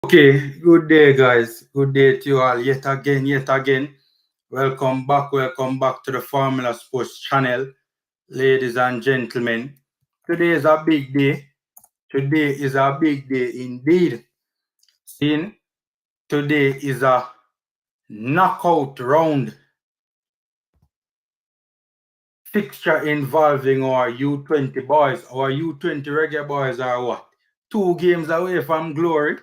Okay, good day, guys. Good day to you all. Yet again. Welcome back to the Formula Sports channel, ladies and gentlemen. Today is a big day. Today is a big day indeed. Seeing today is a knockout round fixture involving our U20 boys. Our U20 Reggae Boys are what? 2 games away from glory.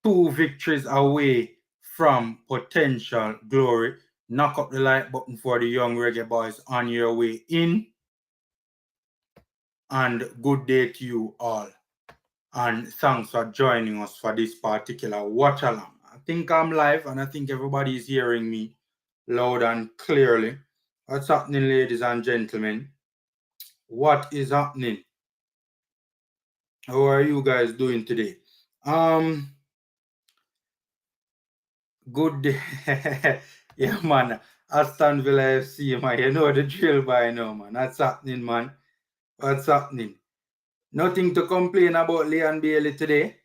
2 victories away from potential glory. Knock up the like button for the young reggae boys on your way in. And good day to you all. And thanks for joining us for this particular watch along. I think I'm live and I think everybody is hearing me loud and clearly. What's happening, ladies and gentlemen? What is happening? How are you guys doing today? Good day. Yeah, man. Aston Villa FC, man. You know the drill by now, man. That's happening, man. What's happening? Nothing to complain about Leon Bailey today.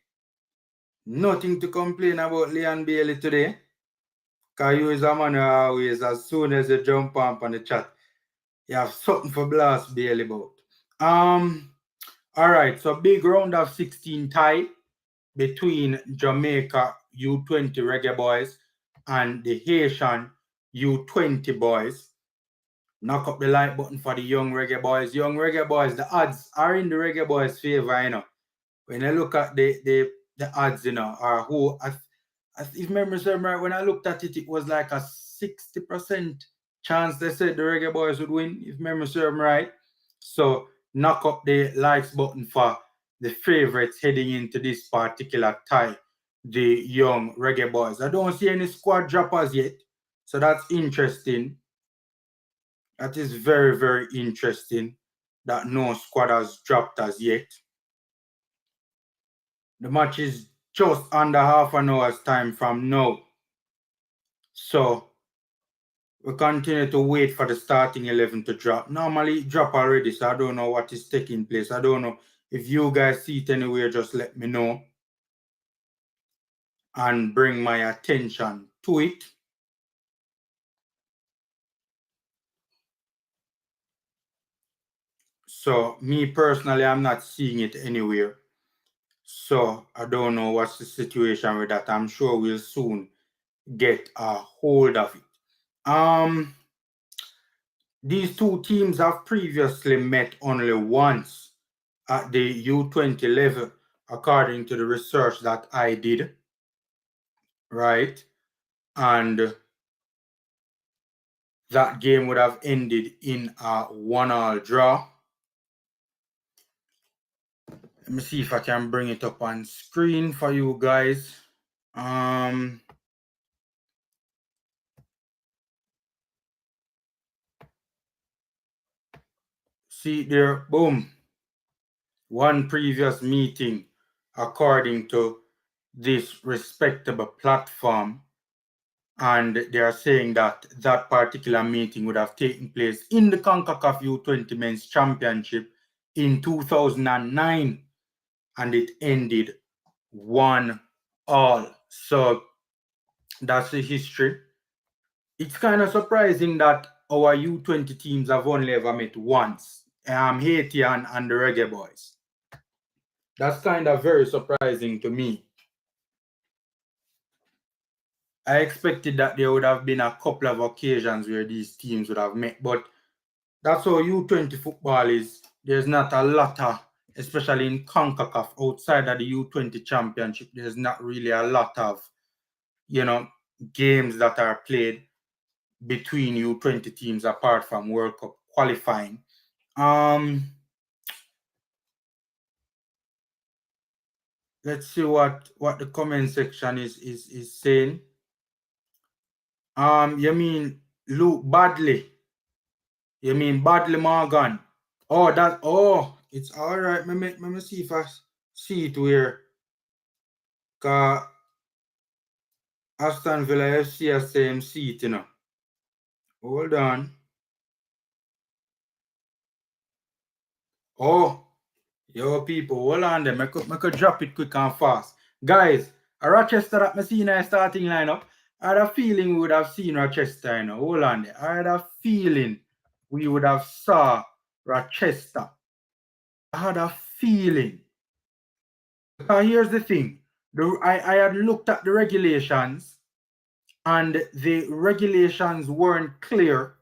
Nothing to complain about Leon Bailey today. Because you is a man who always, as soon as you jump on the chat, you have something for blast Bailey about. Alright, so big round of 16 tie between Jamaica u20 Reggae Boys and the Haitian u20 boys. Knock up the like button for the young Reggae Boys. Young Reggae Boys, the odds are in the Reggae Boys' favor, you know. When I look at the odds, you know, or who, if memory serves right, when I looked at it, it was like a 60% chance they said the Reggae Boys would win, if memory serves right. So knock up the likes button for the favorites heading into this particular tie, the young Reggae Boys. I don't see any squad droppers yet, so that's interesting. That is very, very interesting that no squad has dropped as yet. The match is just under half an hour's time from now. So we continue to wait for the starting 11 to drop. Normally it drop already, so I don't know what is taking place. I don't know if you guys see it anywhere, just let me know and bring my attention to it. So me personally, I'm not seeing it anywhere. So I don't know what's the situation with that. I'm sure we'll soon get a hold of it. These two teams have previously met only once at the U20 level, according to the research that I did, right? And that game would have ended in a 1-1 draw. Let me see if I can bring it up on screen for you guys. See there, boom. One previous meeting, according to this respectable platform, and they are saying that that particular meeting would have taken place in the Concacaf U20 Men's Championship in 2009, and it ended 1-1. So that's the history. It's kind of surprising that our U20 teams have only ever met once. Haitian and the Reggae Boys. That's kind of very surprising to me. I expected that there would have been a couple of occasions where these teams would have met, but that's how U20 football is. There's not a lot of, especially in Concacaf, outside of the U20 championship, there's not really a lot of, you know, games that are played between U20 teams apart from World Cup qualifying. Let's see what the comment section is saying. You mean Luke Badley? You mean Badley Morgan? It's all right. Let me see if I see it where. Cause Aston Villa FC has same seat, you know. Hold on. Oh, yo people, hold on there. I could drop it quick and fast. Guys, a Rochester that I see in our starting lineup, I had a feeling we would have seen Rochester, you know. Hold on there. I had a feeling we would have saw Rochester. I had a feeling. Here's the thing. I had looked at the regulations, and the regulations weren't clear.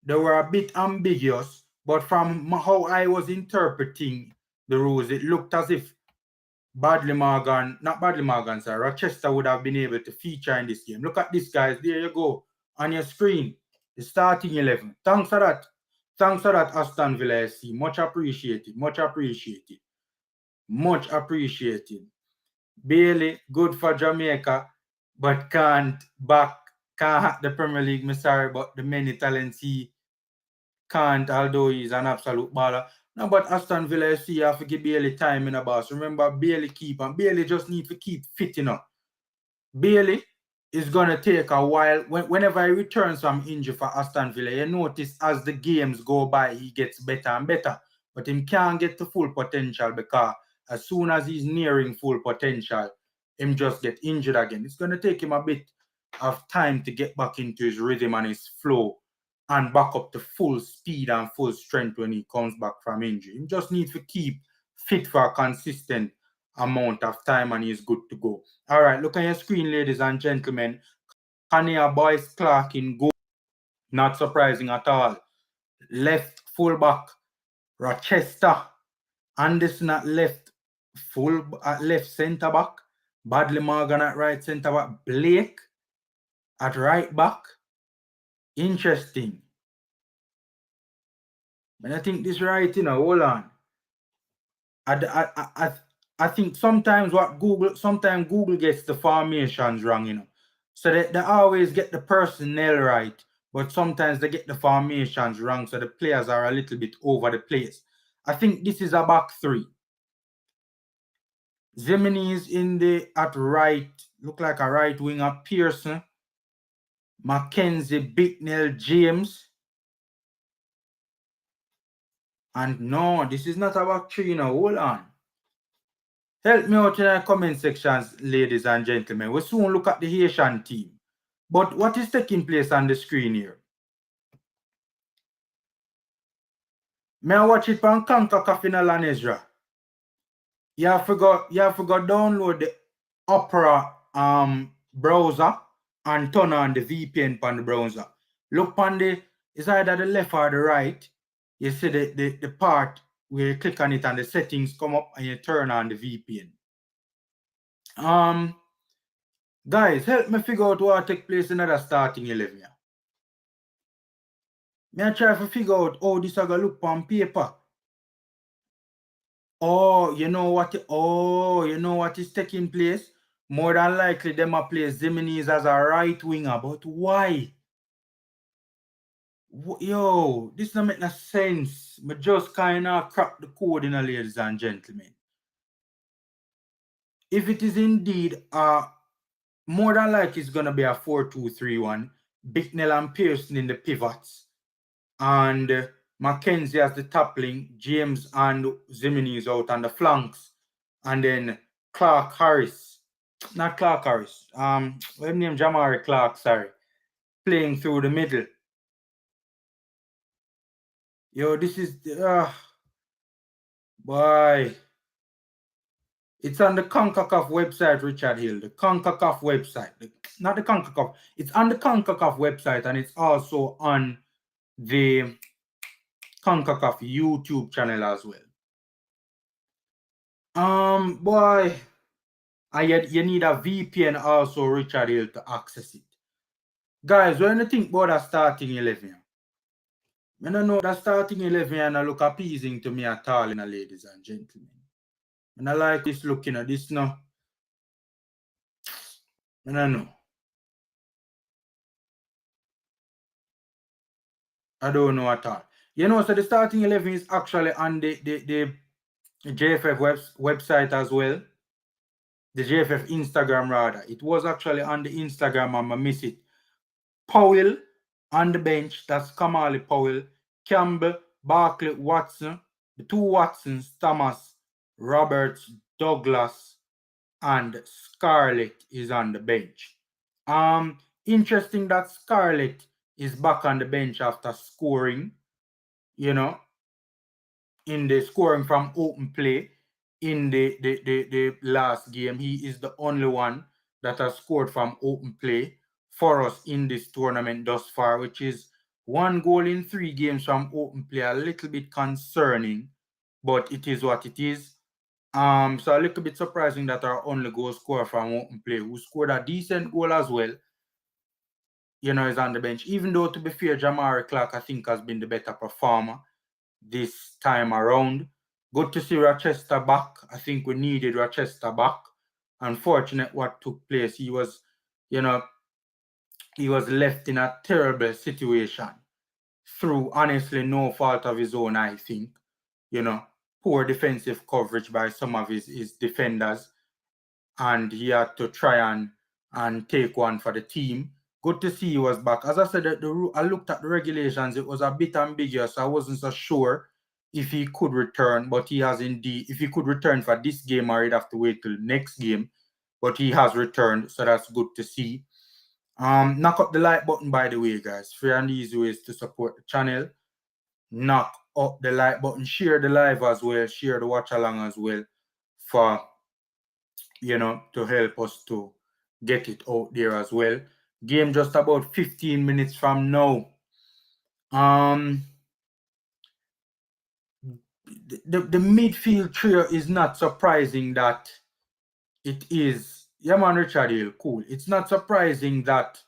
They were a bit ambiguous, but from how I was interpreting the rules, it looked as if Rochester would have been able to feature in this game. Look at this, guys. There you go on your screen. The starting 11. Thanks for that. Thanks for that, Aston Villa SC. Much appreciated. Much appreciated. Much appreciated. Bailey, good for Jamaica, but can't hack the Premier League. Me sorry, but the many talents he can't, although he's an absolute baller. No, but Aston Villa FC, you have to give Bailey time in the boss. Remember, Bailey keep, and Bailey just need to keep fitting up. Bailey is going to take a while. Whenever he returns from injury for Aston Villa, you notice as the games go by, he gets better and better. But he can't get to full potential because as soon as he's nearing full potential, him just get injured again. It's going to take him a bit of time to get back into his rhythm and his flow and back up to full speed and full strength when he comes back from injury. He just needs to keep fit for a consistent amount of time and he's good to go. All right, look at your screen, ladies and gentlemen. Kania Boyce Clark in goal. Not surprising at all. Left fullback, Rochester. Anderson at left left centre back. Badley Morgan at right centre back. Blake at right back. Interesting. And I think this right, you know, hold on. I think sometimes Google gets the formations wrong, you know. So they always get the personnel right, but sometimes they get the formations wrong, so the players are a little bit over the place. I think this is a back three. Zemini is at right, look like a right winger. Pearson, Mackenzie, Bicknell, James. And no, this is not a back three, you know. Hold on. Help me out in the comment sections, ladies and gentlemen. We'll soon look at the Haitian team. But what is taking place on the screen here? May I watch it on Concacaf in Ezra? You have to go download the Opera browser and turn on the VPN on the browser. Look on it's either the left or the right. You see the part where you click on it and the settings come up and you turn on the VPN. Guys, help me figure out what take place in the starting 11. May I try to figure out how this is going to look on paper. Oh, you know what is taking place? More than likely, them a play Zemini as a right winger, but why? Yo, this don't make no sense. I just kind of crack the code, ladies and gentlemen. If it is indeed more than likely it's gonna be a 4-2-3-1, Bicknell and Pearson in the pivots, and Mackenzie as the toppling, James and Zemini is out on the flanks, and then Clark Harris, not Clark Harris, what name Jamari Clark, sorry, playing through the middle. Yo, this is boy. It's on the Concacaf website, Richard Hill. The Concacaf website. Not the Concacaf. It's on the Concacaf website and it's also on the Concacaf YouTube channel as well. Boy. And yet you need a VPN also, Richard Hill, to access it. Guys, when you think about that starting 11, I don't know that starting 11 and look appeasing to me at all, ladies and gentlemen. And I like this looking at this now. I don't know. I don't know at all. You know, so the starting 11 is actually on the JFF website as well. The JFF Instagram rather. It was actually on the Instagram and I miss it. Powell on the bench. That's Kamali Powell. Campbell, Barkley, Watson. The two Watsons, Thomas, Roberts, Douglas, and Scarlett is on the bench. Interesting that Scarlett is back on the bench after scoring, you know, in the scoring from open play in the last game. He is the only one that has scored from open play for us in this tournament thus far, which is 1 goal in 3 games from open play. A little bit concerning, but it is what it is. So a little bit surprising that our only goal scorer from open play, who scored a decent goal as well, you know, is on the bench. Even though, to be fair, Jamari Clark, I think, has been the better performer this time around. Good to see Rochester back. I think we needed Rochester back. Unfortunate what took place. He was, you know, he was left in a terrible situation through, honestly, no fault of his own, I think. You know, poor defensive coverage by some of his defenders. And he had to try and take one for the team. Good to see he was back. As I said, I looked at the regulations. It was a bit ambiguous. I wasn't so sure if he could return, but he has indeed. If he could return for this game, or he'd have to wait till next game. But he has returned, so that's good to see. Knock up the like button, by the way, guys. Free and easy ways to support the channel. Knock up the like button. Share the live as well. Share the watch along as well, for, you know, to help us to get it out there as well. Game just about 15 minutes from now. The midfield trio is not surprising that it is. Yeah, man, Richard Hill, cool. It's not surprising that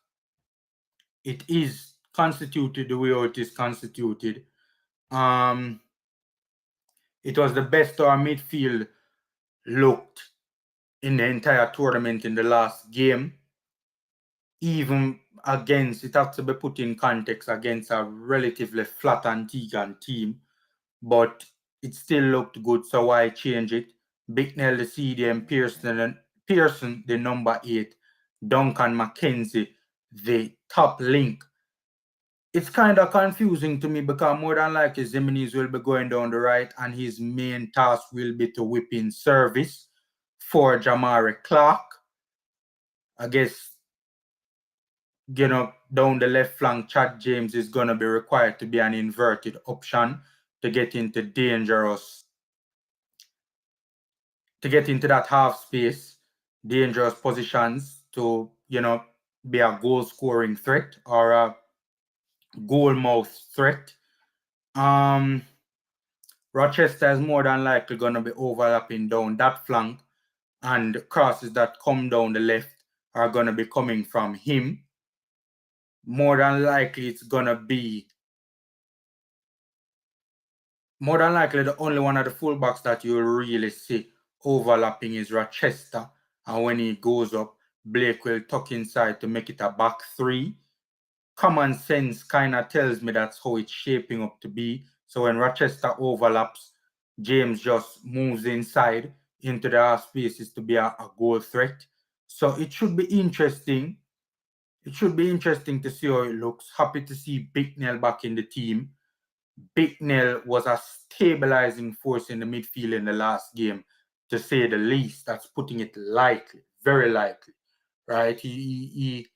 it is constituted the way it is constituted. It was the best our midfield looked in the entire tournament in the last game. Even against, it has to be put in context, against a relatively flat Antiguan team, but it still looked good, so why change it? Bicknell, the CDM, Pearson, the number 8, Duncan McKenzie, the top link. It's kind of confusing to me, because more than likely Zimenez will be going down the right, and his main task will be to whip in service for Jamari Clark. I guess, you know, down the left flank, Chad James is going to be required to be an inverted option to get into that half space, dangerous positions, to, you know, be a goal scoring threat or a goal mouth threat. Rochester is more than likely going to be overlapping down that flank, and crosses that come down the left are going to be coming from him. More than likely, it's going to be the only one of the fullbacks that you'll really see overlapping is Rochester. And when he goes up, Blake will tuck inside to make it a back 3. Common sense kind of tells me that's how it's shaping up to be. So when Rochester overlaps, James just moves inside into the half spaces to be a goal threat. So it should be interesting. It should be interesting to see how it looks. Happy to see Bicknell back in the team. Bicknell was a stabilizing force in the midfield in the last game, to say the least. That's putting it lightly, very likely, right? This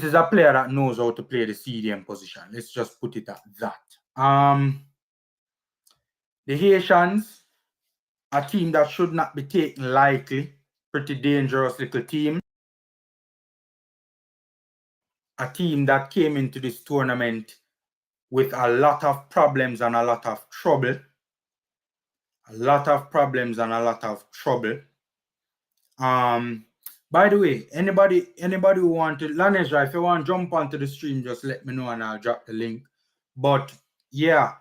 is a player that knows how to play the CDM position. Let's just put it at that. The Haitians, a team that should not be taken lightly, pretty dangerous little team. A team that came into this tournament with a lot of problems and a lot of trouble. By the way, anybody who want to, Lanesra, if you want to jump onto the stream, just let me know and I'll drop the link. But yeah,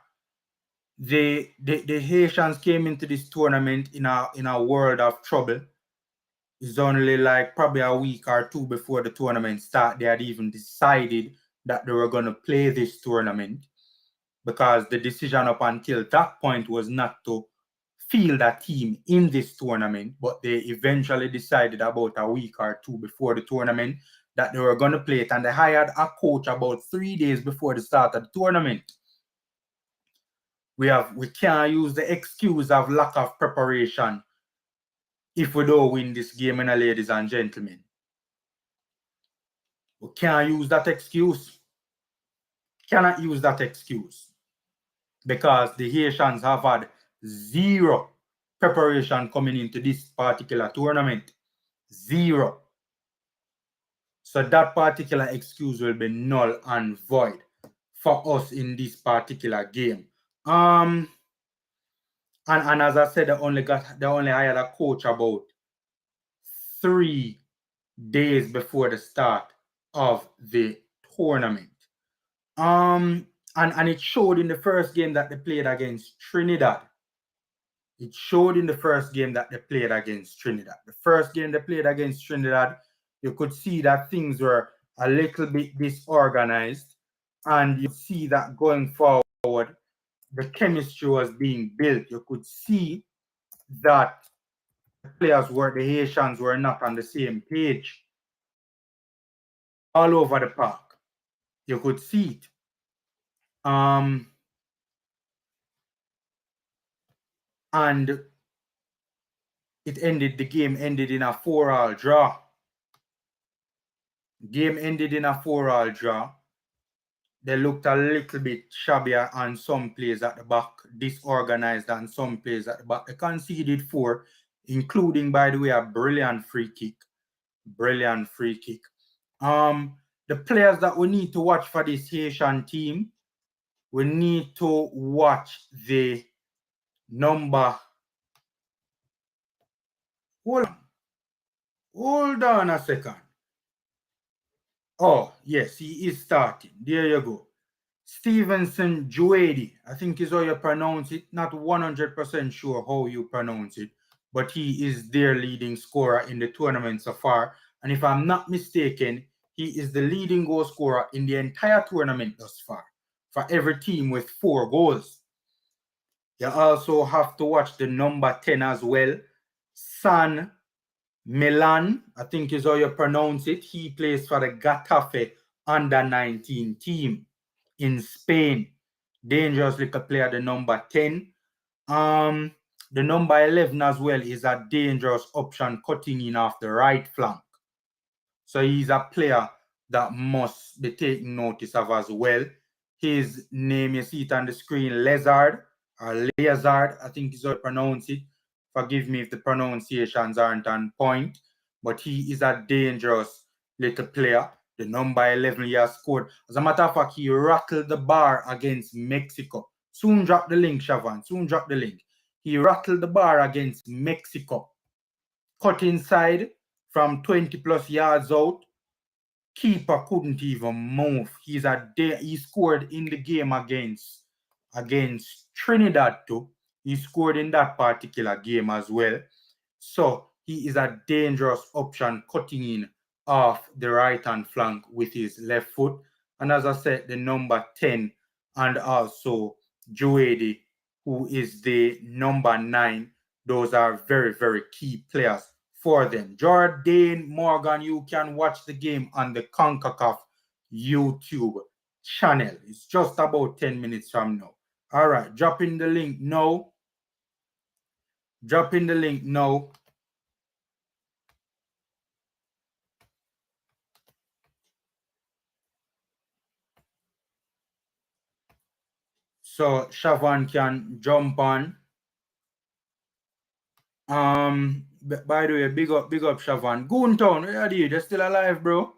the Haitians came into this tournament in a world of trouble. It's only like probably a week or 2 before the tournament started, they had even decided that they were going to play this tournament, because the decision up until that point was not to field a team in this tournament, but they eventually decided about a week or 2 before the tournament that they were going to play it, and they hired a coach about 3 days before the start of the tournament. We can't use the excuse of lack of preparation, if we don't win this game, ladies and gentlemen. We can't use that excuse. Cannot use that excuse. Because the Haitians have had zero preparation coming into this particular tournament. Zero. So that particular excuse will be null and void for us in this particular game. And as I said, they only hired a coach about 3 days before the start of the tournament. And it showed in the first game that they played against Trinidad. It showed in the first game that they played against Trinidad. The first game they played against Trinidad, you could see that things were a little bit disorganized. And you see that going forward, the chemistry was being built. You could see that the Haitians were not on the same page. All over the park. You could see it. And the game ended in a 4-all draw. Game ended in a 4-all draw. They looked a little bit shabbier on some plays at the back, disorganized on some plays at the back. They conceded 4, including, by the way, a brilliant free kick. Brilliant free kick. The players that we need to watch for this Haitian team, we need to watch the number. Hold on a second. Oh, yes, he is starting. There you go. Stevenson Juedi, I think is how you pronounce it. Not 100% sure how you pronounce it, but he is their leading scorer in the tournament so far. And if I'm not mistaken, he is the leading goal scorer in the entire tournament thus far for every team with 4 goals. You also have to watch the number 10 as well. San Milan, I think is how you pronounce it. He plays for the Getafe under-19 team in Spain. Dangerous little player, the number 10. The number 11 as well is a dangerous option cutting in off the right flank. So he's a player that must be taken notice of as well. His name, you see it on the screen, Lezard, or Lezard, I think is how you pronounce it. Forgive me if the pronunciations aren't on point, but he is a dangerous little player. The number 11 he has scored. As a matter of fact, he rattled the bar against Mexico. Soon drop the link, Shavan. Soon drop the link. He rattled the bar against Mexico. Cut inside from 20 plus yards out. Keeper couldn't even move. He scored in the game against Trinidad too. He scored in that particular game as well. So he is a dangerous option cutting in off the right-hand flank with his left foot. And as I said, the number 10 and also Juedi, who is the number 9. Those are very, very key players for them. Jordan Morgan, you can watch the game on the Concacaf YouTube channel. It's just about 10 minutes from now. All right, drop in the link now. Drop in the link now. So Shavan can jump on. By the way, big up Shavan. Goontown, where are you? They're still alive, bro.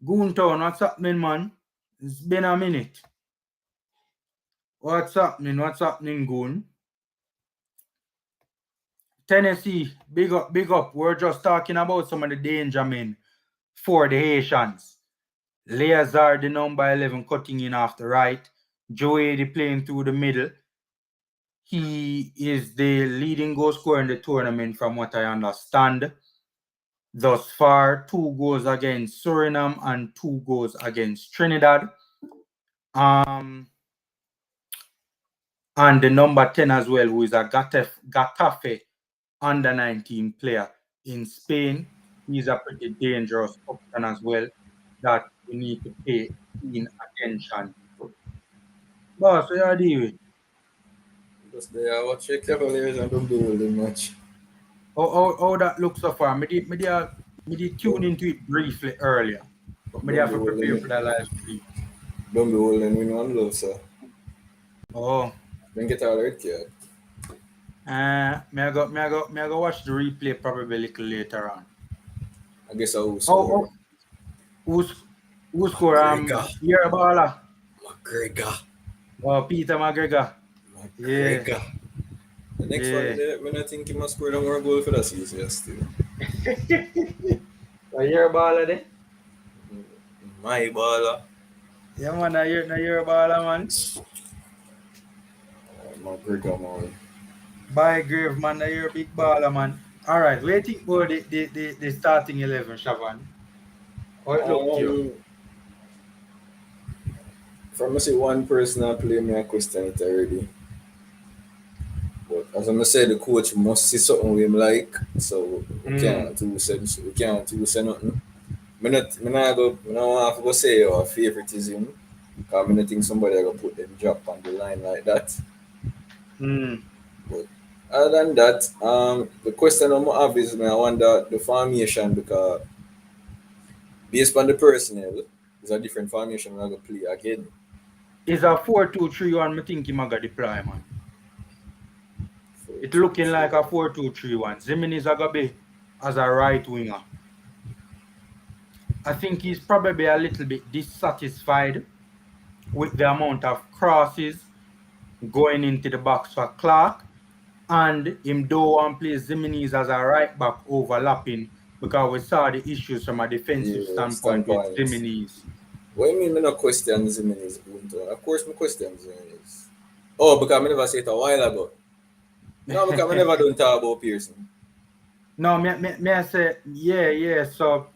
Goontown, what's happening, man? It's been a minute. What's happening? What's happening, Goon? Tennessee, big up. We're just talking about some of the danger men for the Haitians. Leazard, the number 11, cutting in off the right. Joey playing through the middle. He is the leading goal scorer in the tournament from what I understand. Thus far, 2 goals against Suriname and 2 goals against Trinidad. And the number 10 as well, who is a Getafe under-19 player in Spain. He's a pretty dangerous option as well that we need to pay in attention to. Boss, what are you doing? Just there, I watch your Cavaliers and don't do the match. How that looks so far? Me did tune into it briefly earlier, but me have to prepare for the live stream. Don't be holding me on love, sir. Oh. Then get all right, kid. Me I go watch the replay probably a little later on. I guess I will score. Who score? You're baller. McGregor. Oh, Peter McGregor. Yeah. The next one, I think he must score more goal for that season still. You're a baller then? My baller. Yeah, man, you're a baller, man. McGregor, man. By grave, man, you're a big baller, man. All right, where do you think about the starting 11, Shavan? How it look to you? From I say one person I play, me I question it already. But as I say, the coach must see something we him like, so we can't do say nothing. Me not want to go say your favoritism, because I don't think somebody gonna put them drop on the line like that. But other than that, the question I'm have is I wonder the formation, because based on the personnel, it's a different formation I'm gonna play again. It's a 4-2-3-1. I think he's gonna deploy, man. It's looking like a 4-2-3-1. Zimenez is gonna be as a right winger. I think he's probably a little bit dissatisfied with the amount of crosses going into the box for Clark, and him don't want to play Zimenez as a right back overlapping, because we saw the issues from a defensive standpoint with Zimenez. What do you mean I not question Zimenez? Of course I question Zimenez. Oh, because I never said it a while ago. No, because I never done talk about Pearson. No, me I say, yeah. So,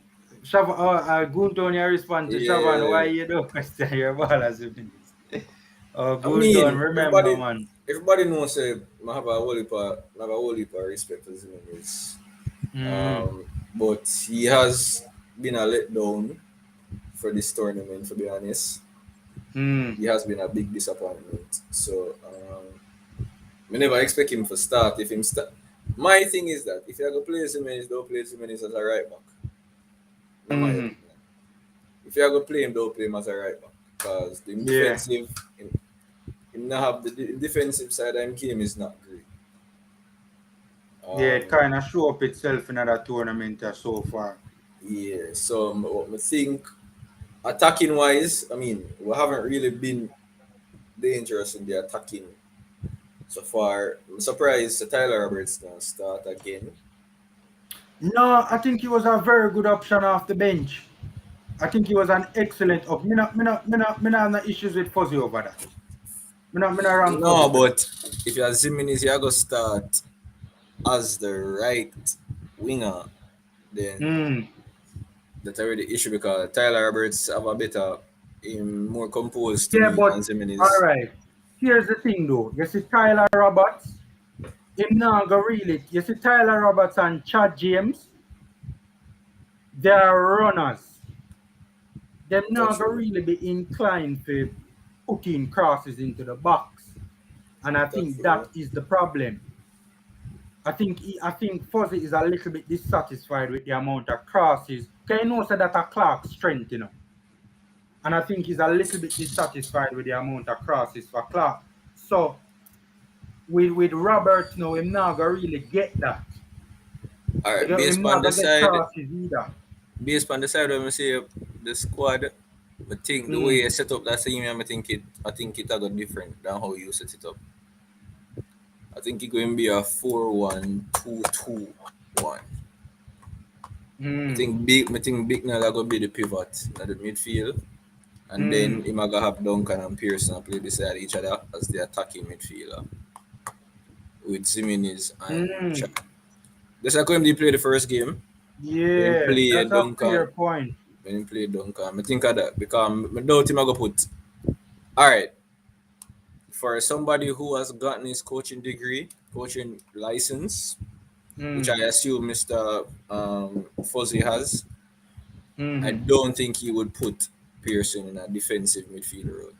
Shavan, Gunton, you respond to Shavan, why you don't question your ball as Zimenez? Gunton, remember, man. Everybody knows I have a whole heap of respect for Zimenez. But he has been a letdown for this tournament, to be honest. He has been a big disappointment. So, I never expect him to start. If him start, my thing is that if you're going to play Zimenez, don't play Zimenez as a right back. If you're going to play him, don't play him as a right back. Because the defensive, the defensive side of him game is not great. It kind of show up itself in other tournament so far. Yeah, so what I think, attacking wise, I mean, we haven't really been dangerous in the attacking so far. I'm surprised Tyler Roberts gonna start again. No, I think he was a very good option off the bench. I think he was an excellent up. Me not have no issues with Fuzzy over that. Me not wrong. No, but if you're Zimenez, you're gonna start as the right winger, then that's already the issue, because Tyler Roberts have a better, more composed to me than Zimenez. All right. Here's the thing though. You see Tyler Roberts, him now go really. You see Tyler Roberts and Chad James, they are runners. Them now go really be inclined to putting crosses into the box. And I think that is the problem. I think Fuzzy is a little bit dissatisfied with the amount of crosses. Can you know say that a Clark's strength, you know? And I think he's a little bit dissatisfied with the amount of crosses for Clark. So with Roberts now, him now gonna really get that. Alright, based on the side when I say the squad, I think the way you set up that team, I think it got different than how you set it up. I think it's going to be a 4-1-2-2-1. I think Big now going to be the pivot at the midfield, and then he might have Duncan and Pearson play beside each other as the attacking midfielder with Zimenez and Chad. This is going to play the first game. Yeah, that's a fair point. When he play Duncan, I think of that, because I doubt him going to put. All right. For somebody who has gotten his coaching license, which I assume Mr. Fuzzy has, I don't think he would put Pearson in a defensive midfielder role.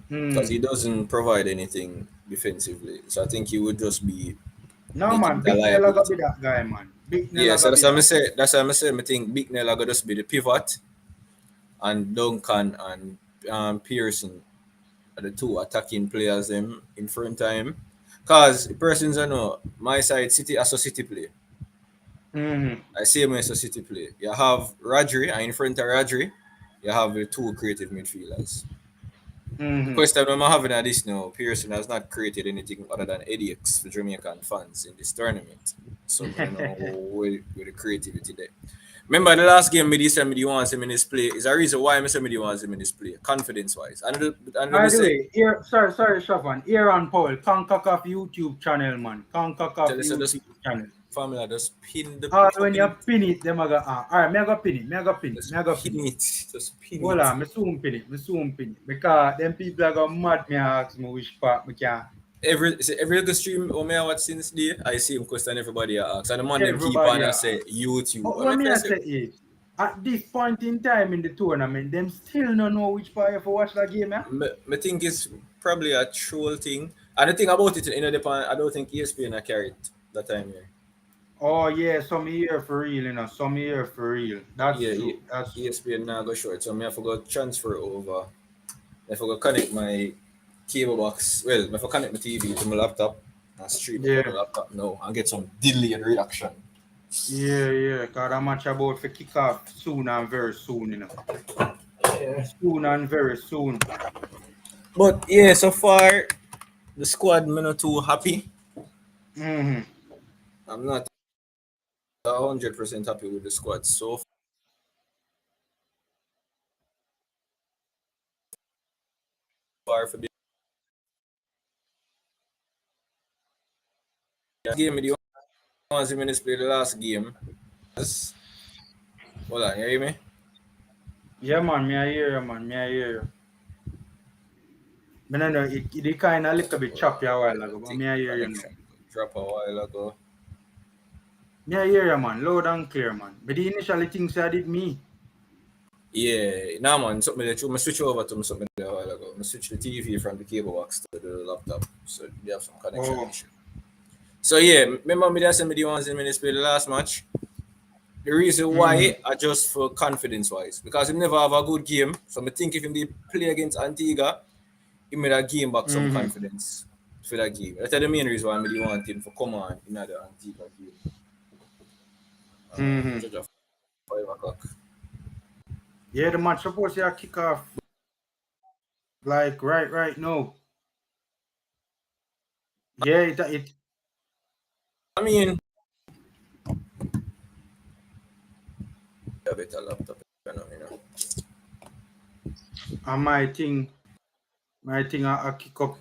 Because he doesn't provide anything defensively. So I think he would just be No make man, it a Big Nella got liability. be that guy, man. Big Nella Yeah, so got that's be what I that. say. That's what I say. I think Big Nella got just be the pivot, and Duncan and Pearson are the two attacking players them in front of him. Cause the persons I know, my side City as a City play. I see him as a City play. You have Rodri, and in front of Rodri, you have the two creative midfielders. The question I'm having at this now, Pearson has not created anything other than headaches for Jamaican fans in this tournament. So I don't know where the creativity there. Remember the last game, me said me want him in this play. Is a reason why I said me want him in this play, confidence wise. And By me the say, way, here, sorry, Shafan. Here on Paul, Concacaf YouTube channel, man. Concacaf tell us just YouTube channel. formula just pin the When you fucking pin it, them aga alright, me go pin it, me go pin it, just me go pin pin it. it, just pin Hold it. on, me soon pin it. Because them people are gonna mad me ask me which part me can. Every other stream or me I watch since day, I see him question everybody asks. And the man them keep Everybody on and ask. say YouTube. But What what make me I I say? say is, at this point in time in the tournament, them still don't know which part you have to watch that game, yeah? I think it's probably a troll thing. And the thing about it, I don't think ESPN carried that time here. Oh yeah, some here for real, you know. Some here for real. That's Yeah, true. That's true. ESPN now go short, so I have to go transfer over. I forgot connect my cable box. Well, I forgot connect my TV to my laptop and stream it on my Yeah. laptop now and get some delayed reaction. Yeah. Cause that match about to kick off soon and very soon, you know. Yeah. Soon and very soon. But yeah, so far the squad me not too happy. Mm-hmm. I'm not 100% happy with the squad so far for the game. The 1 minutes play the last game. Hold on, you hear me? Yeah, man, me I hear you, man. Me I hear you. Me no know, it kind of little bit choppy a while ago, I but think me I hear you now. connection drop a while ago. Me I hear you, man. Loud and clear, man. But the initially things I did me. Yeah, nah man, something that I switch over to something there a while ago. I switch the TV from the cable box to the laptop, so they have some connection Oh. issue. So yeah, remember me that me the 1 minutes play the last match. The reason why are just for confidence wise, because he never have a good game. So I think if he play against Antigua, he made a game back some confidence for that game. That's the main reason why I want him to come on in the Antigua game. Judge of 5 o'clock. Yeah, the match supposed to kick off like right now. Yeah, it I mean, a better laptop, you know. and my thing I kick up.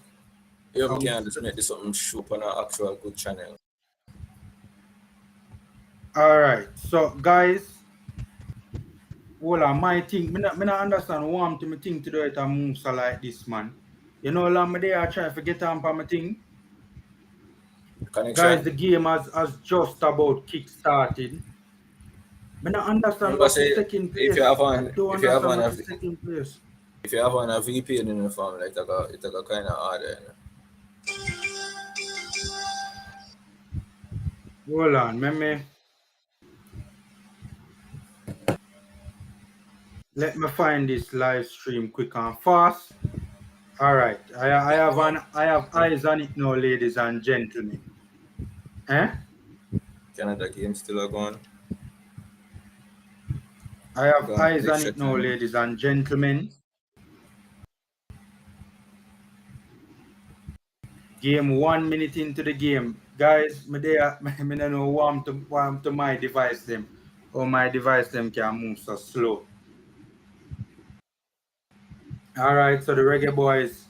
Yeah, we can just make this something show on an actual good channel. Alright, so guys, hold on, my thing, me not understand why me think to do it and move so like this, man. You know, long me there I try to get on for my thing. Connection. Guys, the game has just about kick started. I don't understand Remember what's the say second place. if you have I on don't if you have understand on what's a the second place. if you have on a VPN uniform, like it a kind of harder. You know? Hold on, let me find this live stream quick and fast. All right, I have eyes on it now, ladies and gentlemen. Canada game still going. I have eyes on it now, ladies and gentlemen. Game 1 minute into the game, guys. Me don't know warm to my device them, or my device them can move so slow. All right, so the Reggae Boys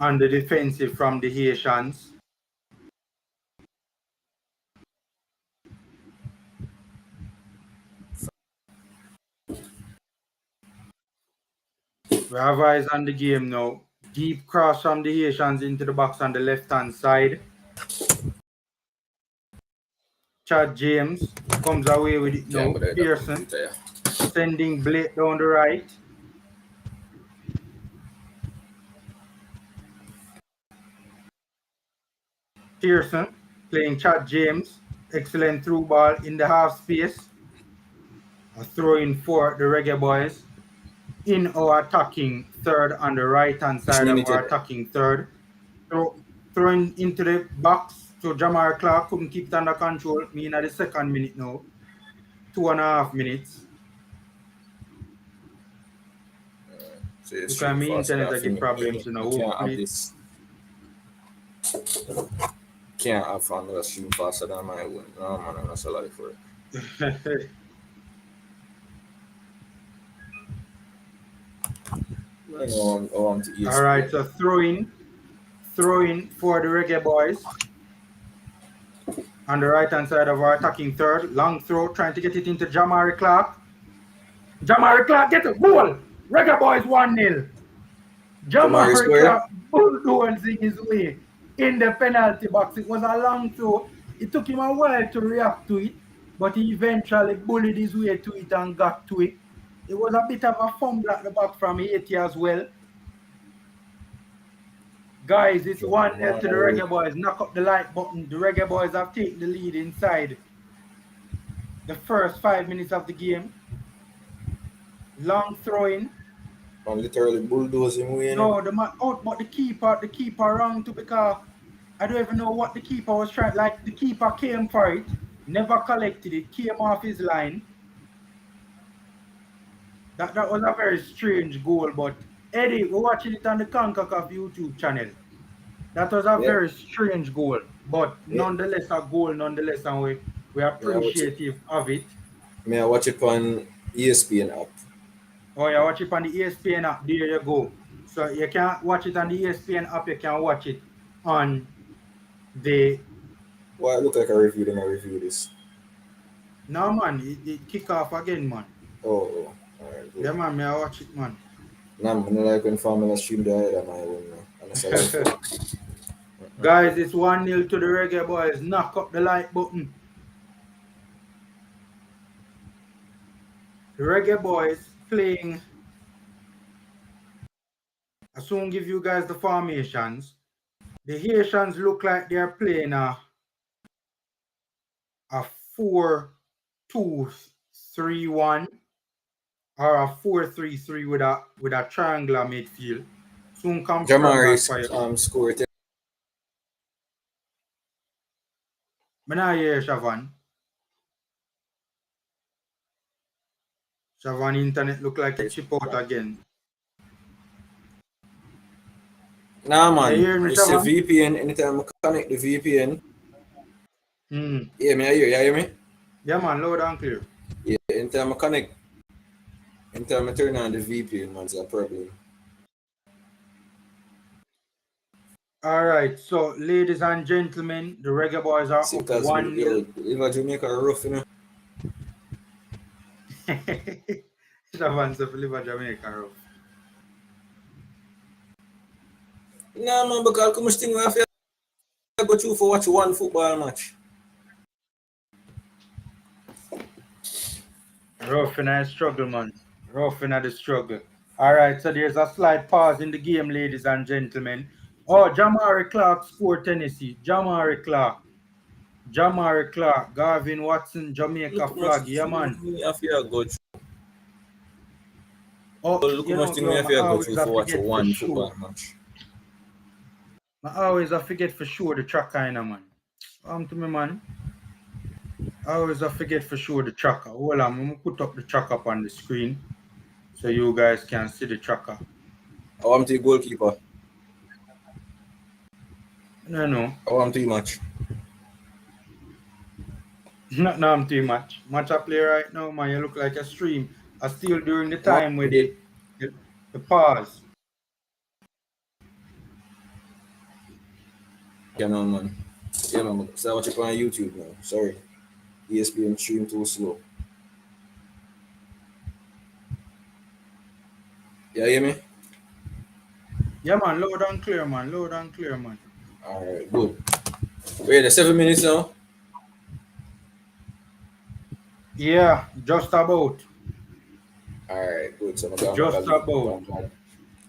on the defensive from the Haitians. We have eyes on the game now. Deep cross from the Haitians into the box on the left-hand side. Chad James comes away with it now. Pearson sending Blake down the right. Pearson playing Chad James. Excellent through ball in the half space. A throw in for the Reggae Boys in our attacking third on the right hand side of our attacking third. Throwing into the box to Jamar Clark, couldn't keep it under control. Me in the second minute now. 2.5 minutes. Look at me, internet I get problems, you know. Can't have fun with a stream faster than my one. No man, I'm not so like for it. All right, so throwing for the Reggae Boys on the right hand side of our attacking third. Long throw, trying to get it into Jamari Clark. Jamari Clark get a goal. Reggae Boys 1-0. Jamari Clark bulldozing his way in the penalty box. It was a long throw. It took him a while to react to it, but he eventually bullied his way to it and got to it. It was a bit of a fumble at the back from Haiti as well. Guys, it's 1-0 to the Reggae Boys. Knock up the like button. The Reggae Boys have taken the lead inside the first 5 minutes of the game. Long throwing. I'm literally bulldozing way. No, the man out, but the keeper wrong too, because I don't even know what the keeper was trying. Like the keeper came for it, never collected it, came off his line. That was a very strange goal, but Eddie, we're watching it on the Concacaf YouTube channel. That was a very strange goal, but nonetheless a goal, nonetheless, and we are appreciative of it. May I watch it on ESPN app? Oh, you watch it on the ESPN app, there you go. So you can't watch it on the ESPN app, you can watch it on the... Well, it look like I reviewed and I reviewed this. No, man, it kick off again, man. Oh. Alright, yeah, man, may I watch it, man. Nah, I don't like when Formula stream the head of my own. Guys, it's 1-0 to the Reggae Boys. Knock up the like button. The Reggae Boys playing. I soon give you guys the formations. The Haitians look like they're playing a 4-2-3-1 or a 4-3-3 with a triangular midfield. Soon come Jamari scored. I not hear Shavan. Shavan internet look like a chip out again. Nah, man. It's the VPN. Anytime I connect the VPN. Yeah, me I hear. You hear me? Yeah, man. Loud and clear. Yeah, anytime I connect. Anytime I turn on the VPN, man, it's a problem. All right, so ladies and gentlemen, the Reggae Boys are up 1-0. Live Jamaica rough, you know. Shavan said live Jamaica rough. Nah, man, because how much thing we have to go through for watch one football match? Rough in the struggle, man. Rough in the struggle. All right, so there's a slight pause in the game, ladies and gentlemen. Oh, Jamari Clark scored Tennessee. Jamari Clark, Garvin Watson, Jamaica flag. Yeah, man. Oh, look how much thing we have to go through for watch one football match. I always forget for sure the tracker, man. To me, man. I always forget for sure the tracker. Hold on, I'm going to put up the tracker up on the screen so you guys can see the tracker. I'm the goalkeeper. No. I'm too much. No, I'm too much. Match I play right now, man. You look like a stream. I still during the time with the pause. Yeah, no, man. Yeah, man. So I watch it on YouTube now. Sorry. ESPN stream too slow. You hear me? Yeah, man. Loud and clear, man. Alright, good. Wait, the 7 minutes now? Yeah, just about. Alright, good. So just about.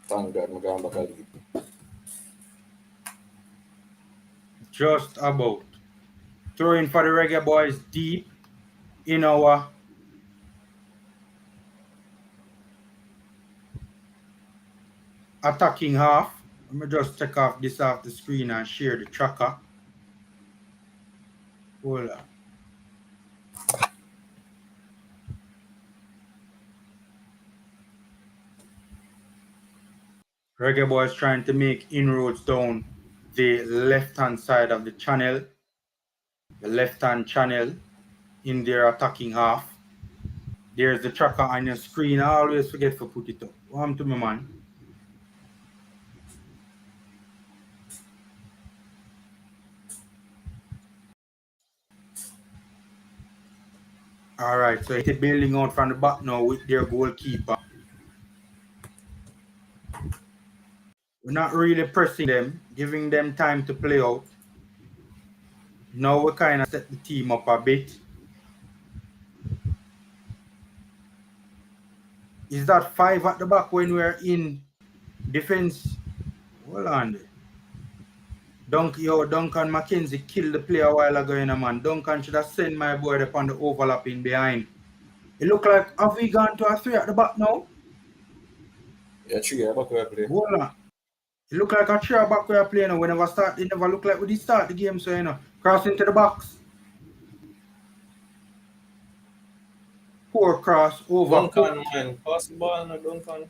Thank God, I'm going back a lead. Just about. Throwing for the Reggae Boyz deep in our attacking half. Let me just take off this off the screen and share the tracker. Hold on. Reggae Boyz trying to make inroads down the left-hand side of the channel. The left-hand channel in their attacking half. There's the tracker on your screen. I always forget to put it up. Welcome to me, man. All right, so it's building out from the back now with their goalkeeper. We're not really pressing them, giving them time to play out. Now we kind of set the team up a bit. Is that 5 at the back when we're in defense? Hold on there. Duncan McKenzie killed the player a while ago, man. Duncan should have sent my boy up on the overlapping behind. It look like, have we gone to a 3 at the back now? Yeah, 3 at the back where I play. Hold on. It look like a 3 at the back where I play now. It never look like we did start the game, so cross into the box. Poor cross over. Duncan, man. Pass the ball now, Duncan.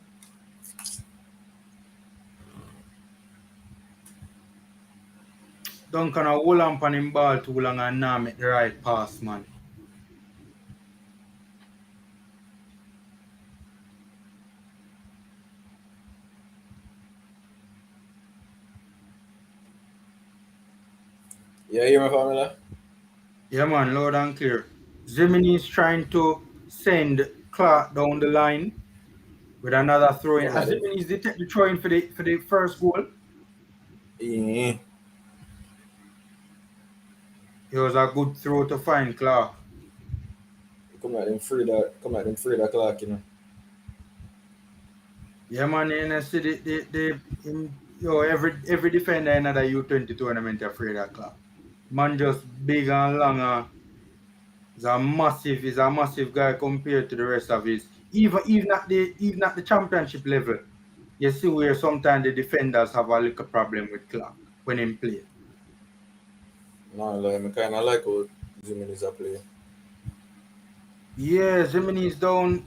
Duncan a hold on him ball too long and now make the right pass, man. Yeah, hear my formula? Yeah, man, loud and clear. Zimini is trying to send Clark down the line with another throw in. Yeah, Zimini is the throw in for the first goal. Yeah. It was a good throw to find Clark. Come at them free that Clark, Yeah, man, you see every defender in the U20 tournament afraid of Clark. Man just big and long. He's a massive guy compared to the rest of his. Even at the championship level, you see where sometimes the defenders have a little problem with Clark when he play. No, like, I kind of like how Zimini is a player. Yeah, Zimini is down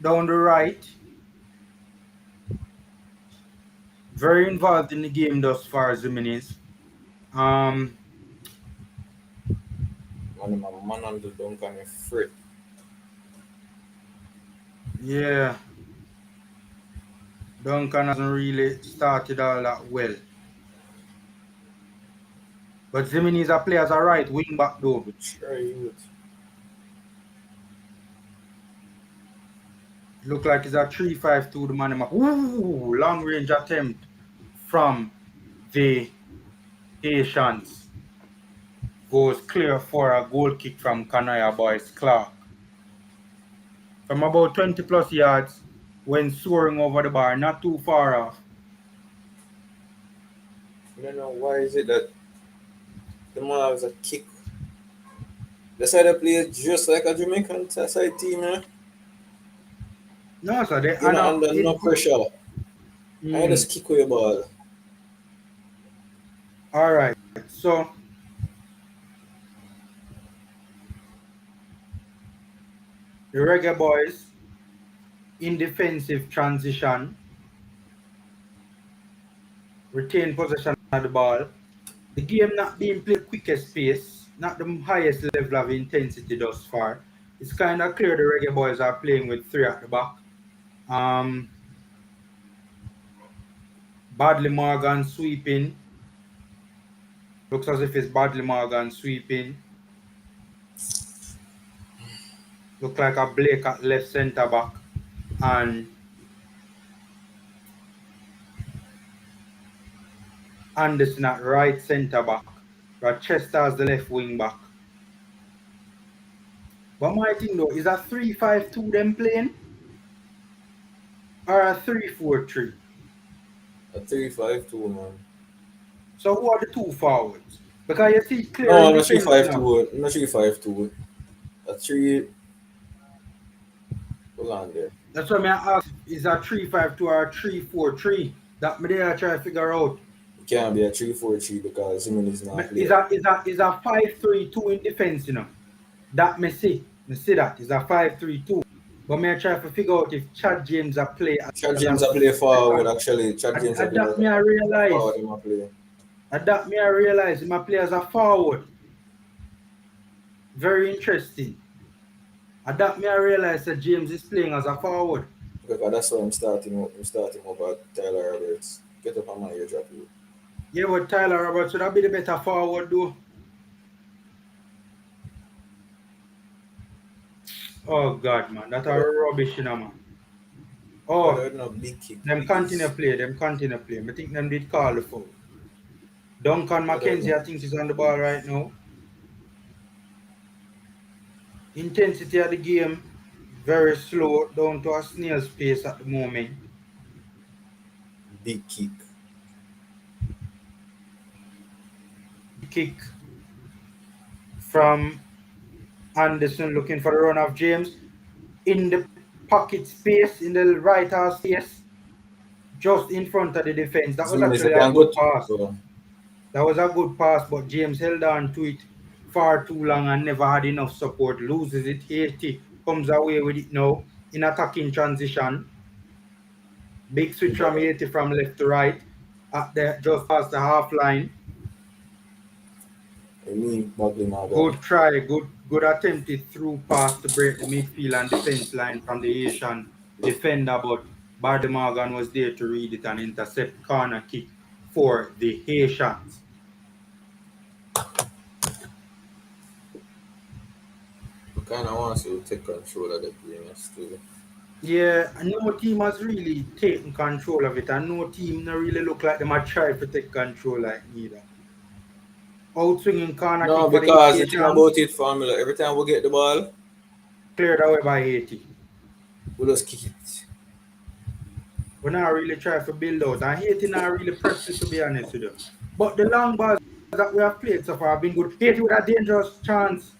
the right. Very involved in the game thus far, Zimini is. Man on the Duncan is free. Yeah. Duncan hasn't really started all that well. But Zimini is a player as a right wing back though. Look like it's a 3-5-2 the man. Ooh, long range attempt from the Haitians. Goes clear for a goal kick from Kanaya boys Clark. From about 20 plus yards when soaring over the bar, not too far off. I don't know why is it that the man has a kick. The side they play just like a Jamaican side team, No, sir. They are not under no pressure. I just kick with your ball. All right. So the Reggae Boyz in defensive transition retain possession of the ball. The game not being played quickest pace, not the highest level of intensity thus far. It's kind of clear the Reggae Boyz are playing with 3 at the back. Badly Morgan sweeping. Looks as if it's Badly Morgan sweeping. Look like a Blake at left centre back. And Anderson at right centre back. Rochester as the left wing back. But my thing though, is a 3-5-2 them playing? Or a 3-4-3? A 3-5-2, man. So who are the two forwards? Because you see clear No, in not defense now. 3-5-2. Not 3-5-2. A 3. Hold on there. That's why I ask, is a 3-5-2 or a 3-4-3? That me there try to figure out. It can't be a 3-4-3 because Simon is not Is playing. a 5-3-2 in defense, you know. That me see. Me see that. Is a 5-3-2. But me I try to figure out if Chad James a play Chad as a James a play forward actually. Chad James a and play that me I a realize. forward in my play. And that me I realize him a play as a forward. Very interesting. And that me I realize that James is playing as a forward. Because that's why I'm starting up at Tyler Roberts. Get up on my ear drop you. Yeah, but Tyler Roberts would have be the better forward though. Oh God, man, that are rubbish, you know, man. Oh, No big kick. them continue play. I think them did call the foul. Duncan McKenzie, I think, is on the ball right now. Intensity of the game, very slow, down to a snail's pace at the moment. Big kick. Kick from Anderson looking for the run of James. In the pocket space, in the right half space, just in front of the defense. That was actually a good pass. That was a good pass, but James held on to it far too long and never had enough support. Loses it. Haiti comes away with it now in attacking transition. Big switch from Haiti from left to right at the just past the half line. Good try, good attempted through pass to break the midfield and defense line from the Haitian defender, but Bardy Morgan was there to read it and intercept corner kick for the Haitians. Kind of wants to take control of the game still. Yeah, no team has really taken control of it, and no team no really look like them are trying to take control like neither. Outswinging corner no, kick for because the thing about it, Formula, every time we get the ball, cleared away by Haiti. We just kick it. We're not really trying to build out, and Haiti not really pressed it, to be honest with you. But the long balls that we have played so far have been good. Haiti with a dangerous chance,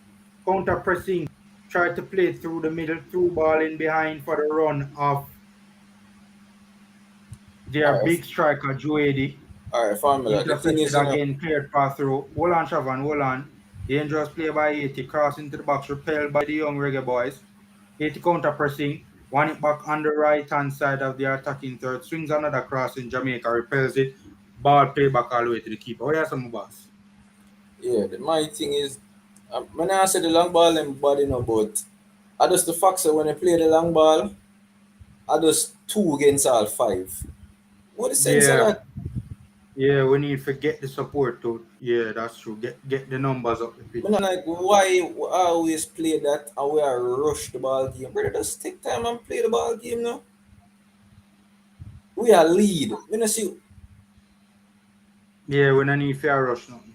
counter pressing, tried to play through the middle, through ball in behind for the run of their big striker, Joedi. Alright, Formula. The thing is, again, cleared pass through. Hold on, Chavan, hold on. Dangerous play by Haiti, cross into the box, repelled by the young Reggae Boyz. Haiti counter pressing, one it back on the right hand side of the attacking third, swings another cross in Jamaica, repels it, ball play back all the way to the keeper. What are some boss? Yeah, my thing is, when I say the long ball and body no, but I just the fact that when I play the long ball, I just 2 against all 5. What is the sense of that? Yeah, we need to get the support to. Yeah, that's true. Get the numbers up the pitch. I'm like, why we always play that and we are rush the ball game? Brother, just take time and play the ball game now. We are lead. We don't see. Yeah, we don't need fair rush nothing.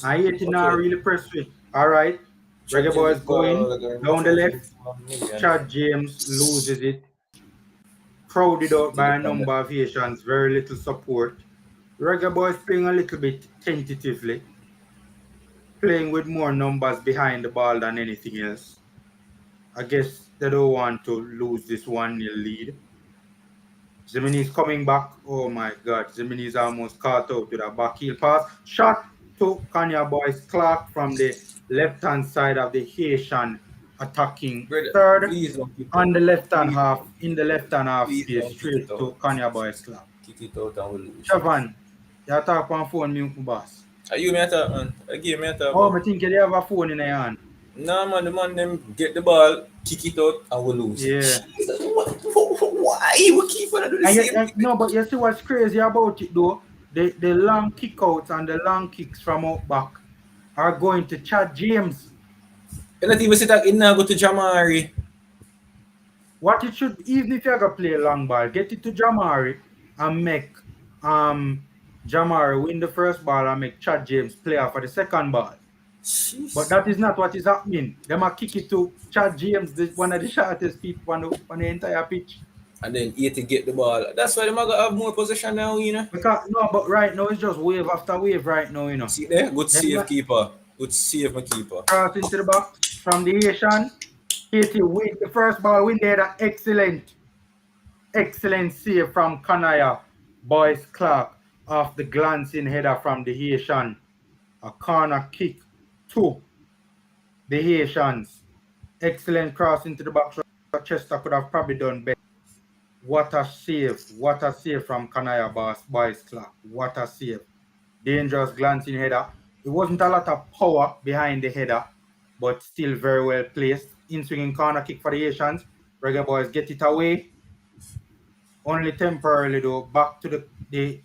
I hate it now really press with. Alright. Reggae Boyz going down the left. Chad James loses it. Crowded out by a number of Haitians, very little support. Reggae Boyz playing a little bit tentatively, playing with more numbers behind the ball than anything else. I guess they don't want to lose this 1-0 lead. Zemini is coming back. Oh my God, Zemini is almost caught out with a backheel pass. Shot to Kenya Boys Clark from the left-hand side of the Haitian attacking third on the left-hand half, in the left-hand half space, straight to Kenya Boys Clark. Kick it out and we'll lose. Chavan, you talk on phone, mute my boss. Are you me at man? I give me at Oh, I think you have a phone in your hand. No, man, the man them get the ball, kick it out, and we lose. Yeah. Why? We keep on doing the same thing. No, but you see what's crazy about it though? The long kickouts and the long kicks from out back are going to Chad James. And not even say that it now go to Jamari. What it should, even if you're gonna play a long ball, get it to Jamari and make Jamari win the first ball and make Chad James play off for the second ball. Jeez. But that is not what is happening. They might kick it to Chad James, one of the shortest people on the entire pitch. and then 80 get the ball. That's why they might have more possession now, you know. Because, no, but right now it's just wave after wave right now, you know. See there? Good Then save, keeper. Good save, my keeper. cross into the box from the Haitian. Haiti win the first ball, win there. Excellent save from Kanaya Boyz Clark off the glancing header from the Haitian. A corner kick to the Haitians. Excellent cross into the box. Rochester could have probably done better. What a save from Kanaya Boyz Clark. What a save. Dangerous glancing header. It wasn't a lot of power behind the header, but still very well placed. In-swinging corner kick for the Haitians. Reggae Boyz get it away. Only temporarily though. Back to the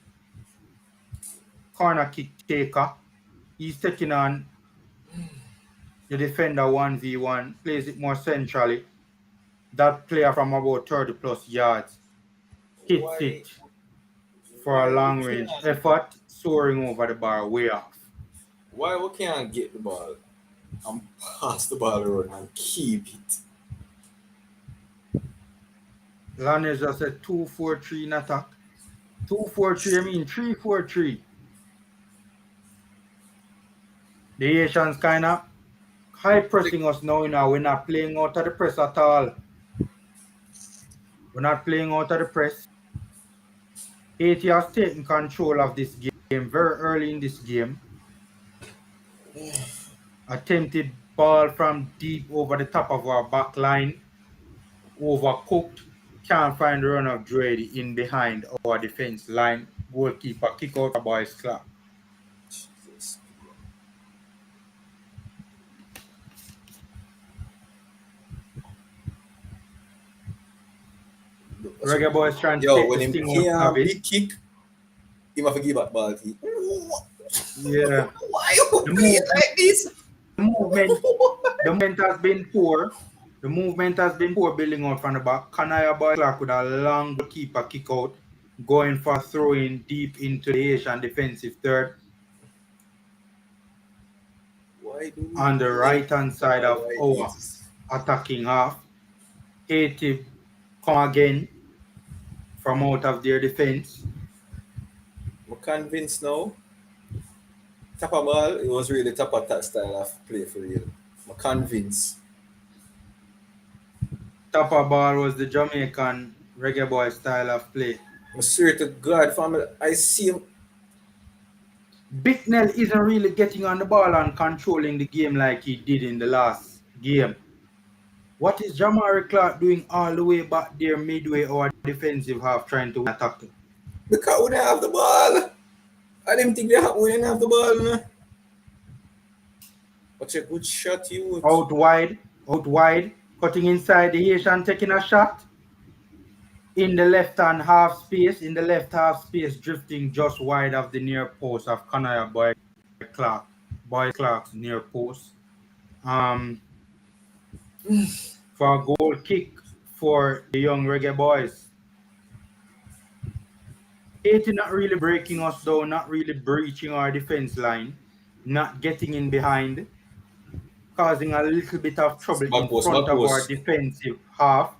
corner kick taker. He's taking on the defender 1v1. Plays it more centrally. That player from about 30 plus yards hits it for a long range effort, soaring over the bar way off. Why we can't get the ball and pass the ball around and keep it? Lanners just said 2-4-3 in attack. 2-4-3, I mean 3-4-3. The Haitians kind of high pressing us now, you know. We're not playing out of the press at all. We're not playing out of the press. Haiti has taken control of this game very early in this game. Attempted ball from deep over the top of our back line. Overcooked. Can't find the run of Drady in behind our defense line. Goalkeeper kick out a Boyz Clark. Reggae Boyz trying to take when the him sting out of big it. kick, he must give back ball. Yeah. Why you play it like this? The movement has been poor. The movement has been poor building out from the back. Kanaya Boyz Clark with a long goalkeeper kick out, going for throwing deep into the Haitian defensive third. On the right hand side of our attacking half. Haiti come again from out of their defense. I'm convinced now. Tapper ball, it was really Tapper that style of play for real. I'm convinced. Tapper ball was the Jamaican Reggae Boyz style of play. I swear to God, family, I see him. Bicknell isn't really getting on the ball and controlling the game like he did in the last game. What is Jamaica Clark doing all the way back there midway or defensive half trying to attack him? Because we didn't have the ball. I didn't think we didn't have the ball. No? What's a good shot you? Out wide, cutting inside the Haitian, taking a shot. In the left half space, drifting just wide of the near post of Kanaya Boyz Clark's near post. For a goal kick for the young Reggae Boyz. Haiti not really breaking us down, not really breaching our defense line, not getting in behind, causing a little bit of trouble in front of our defensive half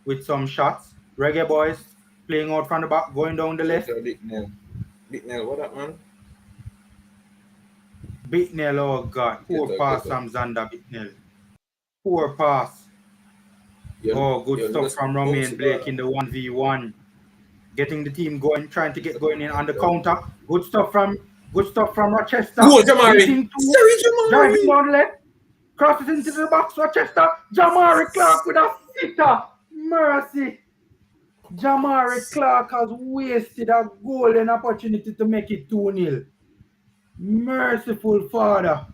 with some shots. Reggae Boyz playing out from the back, going down the left. Bicknell, what that man? Bicknell, oh God. Poor pass from Xander Bicknell. Poor pass. Good stuff from Romain Blake in the 1v1. Getting the team going, trying to get going in on the counter. Good stuff from Rochester. Go, Jamari. Driving down left. Crosses into the box, Rochester. Jamari Clark with a sitter. Mercy. Jamari Clark has wasted a golden opportunity to make it 2-0. Merciful Father.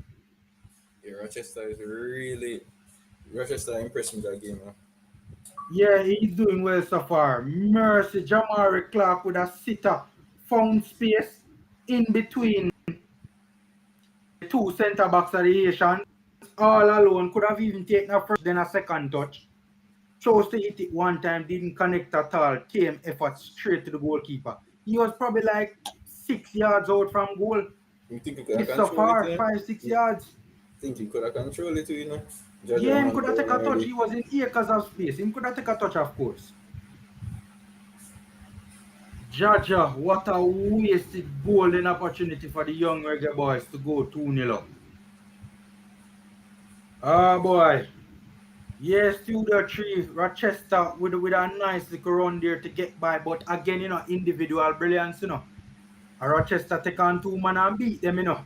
Yeah, Rochester impressed me that game, man. Yeah, he's doing well so far. Mercy, Jamari Clark with a sitter. Found space in between the two centre backs of the Haitians. All alone, could have even taken a first then a second touch. Chose to hit it one time, didn't connect at all. Came effort straight to the goalkeeper. He was probably like 6 yards out from goal. You think you could have so far, 5-6 yards. Think you could have controlled it, you know? Yeah, he could have taken a touch. He was in acres of space. He could have taken a touch, of course. Jaja, what a wasted golden opportunity for the young Reggae Boys to go 2-0 up. Oh boy. Yes, Studio 3, Rochester with a nice little run there to get by. But again, individual brilliance, Rochester take on 2 man and beat them,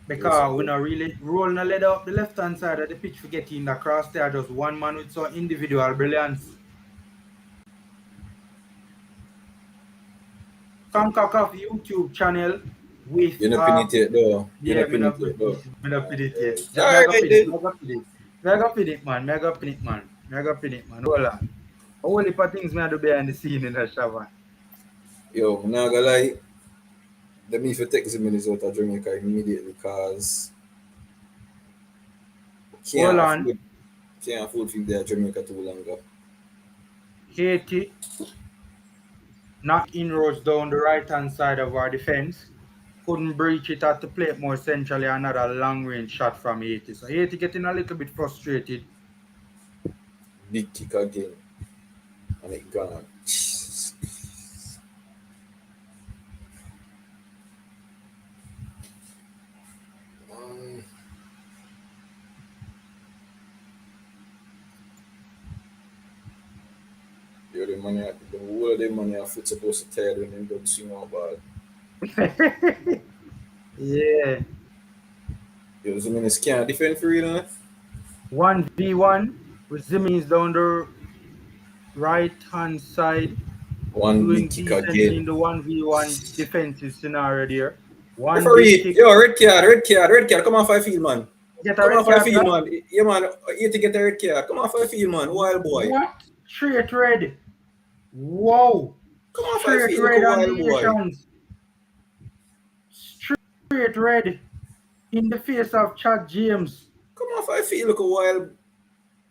Because we're not really rolling a lead up the left-hand side of the pitch for getting the cross there. Just one man with some individual brilliance. Concacaf YouTube channel with... You're not pinning it though. Yeah, I'm not pinning it yet. Mega pin it, man. Hold on. All the things me do behind the scene in the shower. Yo, I'm not gonna lie. Let me take the minutes out of Jamaica immediately because can't afford to be Jamaica too longer. Haiti knock inroads down the right-hand side of our defense. Couldn't breach it at the plate more centrally. Another long-range shot from Haiti. So Haiti getting a little bit frustrated. Big kick again. And it gone. The whole of the money are foot supposed to tear when they don't swing out ball. Yeah. Yo, Zimenez can't defend for real, 1v1 with Zimenez down the right-hand side. One doing big kick decent again. in the 1v1 defensive scenario there. Referee, yo, red card. Come off my field, man. Come off my field, man. Yeah, man. You have to get a red card. Come off my field, man. Wild boy. What? Straight red. Whoa. Come off my Straight field, red wild on the boy. Haitians. Straight red in the face of Chad James. Come off my field, look a wild.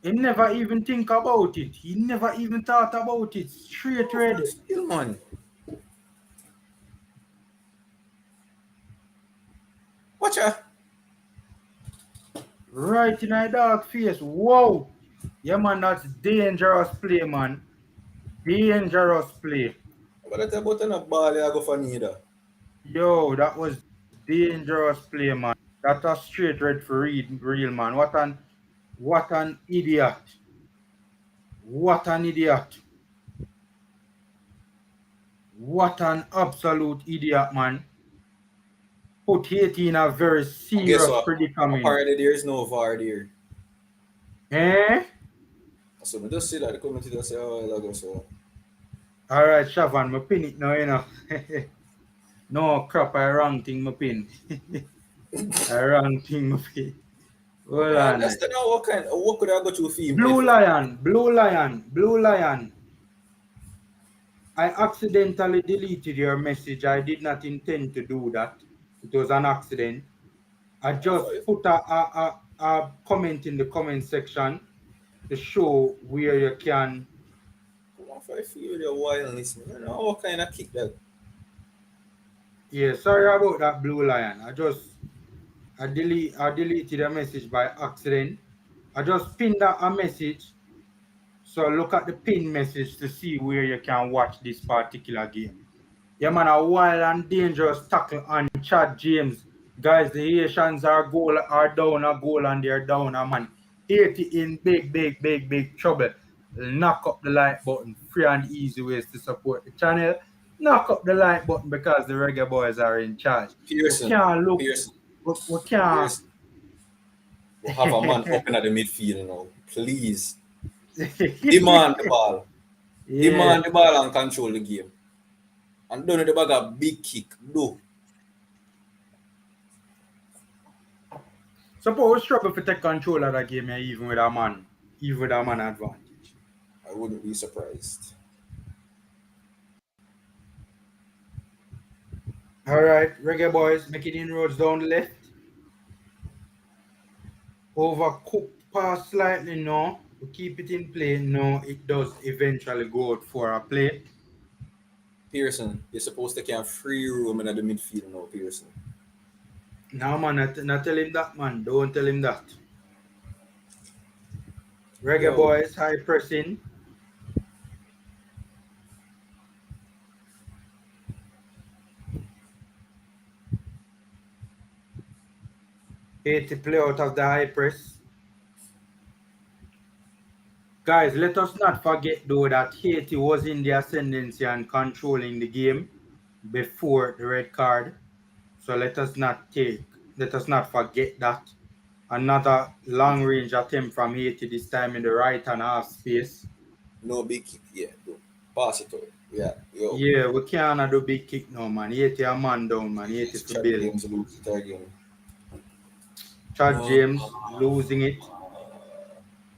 He never even think about it. He never even thought about it. Straight red. Field, man. Watch out. Right in my dog face. Whoa. Yeah, man, that's dangerous play, man. Dangerous play. But that's about a ball I go for neither. Yo, that was dangerous play, man. That's a straight red for real, man. What an idiot. What an idiot. What an absolute idiot, man. Put Haiti in a very serious predicament. Apparently there is no VAR there. Eh? So I just see that the commentator say, oh, I go so. Alright, Shavan, I pin it now, No crap, I wrong thing, I pin. I wrong thing, I pin. Hold on. That's the now what could I go to film? Blue Lion. I accidentally deleted your message. I did not intend to do that. It was an accident. I just put a comment in the comment section to show where you can. I feel your wildness, man. What kind of kick that? Yeah, sorry about that, Blue Lion. I deleted a message by accident. I just pinned out a message. So look at the pin message to see where you can watch this particular game. Yeah, man, a wild and dangerous tackle on Chad James. Guys, the Haitians are down a goal and they're down a man. Haiti in big trouble. Knock up the like button. Free and easy ways to support the channel. Knock up the like button because the Reggae Boys are in charge. Pearson. We can't look. Pearson. We can't. We'll have a man open at the midfield now. Please. Demand the ball. Yeah. Demand the ball and control the game. And don't the bag a big kick. Do. Suppose we struggle to take control of that game even with a man advantage. I wouldn't be surprised. Alright, Reggae Boys making inroads down the left. Overcooked pass slightly, no. We keep it in play, no. It does eventually go out for a play. Pearson, you're supposed to have free room in the midfield now, Pearson. No, man, not tell him that, man. Don't tell him that. Reggae Boys, high pressing. Haiti play out of the high press. Guys, let us not forget though that Haiti was in the ascendancy and controlling the game before the red card. So let us not forget that. Another long range attempt from Haiti, this time in the right and half space. No big kick yet, though. Pass it out. Yeah, yo. Yeah, we can't do big kick now, man. Haiti a man down, man. Haiti for Chad bail. James lose it again. Chad James losing it.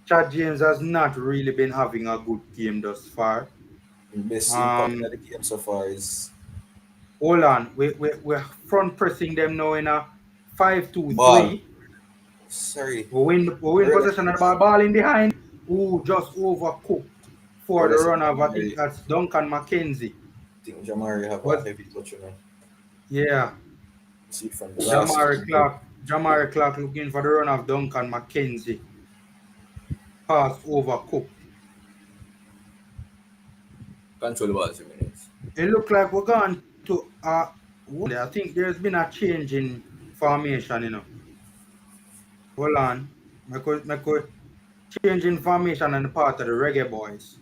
Chad James has not really been having a good game thus far. The best impact of the game so far is Hold on. We're front pressing them now in a 5-2-3. ball. Sorry. We win possession of the ball in behind. Who just overcooked for the run of, I think that's Duncan McKenzie. I think Jamari have a heavy touch, you know. Yeah. See from the last Jamari Clark looking for the run of Duncan McKenzie. Pass overcooked. Control the ball 2 minutes. It looked like we're going to I think there's been a change in formation, you know. Hold on. Make change in formation on the part of the Reggae Boys.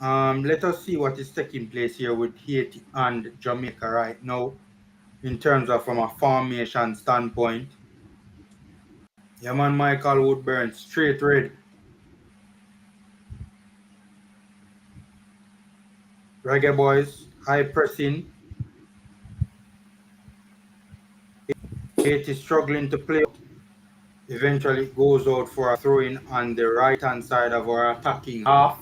Let us see what is taking place here with Haiti and Jamaica right now in terms of from a formation standpoint. Yeah, man, Michael Woodburn, straight red. Reggae Boys, high pressing. Haiti struggling to play. Eventually it goes out for a throw-in on the right-hand side of our attacking half.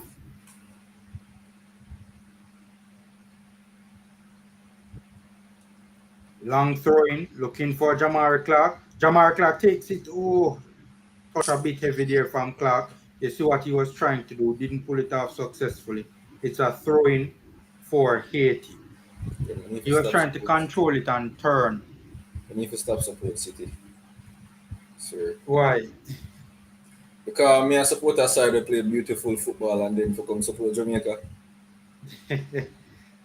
Long throw-in, looking for Jamari Clark. Jamari Clark takes it. Oh, touch a bit heavy there from Clark. You see what he was trying to do. Didn't pull it off successfully. It's a throw-in for Haiti. He was trying to control it and turn. You need to stop support City. Sir. Why? Because me I support a side that play beautiful football and then for come support Jamaica.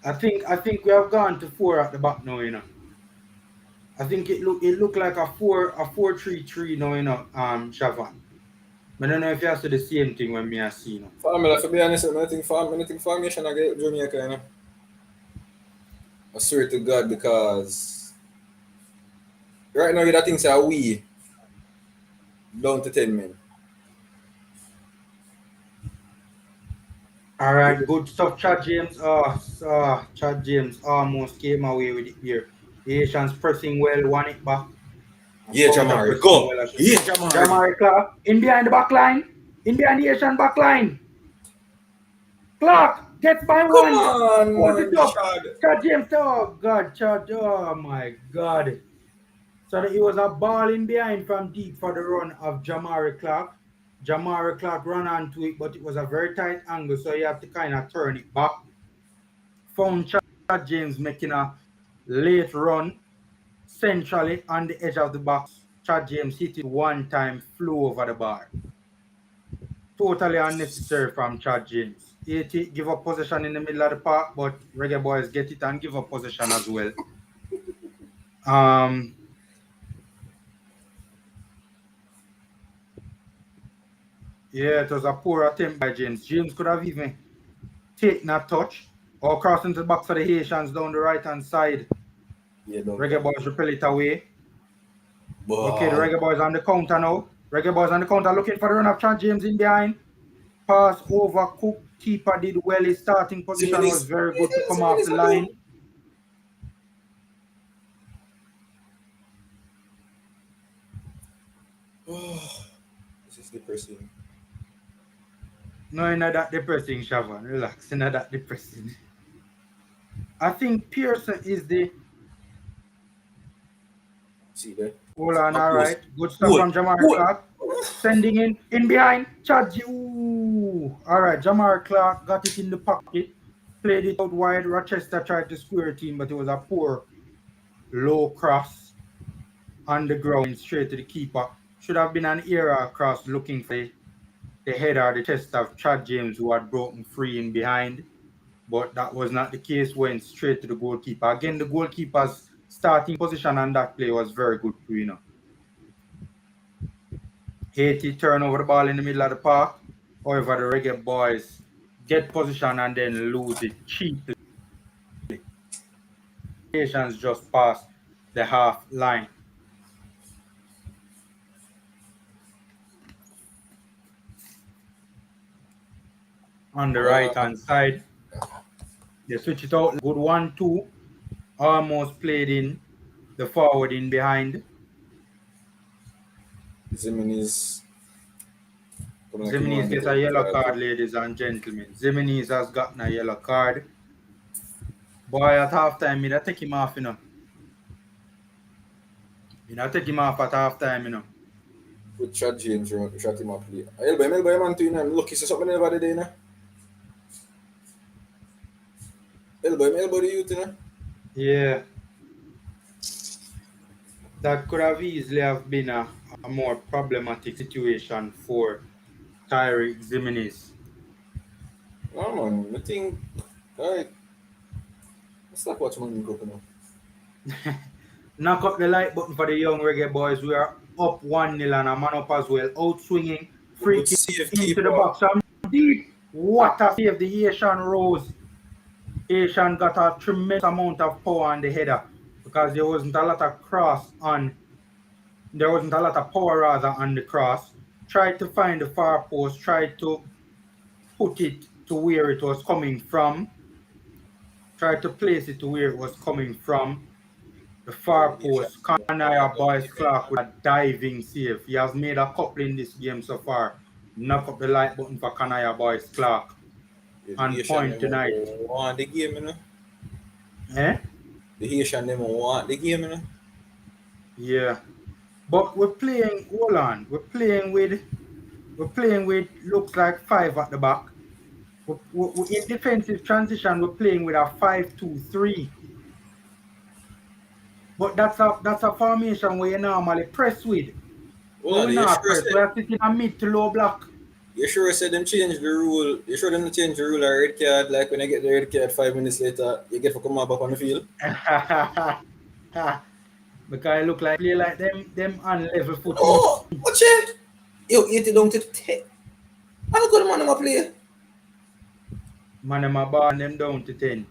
I think we have gone to 4 at the back now, you know. I think it looked like a 4-3-3 now, you know, Shavan. I don't know if you have to the same thing when me I see, you know. Formula, to be honest, anything formation I get Jamaica, you know. I swear to God, because right now you that things are we down to 10 men. All right, good stuff, Chad James. Chad James almost came away with it here. The Haitians pressing well, won it back. Yeah, Jamari, go. Well, Yeah, Jamari. Jamari Clark, in behind the back line. In behind the Haitian back line. Clark gets by one. Come on, it up. Chad James, oh God, Chad, oh my God. So it was a ball in behind from deep for the run of Jamari Clark. Jamari Clark ran onto it, but it was a very tight angle, so he had to kind of turn it back. Found Chad James making a late run centrally on the edge of the box. Chad James hit it one time, flew over the bar. Totally unnecessary from Chad James. Haiti give up possession in the middle of the park, but Reggae Boys get it and give up possession as well. Yeah, it was a poor attempt by James. James could have even taken a touch or crossed into the box for the Haitians down the right-hand side. Yeah, Reggae Boys repel it away. Boy. Okay, the Reggae Boys on the counter now. Reggae Boys on the counter looking for the run of Chad James in behind. Pass over, Cook. Keeper did well. His starting position was very good to come off the line. This is depressing. No, not that depressing, Shavan. Relax, not that depressing. I think Pearson is the... See there? Hold on, all right. Good stuff from Jamari Clark. Sending in behind. Chad. Ooh. All right, Jamari Clark got it in the pocket. Played it out wide. Rochester tried to square it in, but it was a poor low cross on the ground straight to the keeper. Should have been an error cross looking for the head or the chest of Chad James, who had broken free in behind. But that was not the case, went straight to the goalkeeper. Again, the goalkeeper's starting position on that play was very good too, you know. Haiti turn over the ball in the middle of the park. However, the Reggae Boyz get position and then lose it cheaply. Haitians just pass the half line. On the right hand side, they switch it out. Good 1-2. Almost played in the forward in behind. Zimini's gets a yellow card, ladies and gentlemen. Zimini's has gotten a yellow card. Boy, at halftime, me take him off, you know. Me take him off at halftime, you know. Put Chad James, shot him up. Elbow, man, too, you know. Look, he said something over the day, you know. Elbow the youth, you know. Yeah. That could have easily have been a more problematic situation for Tyreek Zimenez. No, man, I think, alright. Let's stop watching Money Cup now. Knock up the like button for the young Reggae Boyz. We are up 1-0 and a man up as well. Out swinging, free kick into the box. Deep. What a save the Haitian Rose. Haitian got a tremendous amount of power on the header because there wasn't a lot of power rather on the cross. Tried to find the far post, tried to put it to where it was coming from. Tried to place it to where it was coming from. The far post, Kanaya Boyz Clark with a diving save. He has made a couple in this game so far. Knock up the like button for Kanaya Boyz Clark. On point tonight. Want the game, you know? Eh? The Haitian them want the game, you know? Yeah. But we're playing, hold on. We're playing with looks like 5 at the back. In defensive transition, we're playing with a 5-2-3. But that's a formation where you normally press with. Well, we are sitting a mid to low block. You sure said them change the rule? You sure them change the rule of red card? Like when you get the red card 5 minutes later, you get to come up on the field? Because it look like play like them on level footing. Oh, watch it! Yo, 80 down to the 10. I look at the man play. Man, them a ball them down to 10.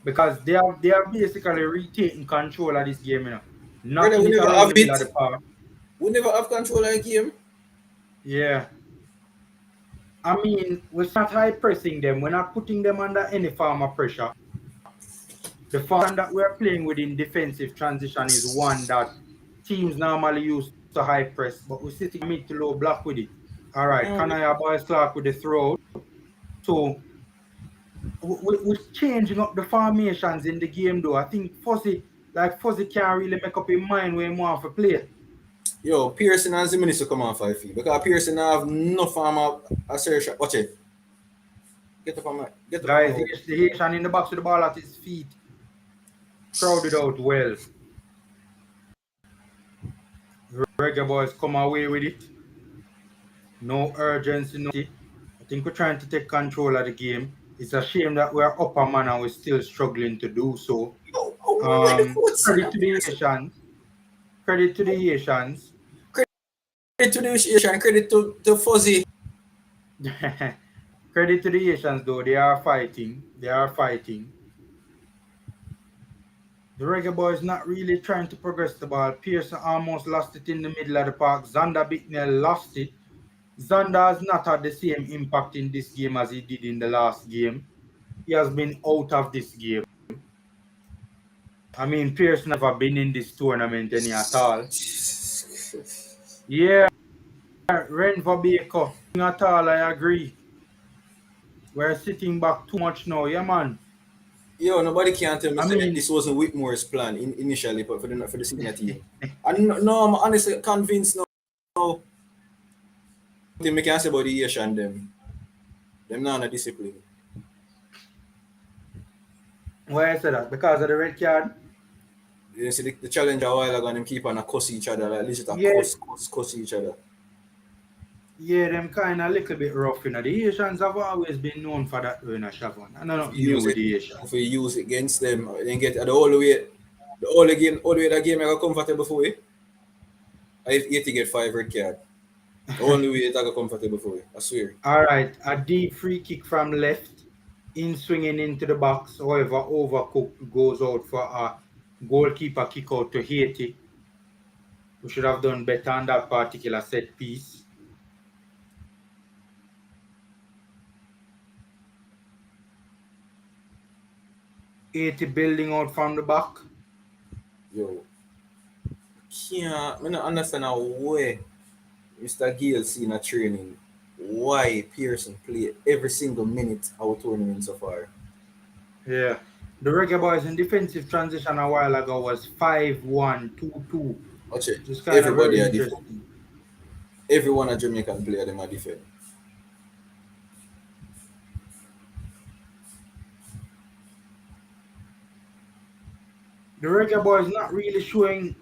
Because they are basically retaking control of this game, you know. Brother, we never have it. We never have control of the game. Yeah. I mean, we're not high pressing them. We're not putting them under any form of pressure. The form that we're playing with in defensive transition is one that teams normally use to high press, but we're sitting mid to low block with it. All right, Kanaya Boyz Clark with the throw. So we're changing up the formations in the game, though. I think Fuzzy can't really make up his mind when he wants to play. Yo, Pearson and Zimini to come on 5 feet because Pearson have no form of assertion. Watch it. Get up on my. Guys, the Haitian in the box with the ball at his feet. Crowded out well. The Reggae Boyz come away with it. No urgency, no. I think we're trying to take control of the game. It's a shame that we're upper man and we're still struggling to do so. Credit to the Haitians. Credit to the Haitians. Credit to the Haitian. Credit to Fuzzy. Credit to the Haitians, though. They are fighting. The Reggae Boyz not really trying to progress the ball. Pearson almost lost it in the middle of the park. Xander Bicknell lost it. Xander has not had the same impact in this game as he did in the last game. He has been out of this game. I mean, Pearson never been in this tournament any at all. Yeah, Renver Baker, at all, I agree. We're sitting back too much now, yeah, man. Yo, nobody can tell me that this wasn't Whitmore's plan initially for the senior team. No, I'm honestly convinced no. Thing we can say about the Haitian them not a discipline. Why I say that? Because of the red card? You see the challenge a while ago and them keep on cuss each other, like legit cuss each other. Yeah, them kind of a little bit rough, you know. The Haitians have always been known for that, you know, Shavon. I don't know with the Haitians. If we use it against them, then get the whole way that game I got comfortable for you. I have 80 get 5 red card. Only way it's comfortable for you, I swear. All right, a deep free kick from left, in swinging into the box. However, overcooked goes out for a goalkeeper kick out to Haiti. We should have done better on that particular set piece. Haiti building out from the back. Yo, I don't understand how way Mr. Gale seen a training. Why Pearson play every single minute our tournament so far? Yeah. The Reggae Boyz in defensive transition a while ago was 5-1-2-2. Okay, Just kind of very everybody interesting. everyone a Jamaican player them a defend. The Reggae Boyz not really showing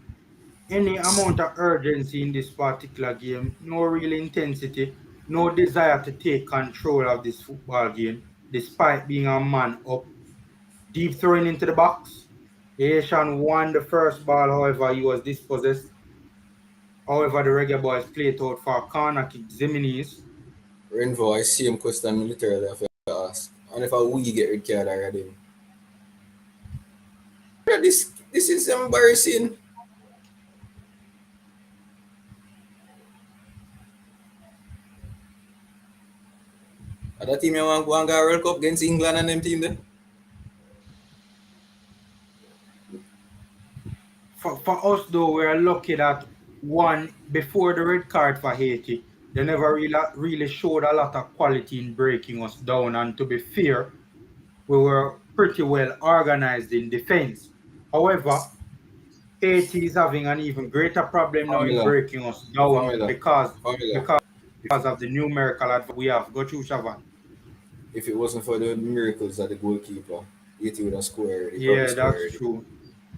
any amount of urgency in this particular game. No real intensity. No desire to take control of this football game, despite being a man up. Deep throwing into the box. The Haitian won the first ball, however, he was dispossessed. However, the Reggae Boyz played out for a corner kick. Ziminis. Renvo, I see him question me literally after I ask. And if I we get red card already. This is embarrassing. That team you want to go and get a World Cup against England and them team there? For us, though, we're lucky that one, before the red card for Haiti, they never really showed a lot of quality in breaking us down. And to be fair, we were pretty well organized in defense. However, Haiti is having an even greater problem now in breaking us down because of the numerical advantage we have. Go through, Shavan. If it wasn't for the miracles of the goalkeeper, Haiti would have scored. Yeah, that's true.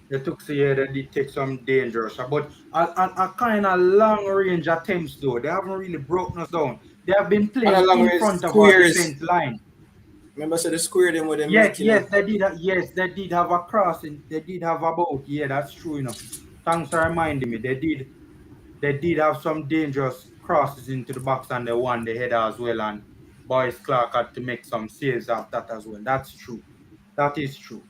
They did take some dangerous, but a kind of long range attempts though. They haven't really broken us down. They have been playing in front of our defense line. Remember, so they squared them with them. Yes, they did. They did have a crossing. They did have a boat. Yeah, that's true. Thanks for reminding me. They did have some dangerous crosses into the box, and they won the header as well. And Boyce Clark had to make some saves of that as well. That's true. That is true.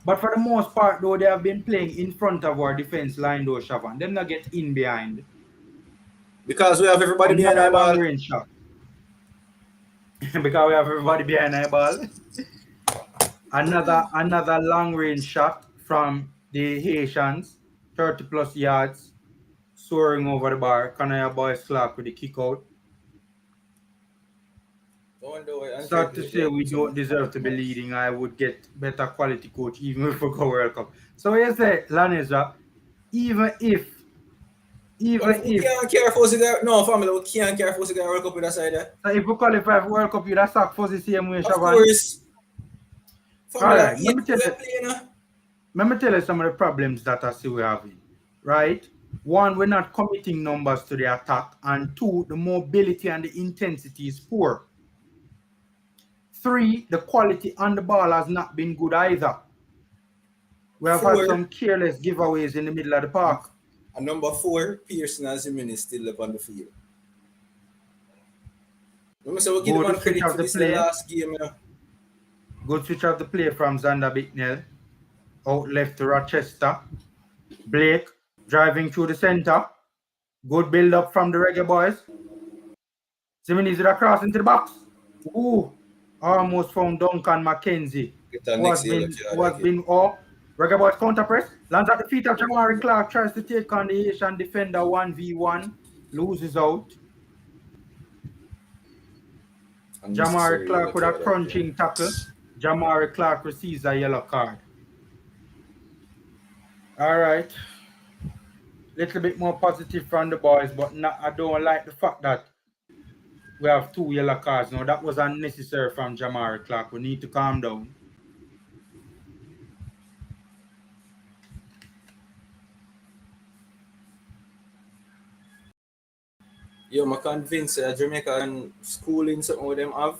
But for the most part, though, they have been playing in front of our defense line, though, Shavan. Them not get in behind. Because we have everybody behind our ball. Range shot. Because we have everybody behind our ball. Another long range shot from the Haitians, 30 plus yards, soaring over the bar. Kanaya Boyce Clark with the kick out. Sad to say we don't deserve to be leading. I would get better quality coach even if we go World Cup. So you say, Laneza, even if we can't care for the no family, we can't care for the World Cup with that side there. So if we qualify for World Cup, you'd have sacked for the same way, Shavan. Of course. Alright, let me tell you some of the problems that I see we're having. Right? One, we're not committing numbers to the attack, and two, the mobility and the intensity is poor. 3, the quality on the ball has not been good either. We have had some careless giveaways in the middle of the park. And number 4, Pearson and Zimin is still up on the field. Remember, so we'll give them credit for this last game. Good switch of the play from Xander Bicknell. Out left to Rochester. Blake driving through the center. Good build up from the Reggae Boyz. Zimin is across into the box. Ooh. Almost found Duncan McKenzie. Reggae Boyz counter press. Lands at the feet of Jamaica Clark. Tries to take on the Haitian defender 1v1. Loses out. Jamaica Clark with a crunching tackle. Jamaica Clark receives a yellow card. Alright. Little bit more positive from the boys, but I don't like the fact that we have 2 yellow cards now. That was unnecessary from Jamaica Clark. We need to calm down. Yo, I'm convinced that Jamaican schooling something with them have.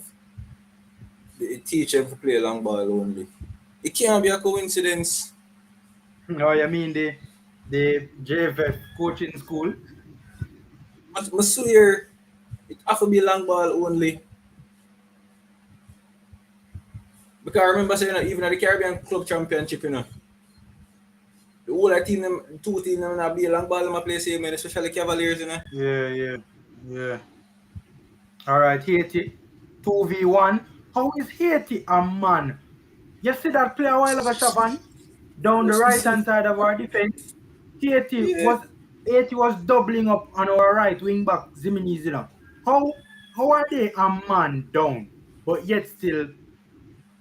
They teach them to play long ball only. It can't be a coincidence. Oh, you mean the JFF coaching school? I swear, it have to be long ball only. Because I remember saying even at the Caribbean Club Championship, the whole team, them, two teams, them be a long ball, them play same, especially Cavaliers, Yeah. All right, Haiti, 2v1. How is Haiti a man? You see that play a while ago, Shavan? Down the right-hand side of our defense. Haiti was doubling up on our right wing back, Ziminiz. How are they a man down, but yet still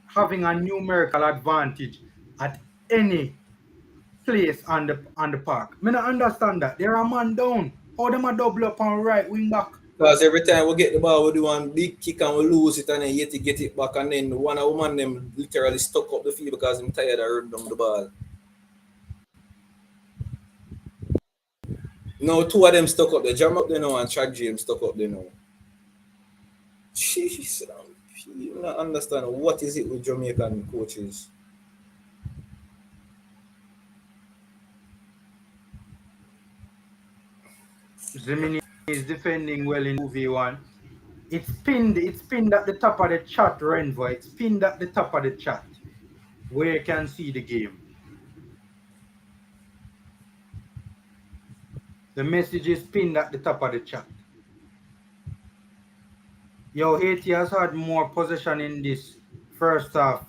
having a numerical advantage at any place on the park? I don't understand that. They're a man down. How them a double up on right wing back? Because every time we get the ball, we do one big kick and we lose it, and then Yeti get it back, and then one of them literally stuck up the field because I'm tired of running down the ball. No, two of them stuck up there. Jam up there now and Chad James stuck up there now. Jeez, you don't understand what is it with Jamaican coaches. Zimini is defending well in 2v1. It's pinned at the top of the chat, Renvo. It's pinned at the top of the chat where you can see the game. The message is pinned at the top of the chat. Yo, Haiti has had more possession in this first half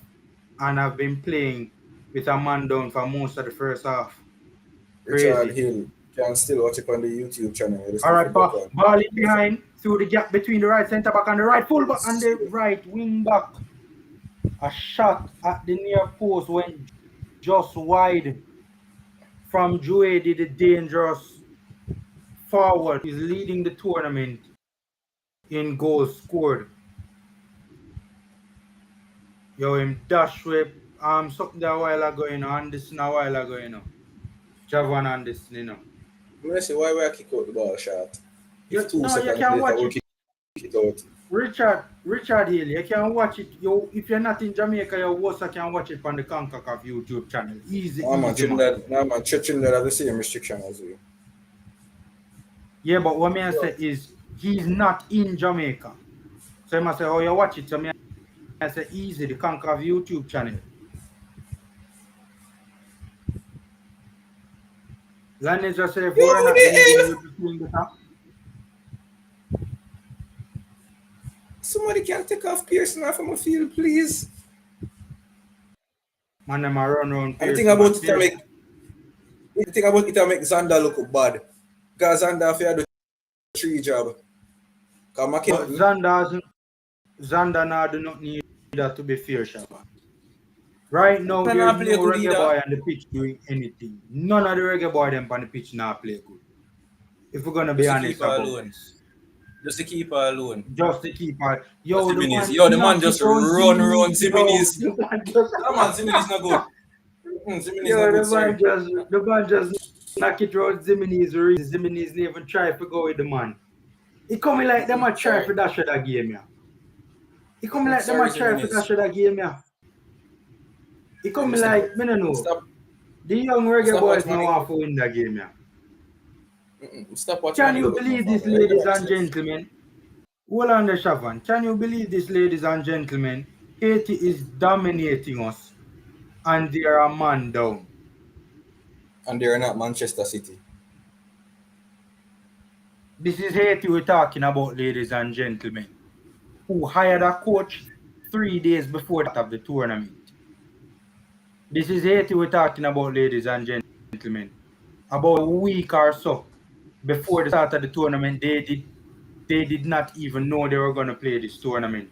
and have been playing with a man down for most of the first half. Richard Hill can still watch it on the YouTube channel. All right, ball in behind through the gap between the right centre back and the right full back and the right wing back. A shot at the near post went just wide from Juedi, the dangerous forward. He's leading the tournament in goals scored. Yo, him dash with something a while ago, and this a while ago, Javan and this, I say, why will I kick out the ball shot? You can watch it. Kick it out. Richard Hill, you can watch it. If you're not in Jamaica, you also can watch it on the Concacaf YouTube channel. Easy. Man, Trinidad have the same restriction as you. Yeah, but what I say is he's not in Jamaica. So I must say, oh, you watch it. So I say, easy, the Concacaf YouTube channel. Landon just say, somebody can take off Pearson off of my field, please. Man, them are run around. The thing about it make Xander look bad. Because Xander have to do 3 job. But Xander now do not need that to be fair, Shabba. Right now, there's no reggae boy on the pitch doing anything. None of the reggae boy them on the pitch now play good. If we're gonna be honest about this. Just to keep her alone. Just to keep her. Yo, the man just run around Ziminiz. Come on, Ziminiz not good. The man just knock it around Ziminiz. Ziminiz never even try to go with the man. It coming like them a try for dash that game, yeah. It coming like them a try for dash that game, yeah. It coming like, I don't know. Stop. The young reggae boys now want to win that game, yeah. Stop watching. Can you believe this, ladies and gentlemen? Hold on the Shavan. Can you believe this, ladies and gentlemen? Haiti is dominating us and they are a man down. And they're not Manchester City. This is Haiti we're talking about, ladies and gentlemen, who hired a coach 3 days before that of the tournament. This is Haiti we're talking about, ladies and gentlemen. About a week or so before the start of the tournament, they did not even know they were going to play this tournament.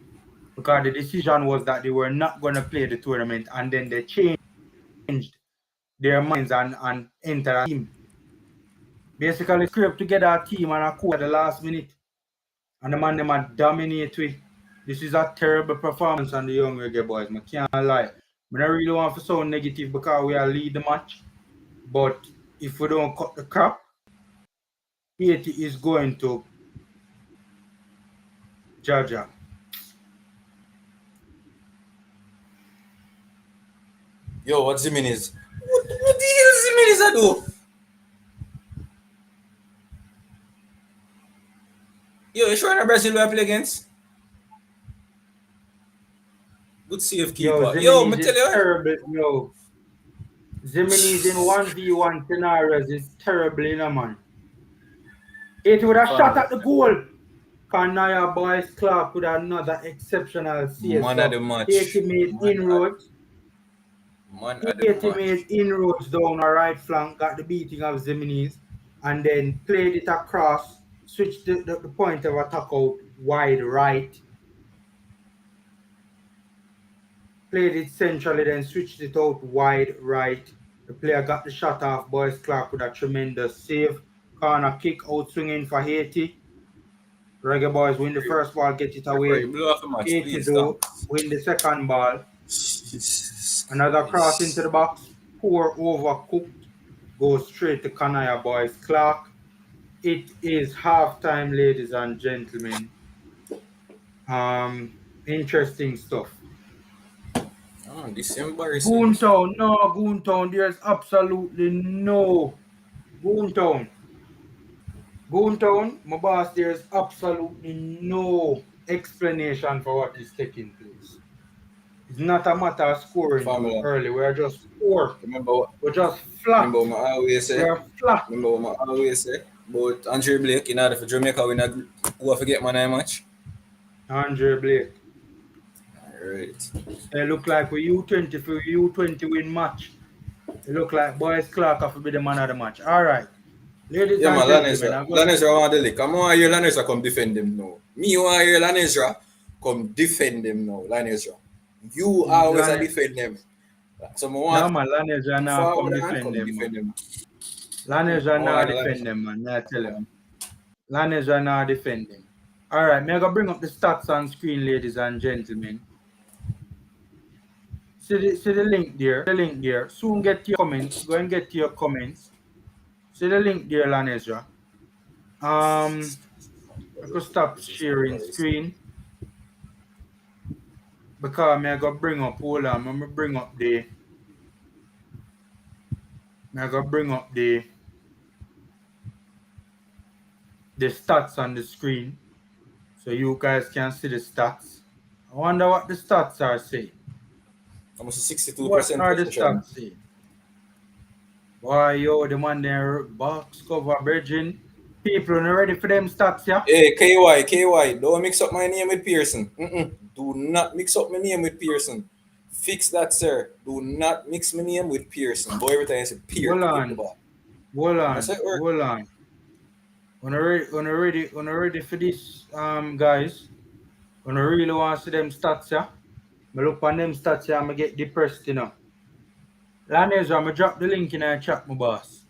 Because the decision was that they were not going to play the tournament, and then they changed their minds and entered a team. Basically, scraped together a team and a coach at the last minute. And the man, them are dominate with. This is a terrible performance on the young reggae boys. I can't lie. I don't really want to sound negative because we are lead the match. But if we don't cut the crap, Haiti is going to Jaja. Yo, what Ziminiz? What the hell Ziminiz do? Yo, you sure in Brazil we play against? Good save Yo, keeper. Yo, me Zimenez tell is you. terrible. Yo, Zimenez in 1v1 scenarios is terrible, you know, man. It would have shot at the goal. Kanaya Boys Clark with another exceptional save. Man of the So match. Haiti made inroads. Man of the Haiti match. made inroads down our right flank, got the beating of Zimenez, and then played it across, switched the point of attack out wide right, played it centrally, then switched it out wide right. The player got the shot off. Boys Clark with a tremendous save. Corner kick out swinging for Haiti. Reggae Boys win the first ball, get it Referee, away. blow off the match, Haiti please. do Thanks. win the second ball. Jesus Another cross into Christ. the box. Poor overcooked. Goes straight to Kanaya Boys Clark. It is halftime, ladies and gentlemen. Interesting stuff. Oh, this is embarrassing. Goontown, no, Goontown. There's absolutely no Goontown. Goontown, my boss, there's absolutely no explanation for what is taking place. It's not a matter of scoring too Formula. early. We're just poor. Remember what? We're just flat. Remember what I always say. We're flat. Remember what I always say. But Andre Blake, in order for Jamaica win, who have to get man a match. Andre Blake. Alright. They look like we U20 for U20 win match. It look like Boys Clark have to be the man of the match. All right. Ladies Yeah, and man, gentlemen, Lanezra want the lick. I want to hear Lanezra come defend him now. Me want to hear Lanezra come defend him now, Lanezra. You always defend him. So I want no, man, Lanezra now come defend him. Lanezra now defend him, man. I tell you. Lanezra now defend him. All right, I'm going to bring up the stats on screen, ladies and gentlemen. See the link there. Soon get your comments. Go and get your comments. See the link there, Lanezra. I could stop sharing screen because I'm going to bring up, hold on, I'm going to bring up the stats on the screen so you guys can see the stats. I wonder what the stats are saying. Almost 62%. What are the stats saying? Boy, yo, the man there, box cover, bridging. People are ready for them stats, yeah? Hey, KY, don't mix up my name with Pearson. Do not mix up my name with Pearson. Fix that, sir. Do not mix my name with Pearson. Boy, every time I say Pearson, Hold on. When I ready for this, guys. When I really want to see them stats, yeah? I look on them stats, yeah, I get depressed, you know. Lanezra, I'm drop the link in the chat, my boss.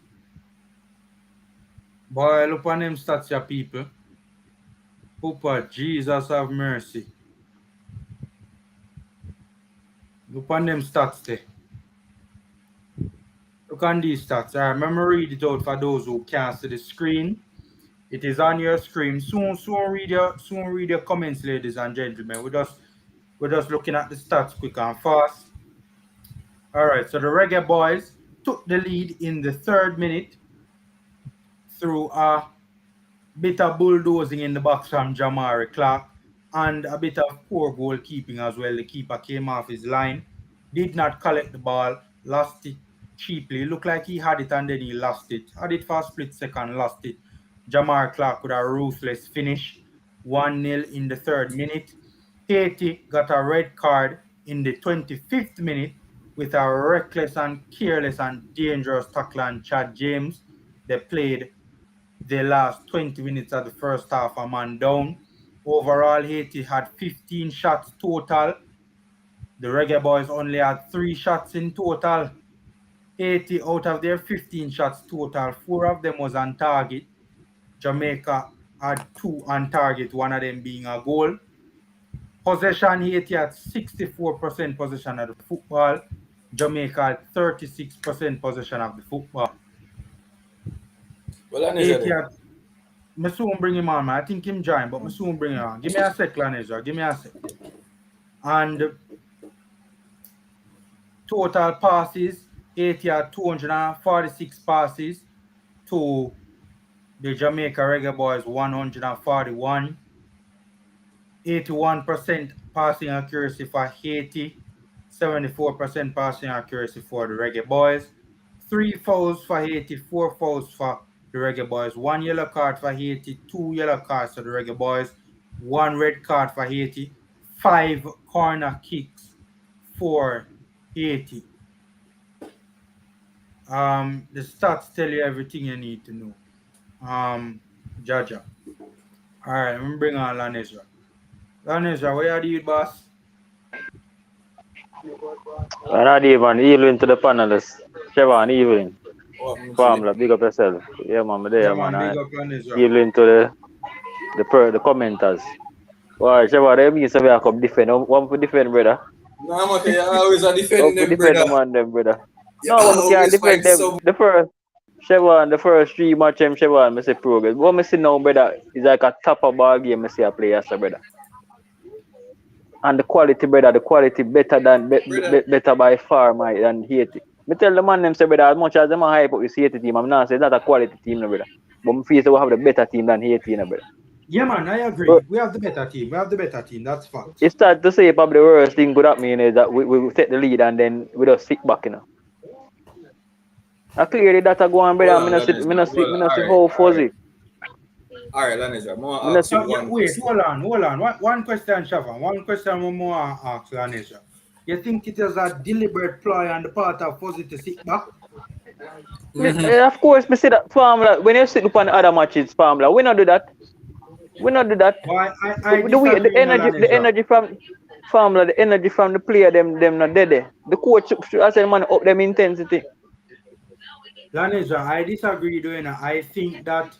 Boy, look on them stats, yeah, people. Papa, Jesus have mercy. Look on them stats there. Look on these stats. All right, let me read it out for those who can't see the screen. It is on your screen. Soon read your comments, ladies and gentlemen. We're just looking at the stats quick and fast. All right, so the Reggae Boys took the lead in the 3rd minute through a bit of bulldozing in the box from Jamaica Clark and a bit of poor goalkeeping as well. The keeper came off his line, did not collect the ball, lost it cheaply. Looked like he had it and then he lost it. Had it for a split second, lost it. Jamaica Clark with a ruthless finish. 1-0 in the 3rd minute. Haiti got a red card in the 25th minute with a reckless and careless and dangerous tackle on Chad James. They played the last 20 minutes of the first half a man down. Overall, Haiti had 15 shots total. The Reggae Boys only had 3 shots in total. Haiti, out of their 15 shots total, 4 of them was on target. Jamaica had 2 on target, one of them being a goal. Possession, Haiti had 64% possession of the football. Jamaica had 36% possession of the football. Well, Haiti had... I soon bring him on, man. I think him join, but I soon bring him on. Give me a sec, Lanezra. Give me a sec. And total passes, Haiti had 246 passes to The Jamaica Reggae Boyz 141. 81% passing accuracy for Haiti. 74% passing accuracy for the Reggae Boyz. 3 fouls for Haiti, 4 fouls for the Reggae Boyz. 1 yellow card for Haiti, 2 yellow cards for the Reggae Boyz. 1 red card for Haiti. 5 corner kicks for Haiti. The stats tell you everything you need to know. Jaja. All right, let me bring on Lanesra. Lanesra, where are you, boss? And not even evening to the panelists. Siobhan, evening. Formula, big up yourself. Yeah, man, I'm there, Yeah, man. big up Lanesra. Evening to the commenters. Why, Siobhan, they mean something I come defend. One for defend, brother. No, man, you always a defend them, Defend brother. them on them, brother. You No, one can always defend find them. some. The first, Siobhan, the first 3 match, Siobhan, I say progress. What I see now, brother, is like a top of ball game, I see a player, brother. And the quality, brother, the quality better than better by far, than Haiti. Me tell the man them say, brother, as much as them a hype up this Haiti team, I'm not saying it's not a quality team, no, brother. But me feel we have the better team than Haiti, no, brother. Yeah, man, I agree. We have the better team. That's fact. It's start to say probably the worst thing good at me is that we take the lead and then we just sit back, you know. I clearly that I go on, brother. I not see how fuzzy. Alright, Lanesra, wait, hold on. One question, Shavan. One question we more ask Lanesra. You think it is a deliberate ploy on the part of Fuzzy to sit back? Of course, me see that formula. When you sit up on the other matches, formula, we not do that. Why the energy from formula, the energy from the player, them not dead. The coach I say man up them intensity. Lanesra, I disagree doing it. I think that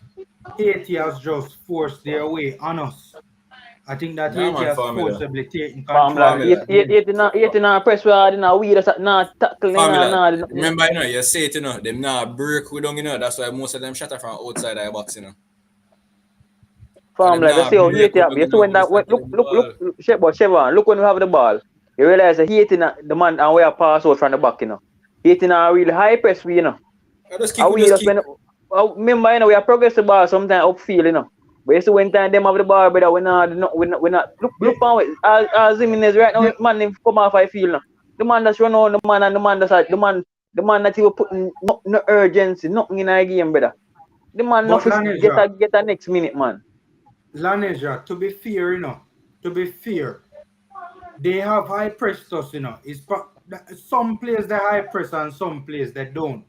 Haiti has just forced their way on us. I think that Haiti has forcibly taken control. Haiti not press hard, we just not tackle. Remember, you say it, them not break we don't, that's why most of them shatter from outside the box, Formula, they say, Haiti up. You see when that look, Chevron, look when we have the ball. You realize that Haiti the man and we are pass out from the back, Haiti not really high press, Remember, we are progress the ball sometimes upfield, But you see when time them have the ball, brother, we not look on it. As Jimenez right now, man him come off I feel. The man that's run on the man and the man that's the man that you putting no urgency, nothing in the game, brother. The man not get a next minute, man. Lanesra, to be fair, they have high press us, some players they high press and some players they don't.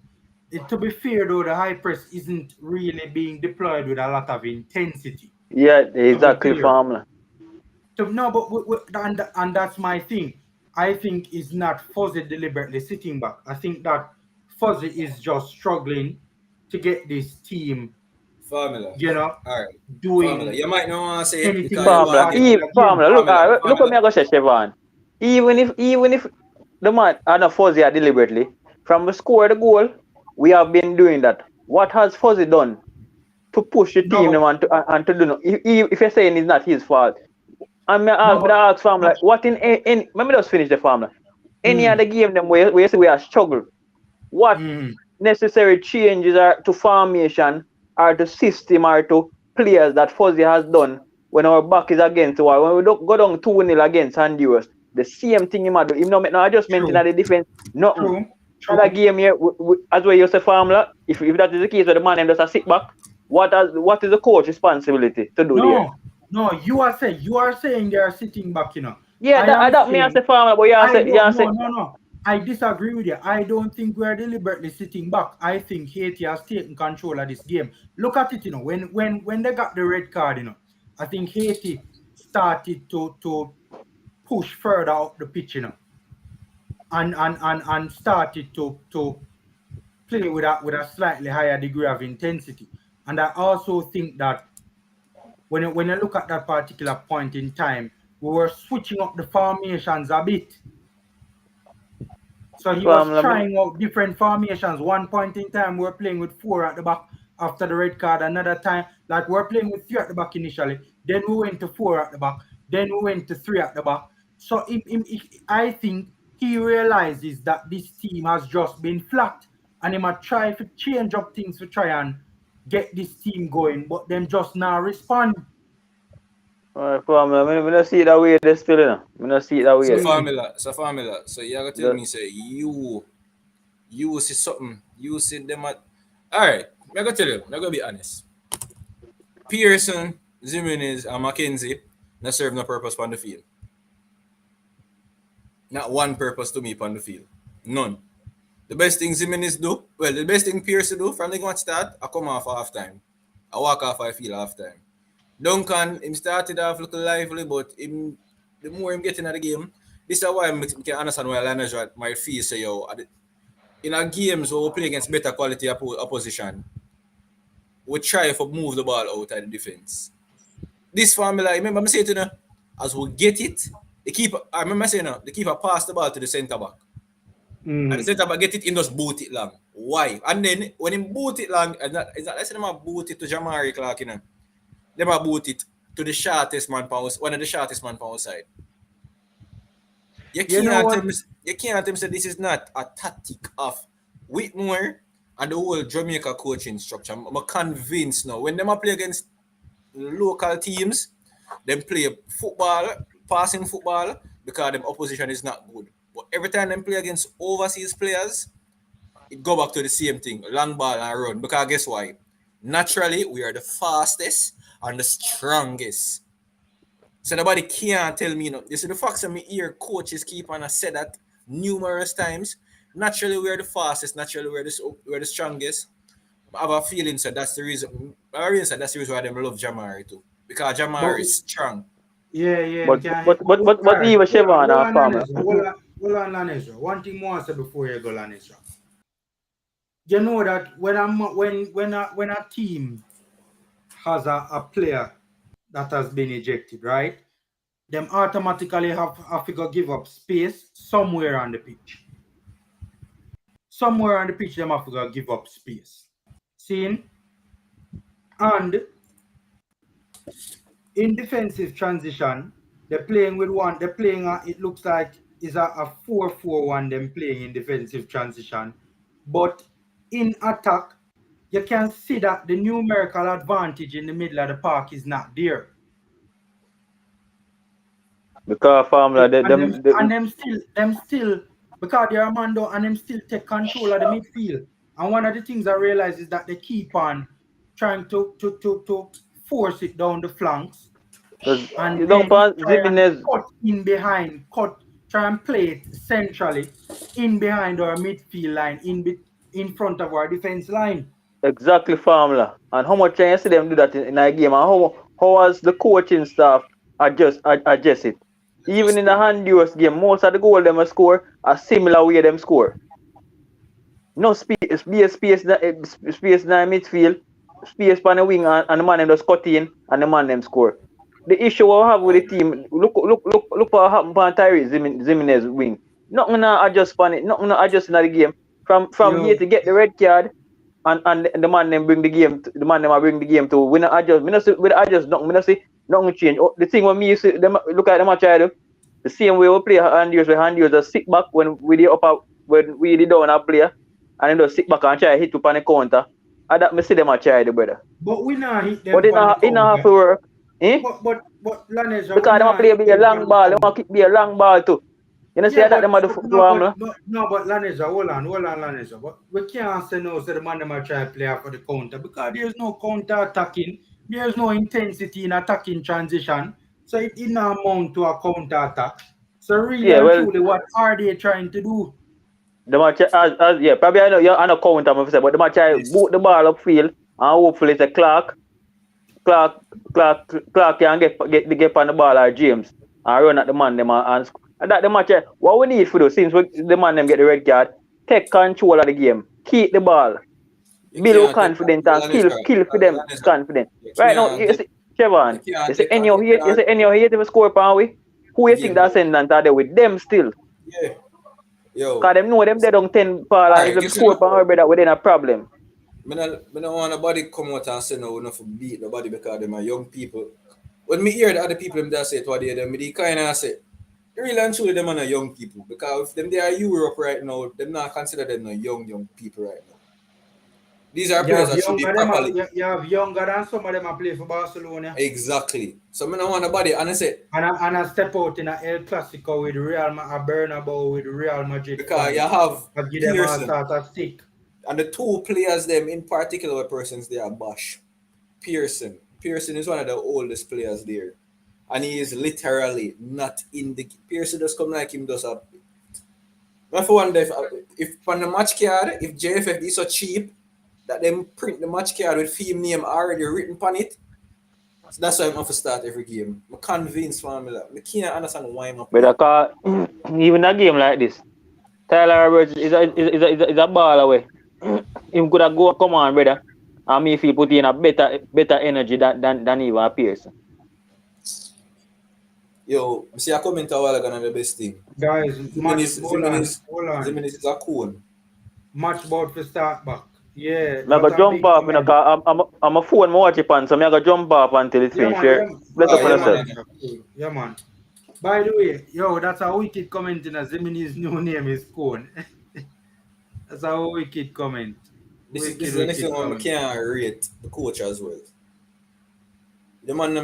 To be fair though, the high press isn't really being deployed with a lot of intensity. Yeah, exactly, formula. No, but and that's my thing. I think it's not Fuzzy deliberately sitting back. I think that Fuzzy is just struggling to get this team formula. Alright. Doing formula. You might not want to say anything. Formula. Look what me go say, Chevron. Even if the man are not Fuzzy deliberately, from the score the goal, we have been doing that. What has Fuzzy done to push the team and to do no? If you're saying it's not his fault, I'm gonna ask formula. What in let me just finish the formula. Any other game them where you see we are struggle. What necessary changes are to formation or to system or to players that Fuzzy has done when our back is against or when we go down 2-0 against Honduras? The same thing you do. Even though no adjustment in the defense, nothing. Other game here, as well you say formula. If that is the case, where the man does a sit back, what is the coach responsibility to do there? No, you are saying they are sitting back, Yeah, that me as a farmer, but No. I disagree with you. I don't think we are deliberately sitting back. I think Haiti has taken control of this game. Look at it, when they got the red card, I think Haiti started to push further out the pitch, and started to play with a slightly higher degree of intensity. And I also think that when you look at that particular point in time, we were switching up the formations a bit. So he was trying out different formations. One point in time, we were playing with 4 at the back after the red card. Another time, like we were playing with 3 at the back initially. Then we went to 4 at the back. Then we went to 3 at the back. So I think he realizes that this team has just been flat. And he might try to change up things to try and get this team going, but them just now respond. Alright, Formula. I don't see it that way. They still, you know. I don't see it that way. So formula. So you gotta tell me, say you see something. You see them at. All right. I gotta tell you. I'm gonna be honest. Pearson, Jimenez, and Mackenzie not serve no purpose on the field. Not one purpose to me on the field. None. The best thing Jimenez do, well, the best thing Pearson do from the match start, I come off halftime. I walk off I feel halftime. Duncan, him started off looking lively, but him, the more him getting at the game, this is why I can understand why Lanager might feel say, yo, in our games where we play against better quality opposition, we try to move the ball out of the defense. This formula, remember I saying to you, as we get it, I remember saying the keeper pass the ball to the centre back. And the centre back get it, he just boot it long. Why? And then when he boot it long, let's say them boot it to Jamaica Clark, you know. Them boot it to the shortest man power, one of the shortest man power side. You can't tell me say this is not a tactic of Whitmore and the whole Jamaica coaching structure. I'm convinced now. When them play against local teams, them play football, passing football, because the opposition is not good. But every time them play against overseas players, it go back to the same thing, long ball and run. Because guess why? Naturally, we are the fastest and the strongest. So nobody can't tell me, you see the facts of me hear coaches keep on say that numerous times. Naturally, we are the fastest. Naturally, we're the strongest. I have a feeling so that's the reason. That's the reason why they love Jamari too, because Jamari is strong. Yeah. But even Chevron and Farmer. Hold on, Lanesha. One thing more I say before you go, Lanesha. You know that when a team has a player that has been ejected, right? Them automatically have to go give up space somewhere on the pitch. Somewhere on the pitch, them have to go give up space. See? And in defensive transition, they're playing with one. They're playing. It looks like is a 4-4-1. Them playing in defensive transition, but in attack, you can see that the numerical advantage in the middle of the park is not there. Because Formula, them still because they're a man down and them still take control of the midfield. And one of the things I realize is that they keep on trying to force it down the flanks. And you don't pass Jimenez cut in behind, try and play it centrally in behind our midfield line, in front of our defense line. Exactly, Formula. And how much can you see them do that in a game? And how has the coaching staff adjust it? Even in the Honduras game, most of the goals them score a similar way them score. No space in midfield, space on the wing, and the man them just cut in, and the man them score. The issue we have with the team, look what happened on Tyrese Jimenez wing. Nothing gonna adjust on it, nothing gonna adjust in the game. From here to get the red card, and the man them bring the game. The man them bring the game to. We not adjust. We not see with adjust. Nothing change. The thing when me see them look at them match I do. The same way we play Honduras just sit back when we the upper when we the down a player, and then just sit back and try hit up on the counter. And that me see them match I do, brother. But we not hit them. But it not have to work. Eh? But Lanesha, because they play a long ball, they want to be a long ball too. You know, say that them are the football. No, but Lanesha, hold on, Lanesha. But we can't say no, so the man them are try to play for the counter because there's no counter attacking, there's no intensity in attacking transition, so it did not amount to a counter attack. So really, truly, what are they trying to do? The match, probably I know you're on a counter, but the match boot the ball upfield and hopefully it's a Clark can get on the ball or James and run at the man them and that the match. What we need for those since the man them get the red card, take control of the game, keep the ball, build confidence and kill for them confidence. Right now, you see, Chevron, you say any of here to score pan we. Who you think that sentence are there with them still? Yeah. Yo. Because them know them they don't 10 ball and if they score pan our brother within a problem. I don't want nobody come out and say no, we not beat nobody because them are young people. When me hear the other people them that say it what they them, me kind of say, really and truly them are not young people because if them they are Europe right now, them not consider them no young people right now. These are players that should be properly. You have younger than some of them are play for Barcelona. Exactly. So I don't want nobody, and I say, and I step out in a El Clasico with Real Bernabeu with Real Madrid. Because you have give them all Pearson. sort of stick. And the two players them in particular persons they are Bosch. Pearson. Pearson is one of the oldest players there. And he is literally not in the Pearson just come like him does up. I wonder if on the match card, if JFF is so cheap that them print the match card with team name already written on it. So that's why I'm off to start every game. I'm convinced formula. I can't understand why I'm up. But even a game like this, Tyler Roberts is a ball away. Him could have go come on, brother. And me if he put in a better energy than even Pearson. Yo, see a comment a while ago on the best thing. Guys, Zimenez is a cool. Match about to start back. Yeah. I'm going to jump off, I'm a phone watch it on, so I'm going to jump off until it's finished. Yeah, man. By the way, yo, that's a wicked comment in a Zimenez's new name is Cone. That's a wicked comment. This is the next one I can't rate the coach as well. The man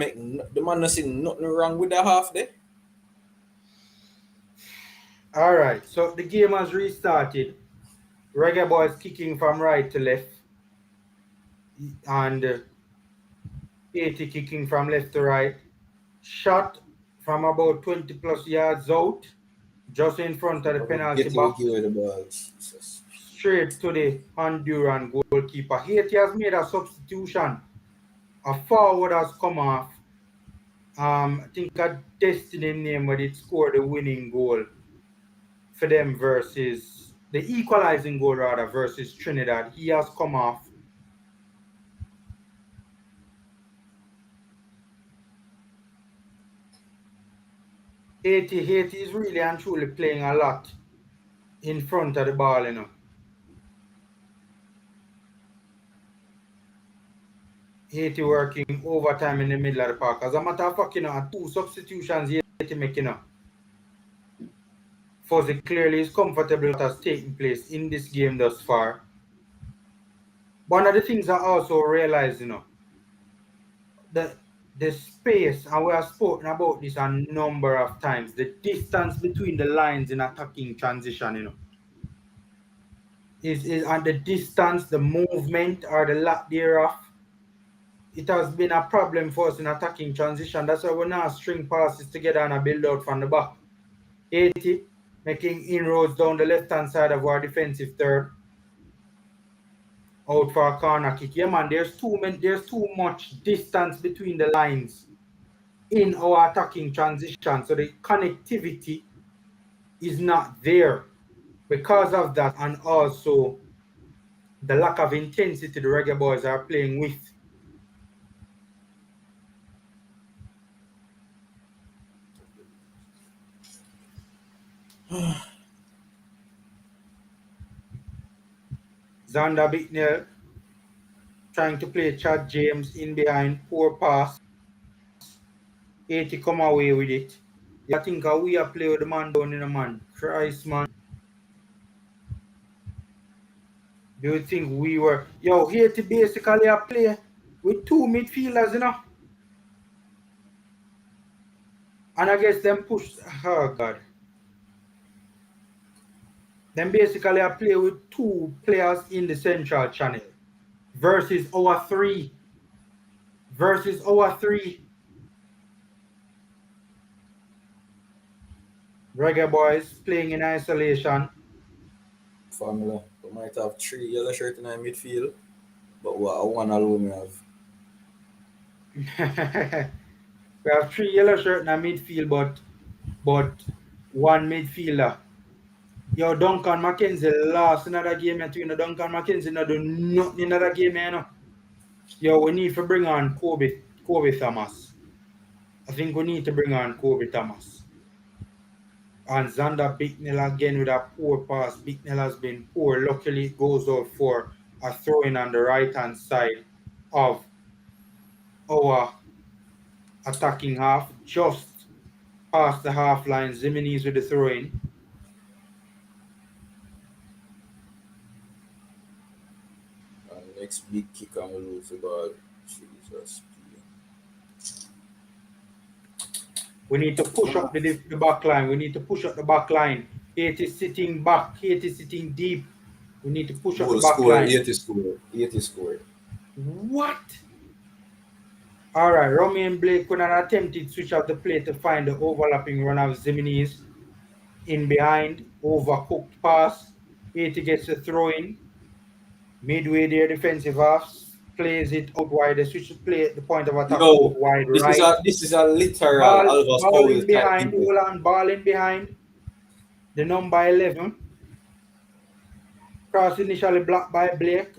not see nothing wrong with the half there. Alright, so the game has restarted. Reggae Boyz kicking from right to left. And Haiti kicking from left to right. Shot from about 20 plus yards out. Just in front of the penalty box. Straight to the Honduran goalkeeper. Haiti has made a substitution. A forward has come off. I think a Destiny name, but it scored the winning goal for them versus the equalizing goal rather versus Trinidad. He has come off. Haiti is really and truly playing a lot in front of the ball, you know. Haiti working overtime in the middle of the park. As a matter of fact, you know, 2 substitutions Haiti making up. Fuzzy clearly is comfortable with what has taken place in this game thus far. One of the things I also realize, you know, the space, and we have spoken about this a number of times, the distance between the lines in attacking transition, you know, is and the distance, the movement, or the lack thereof. It has been a problem for us in attacking transition. That's why we're now string passes together and a build out from the back. Haiti making inroads down the left-hand side of our defensive third. Out for a corner kick. Yeah, man, there's too much distance between the lines in our attacking transition. So the connectivity is not there because of that, and also the lack of intensity the Reggae Boyz are playing with. Xander Bicknell trying to play Chad James in behind, poor pass. Haiti come away with it. I think we are play with the man down in the man. Christ, man. Do you think we were... Yo, Haiti basically a play with 2 midfielders, you know. And I guess them pushed... Oh, God. Then basically I play with 2 players in the central channel versus our 3. Reggae Boyz playing in isolation. Formula. We might have 3 yellow shirts in our midfield, but one alone we have. We have 3 yellow shirts in our midfield, but 1 midfielder. Yo, Duncan McKenzie lost another game. Duncan McKenzie not do nothing in another game, you know. Yo, we need to bring on Kobe Thomas. I think we need to bring on Kobe Thomas. And Xander Bicknell again with a poor pass. Bicknell has been poor. Luckily, it goes out for a throw-in on the right-hand side of our attacking half. Just past the half line. Zimenez with the throw-in. next big kick and we lose the ball. Jesus. We need to push up the back line. We need to push up the back line. Haiti sitting back. Haiti sitting deep. We need to push up the back line. 80 score. What? All right, Romain Blake with an attempted switch of the play to find the overlapping run of Zimenez in behind, overcooked pass. Haiti gets the throw in. Midway there, defensive half plays it out wide. They switch to play at the point of attack out wide right. This is a literal Alvarez ball in type behind, people. hold on, ball in behind. The number 11. Cross initially blocked by Blake.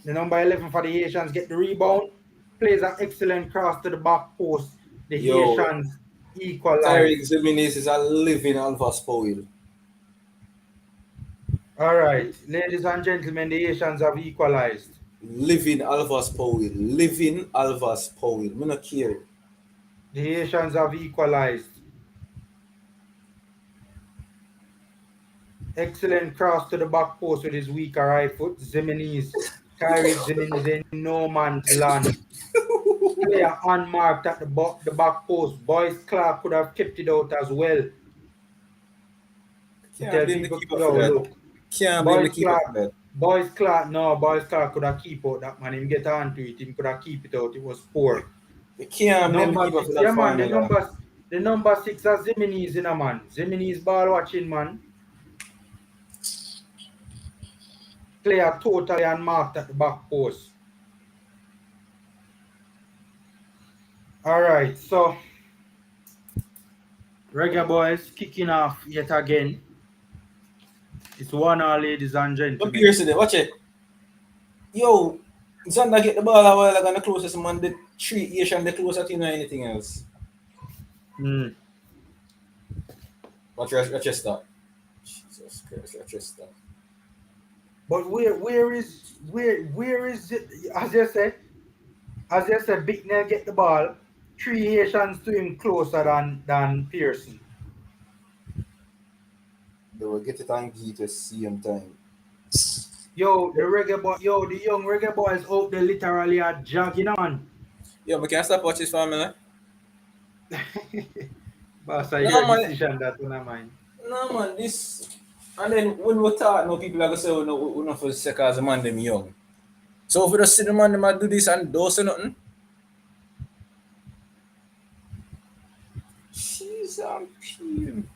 The number 11 for the Haitians get the rebound. Plays an excellent cross to the back post. The Haitians equalize. Tyreek Zimenez is a living Alvarez foul. All right, ladies and gentlemen, the Haitians have equalized. Living Alvarez foul. Living Alvarez foul. I don't care. The Haitians have equalized. Excellent cross to the back post with his weaker right foot. Zimenez. Tyreek Zimenez in no man's land. Player unmarked at the back post. Boyce Clark could have kept it out as well. Boyce Clark could have keep out that man. Him get onto it. Him could have keep it out. It was poor. The number 6 is Zimenez in a man. Zimenez ball watching man. Player totally unmarked at the back post. All right, so Reggae Boyz kicking off yet again. It's 1-1, ladies and gentlemen. Watch it. Yo, Zander get the ball a while ago, the closest man, the 3 Haitian, the closest to anything else. Watch that. Jesus Christ, watch that. But where is it? As you said, Big Nell get the ball. 3 Haitians to him closer than Pearson. They will get it and give it the same time. Yo, the young Reggae Boyz out there literally are jogging on. Yo, we can't stop watching this family. Boss, your decision that one of mine. No man, this. And then when we talk, no people are gonna say we not for second as a man them young. So if we just see the man them do this and don't say nothing. She's on PM.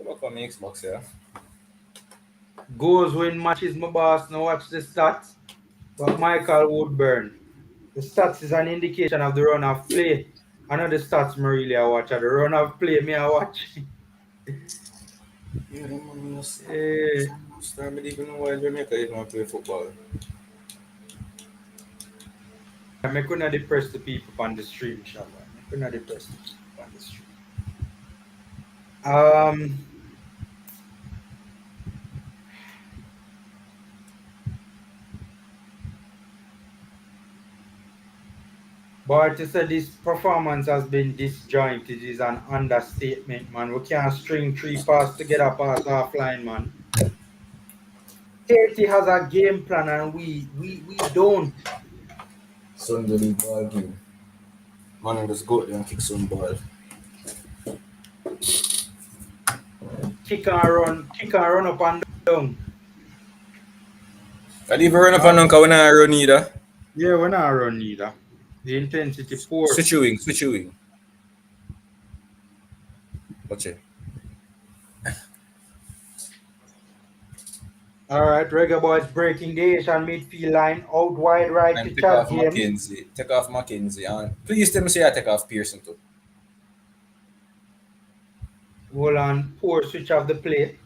Look on my Xbox here. Goals win matches, my boss. Now watch the stats. But Michael Woodburn. The stats is an indication of the run of play. I know the stats me really I watch. The run of play me I watch. Yeah, I'm not even know why Jamaica even play football. I couldn't depress the people on the stream, Shabba. I couldn't depress the people on the stream. But to say this performance has been disjointed is an understatement, man. We can't string 3 passes together pass offline, man. Haiti has a game plan and we don't. Sunday league ball game. Man, just go there and kick some ball. Kick and run up and down. Can you even run up and down because we're not run either? Yeah, we're not run either. The intensity poor. Switch your wing. Watch it. All right, Reggae Boyz breaking the Haitian midfield line out wide right to Chad James. Take off Mackenzie. And please tell me say I take off Pearson too. Hold on, poor switch of the play.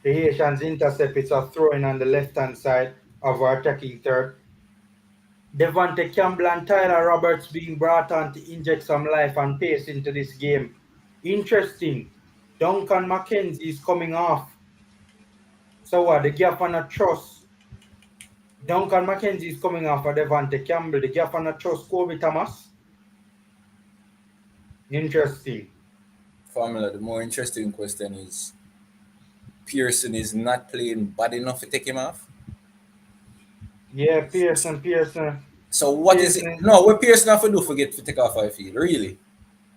The Haitians intercept. It's a throw-in on the left-hand side of our attacking third. Devontae Campbell and Tyler Roberts being brought on to inject some life and pace into this game. Interesting. Duncan McKenzie is coming off. So what? The gap on a trust. Duncan McKenzie is coming off for Devontae Campbell. The gap on a trust. Kobe Thomas. Interesting. Formula, the more interesting question is Pearson is not playing bad enough to take him off? Yeah, Pearson. So what is it? No, what Pearson have to do to take off I feel, really?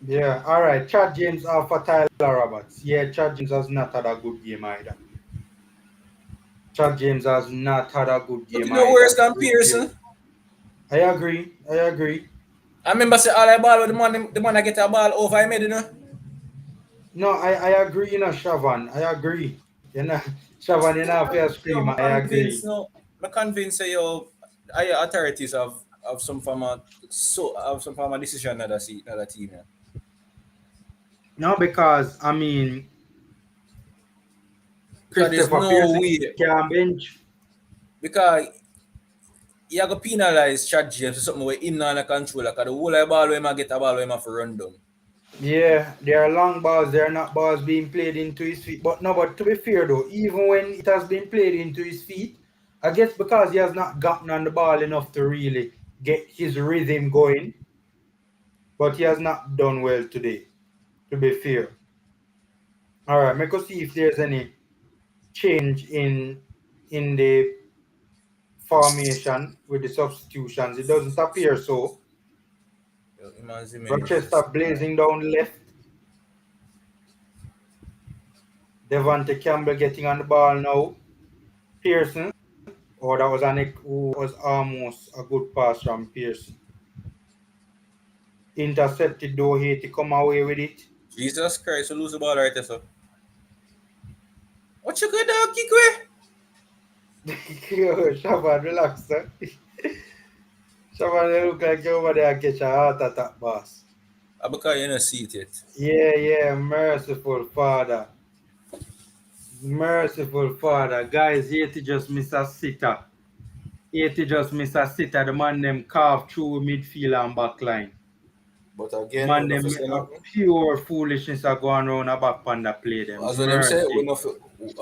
Yeah, all right. Chad James off for Tyler Roberts. Yeah, Chad James has not had a good game either. Chad James has not had a good game either. Worse than Pearson. I agree. I remember say all I ball with the man that get a ball over I made, you know. No, I agree, Shavan. I agree. Shavan, you know, fair scream. I agree. No, I'm convinced that your authorities have some form of decision that the team. Yeah. No, because I mean, There's Christopher no Pearson way. can bench. Because you have to penalize Chad James for something where him not control. Because the whole of the ball where him get a ball where him have to run down. Yeah, they are long balls. They are not balls being played into his feet. But to be fair though, even when it has been played into his feet, I guess because he has not gotten on the ball enough to really get his rhythm going. But he has not done well today, to be fair. All right, make us see if there's any change in the formation with the substitutions. It doesn't appear so. Rochester blazing down left. Devontae Campbell getting on the ball now. Pearson. Oh, that was almost a good pass from Pearson. Intercepted though, Haiti come away with it. Jesus Christ, you lose the ball right there, so. What you gonna do, Kikwe? Yo, Shaban, relax, sir. Shaban, you look like you're over there and catch a heart attack, boss. Because you don't see it yet. Yeah, merciful Father. Merciful Father. Guys, Haiti just miss a sitter. The man them carve through midfield and back line. But again, Man them pure foolishness are going around a back panda play them. As what them say,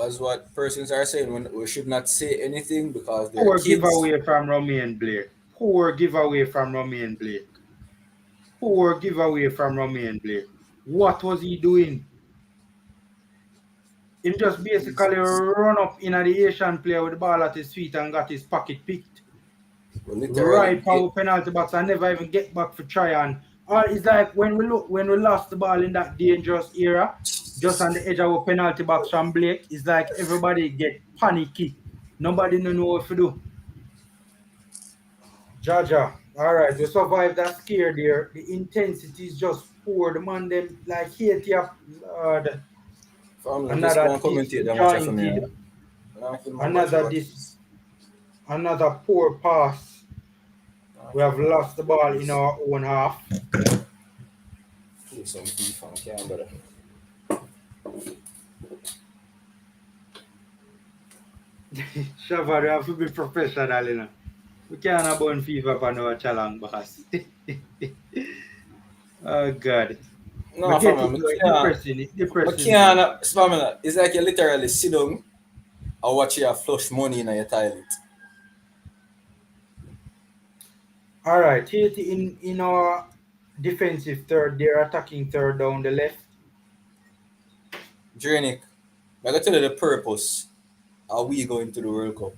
as what persons are saying, we should not say anything because they're poor kids. Giveaway from Romain Blake. Poor giveaway from Romain Blake. What was he doing? He just basically run up in the Haitian player with the ball at his feet and got his pocket picked. Right power penalty box and never even get back for try. And it's like when we lost the ball in that dangerous era, just on the edge of a penalty box from Blake, it's like everybody get panicky. Nobody know what to do. Jaja, all right, we survived that scare there. The intensity is just poor. The man them like Haiti up. Another poor pass. We have lost the ball in our own half. Shavar, you have to be professional, you know. We can't have burn fever for no challenge, boss. Oh, God. No, depressing. It's like you literally sit down and watch you flush money in your toilet. All right, Haiti in our defensive third, they're attacking third down the left. Drenick, I gotta tell you the purpose of we going to the World Cup.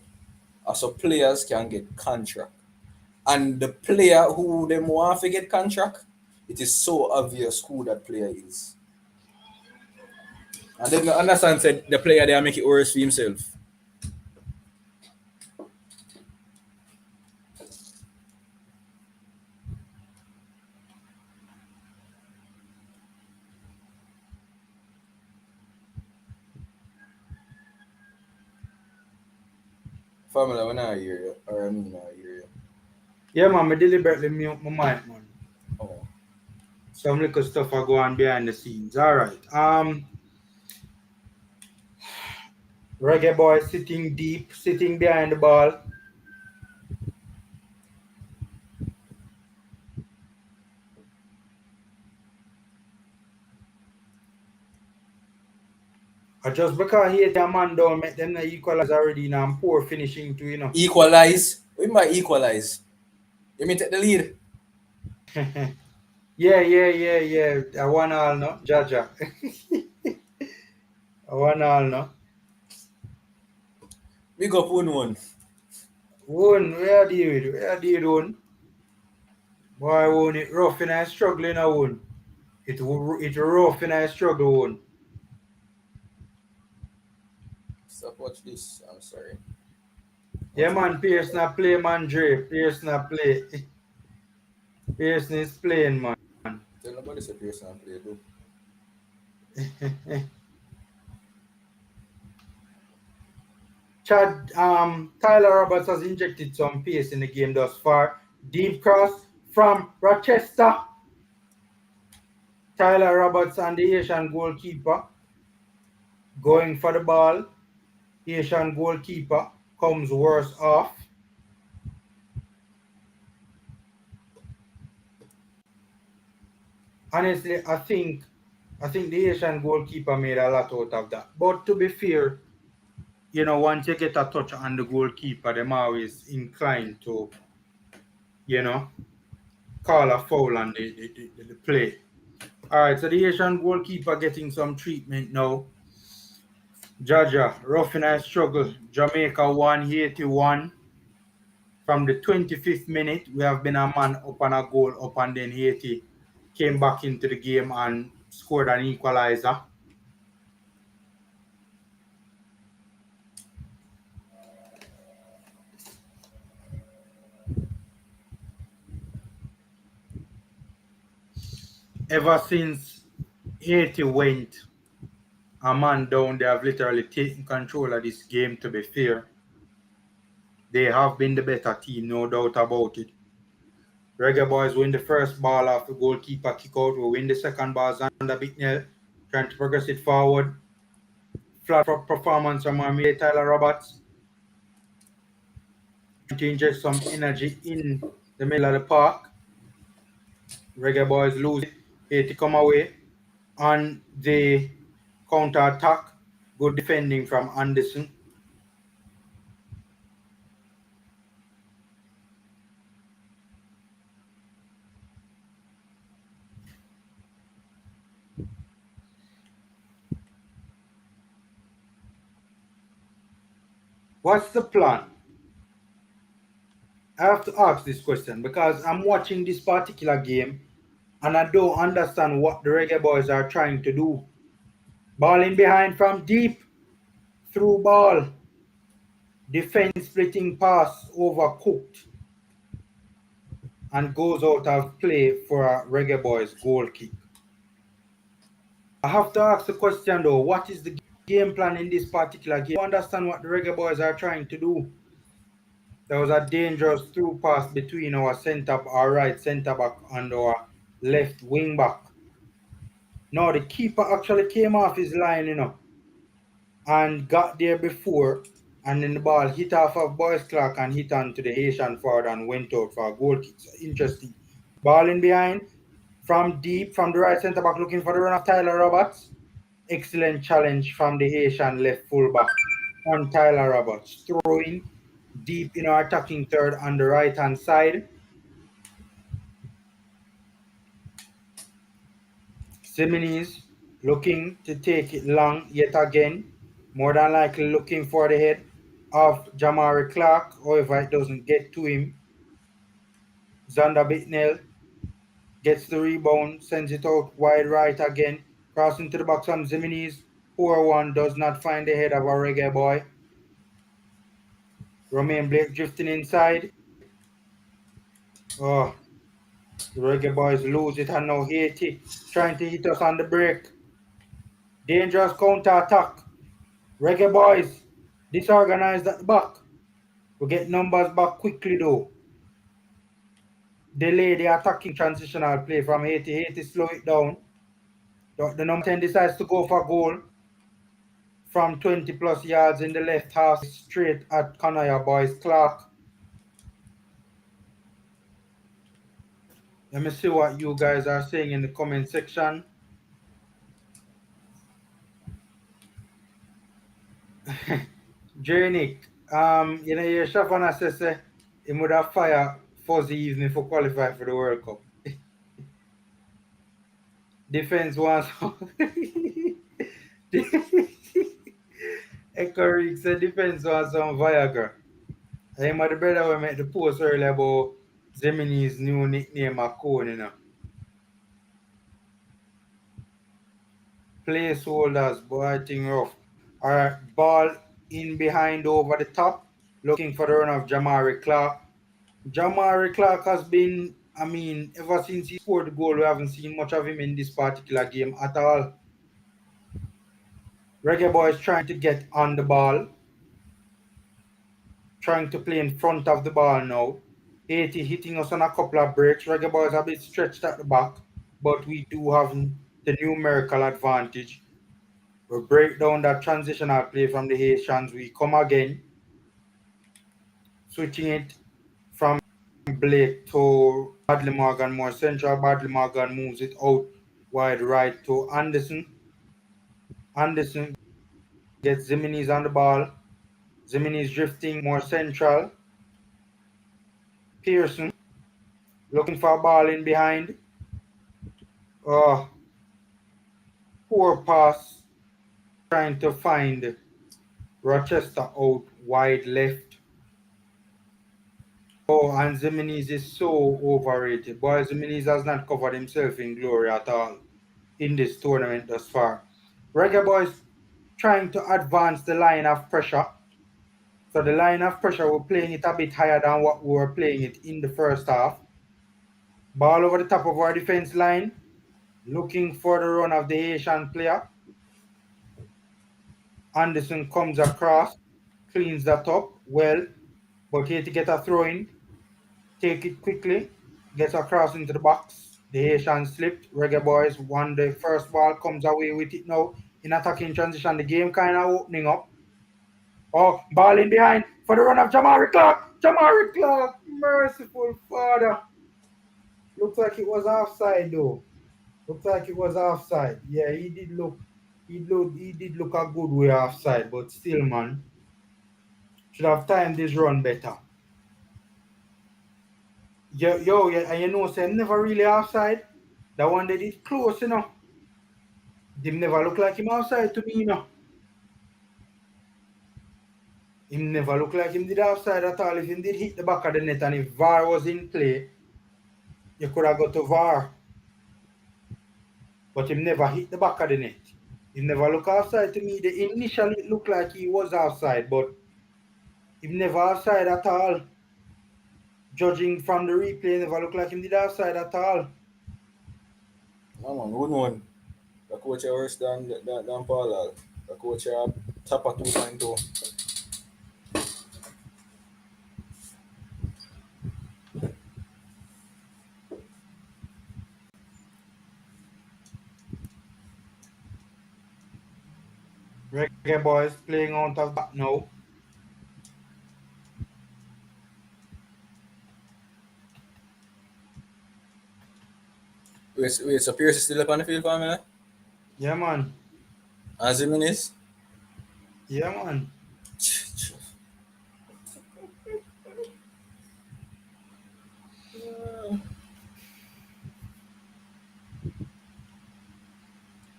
So players can get contract. And the player who them want to get contract, it is so obvious who that player is. And then understand said the player they make it worse for himself. Formula, when I hear you, or I mean, I hear you. Yeah, man, I deliberately mute my mic, man. Oh. Some little stuff are going behind the scenes. All right. Reggae Boyz sitting deep, sitting behind the ball. Just because he hit a man down, make them not equalize already now. I'm poor finishing too, you know. Equalize? We might equalize. You mean take the lead? Yeah. I 1-1 no, Jaja. 1-1 no. Big up one. One, where do you do? Where do you do? Boy, one, it rough and I struggling a one. It rough and I struggle one. Stop watch this. I'm sorry. Yeah, man, Pearson a play, man, Dre. Pearson a play. Pearson is playing, man. Tell nobody say Pearson play though. Chad, Tyler Roberts has injected some pace in the game thus far. Deep cross from Rochester. Tyler Roberts and the Haitian goalkeeper going for the ball. Haitian goalkeeper comes worse off. Honestly, I think the Haitian goalkeeper made a lot out of that. But to be fair, you know, once you get a touch on the goalkeeper, them always inclined to, you know, call a foul on the play. All right, so the Haitian goalkeeper getting some treatment now. Jaja, rough and struggle. Jamaica 1, Haiti 1. From the 25th minute, we have been a man up on a goal up, and then Haiti came back into the game and scored an equalizer. Ever since Haiti went a man down, they have literally taken control of this game, to be fair. They have been the better team, no doubt about it. Reggae Boyz win the first ball off the goalkeeper kick out. We win the second ball. Xander Bicknell trying to progress it forward. Flat performance from our mate Tyler Roberts. Trying to inject some energy in the middle of the park. Reggae Boyz lose it. Haiti come away on the counter attack. Good defending from Anderson. What's the plan? I have to ask this question because I'm watching this particular game and I don't understand what the Reggae Boyz are trying to do. Ball in behind from deep, through ball, defense splitting pass overcooked, and goes out of play for a Reggae Boyz goal kick. I have to ask the question though, what is the game plan in this particular game? I don't understand what the Reggae Boyz are trying to do. There was a dangerous through pass between our right centre back and our left wing back. No, the keeper actually came off his line, you know, and got there before, and then the ball hit off of Boyce Clark and hit onto the Haitian forward and went out for a goal kick. So interesting. Ball in behind from deep, from the right centre back looking for the run of Tyler Roberts. Excellent challenge from the Haitian left fullback on Tyler Roberts. Throwing deep in our attacking third on the right hand side. Siminis looking to take it long yet again. More than likely looking for the head of Jamari Clark. However, it doesn't get to him. Xander Bicknell gets the rebound, sends it out wide right again. Crossing to the box on Siminis. Poor one, does not find the head of a Reggae Boy. Romain Blake drifting inside. Oh, the Reggae Boyz lose it, and now Haiti trying to hit us on the break. Dangerous counter attack. Reggae Boyz disorganized at the back. We get numbers back quickly though. Delay the attacking transitional play from Haiti. Haiti slow it down. The number 10 decides to go for goal from 20 plus yards in the left half, straight at Kanaya Boyce Clark. Let me see what you guys are saying in the comment section. Janick, you know, your Shavana says he would have fire Fuzzy evening for qualify for the World Cup. Defense wants Echo said defense was some Viagra. I am the brother who made the post earlier about Zemini's new nickname Akon, you know. Placeholders, boy, I think rough. Alright, ball in behind over the top, looking for the run of Jamari Clark. Jamari Clark has been, I mean, ever since he scored the goal, we haven't seen much of him in this particular game at all. Reggae Boyz trying to get on the ball, trying to play in front of the ball now. Haiti hitting us on a couple of breaks. Reggae Boyz a bit stretched at the back, but we do have the numerical advantage. We break down that transitional play from the Haitians. We come again, switching it from Blake to Badley Morgan more central. Badley Morgan moves it out wide right to Anderson. Anderson gets Zimini's on the ball. Zimini's drifting more central. Pearson looking for a ball in behind. Poor pass. Trying to find Rochester out wide left. And Zimini's is so overrated. Boy, Zimini's has not covered himself in glory at all in this tournament thus far. Reggae Boyz trying to advance the line of pressure. So the line of pressure, we're playing it a bit higher than what we were playing it in the first half. Ball over the top of our defense line. Looking for the run of the Haitian player. Anderson comes across, cleans that up well, but here to get a throw in. Take it quickly, gets across into the box. The Haitian slipped. Reggae Boyz won the first ball, comes away with it now in attacking transition. The game kind of opening up. Ball in behind for the run of Jamari Clark. Jamari Clark, merciful Father. Looks like it was offside though. Looks like it was offside. Yeah, he did look a good way offside, but still, man, should have timed this run better. Yo, and you know, say never really offside. The one they did close, you know. Him never look like him offside to me, you know. Him never look like him did offside at all. If he did hit the back of the net and if VAR was in play, you could have got to VAR. But him never hit the back of the net. He never look offside to me. Initially it looked like he was offside, but he never offside at all. Judging from the replay, never look like him did offside at all. No man, good one. The coach is worse than Paul. The coach is top of 2.2. Reggae Boyz playing out of back now. Wait, so Pierce is still up on the field for me? Yeah, man. As him is? Yeah, man.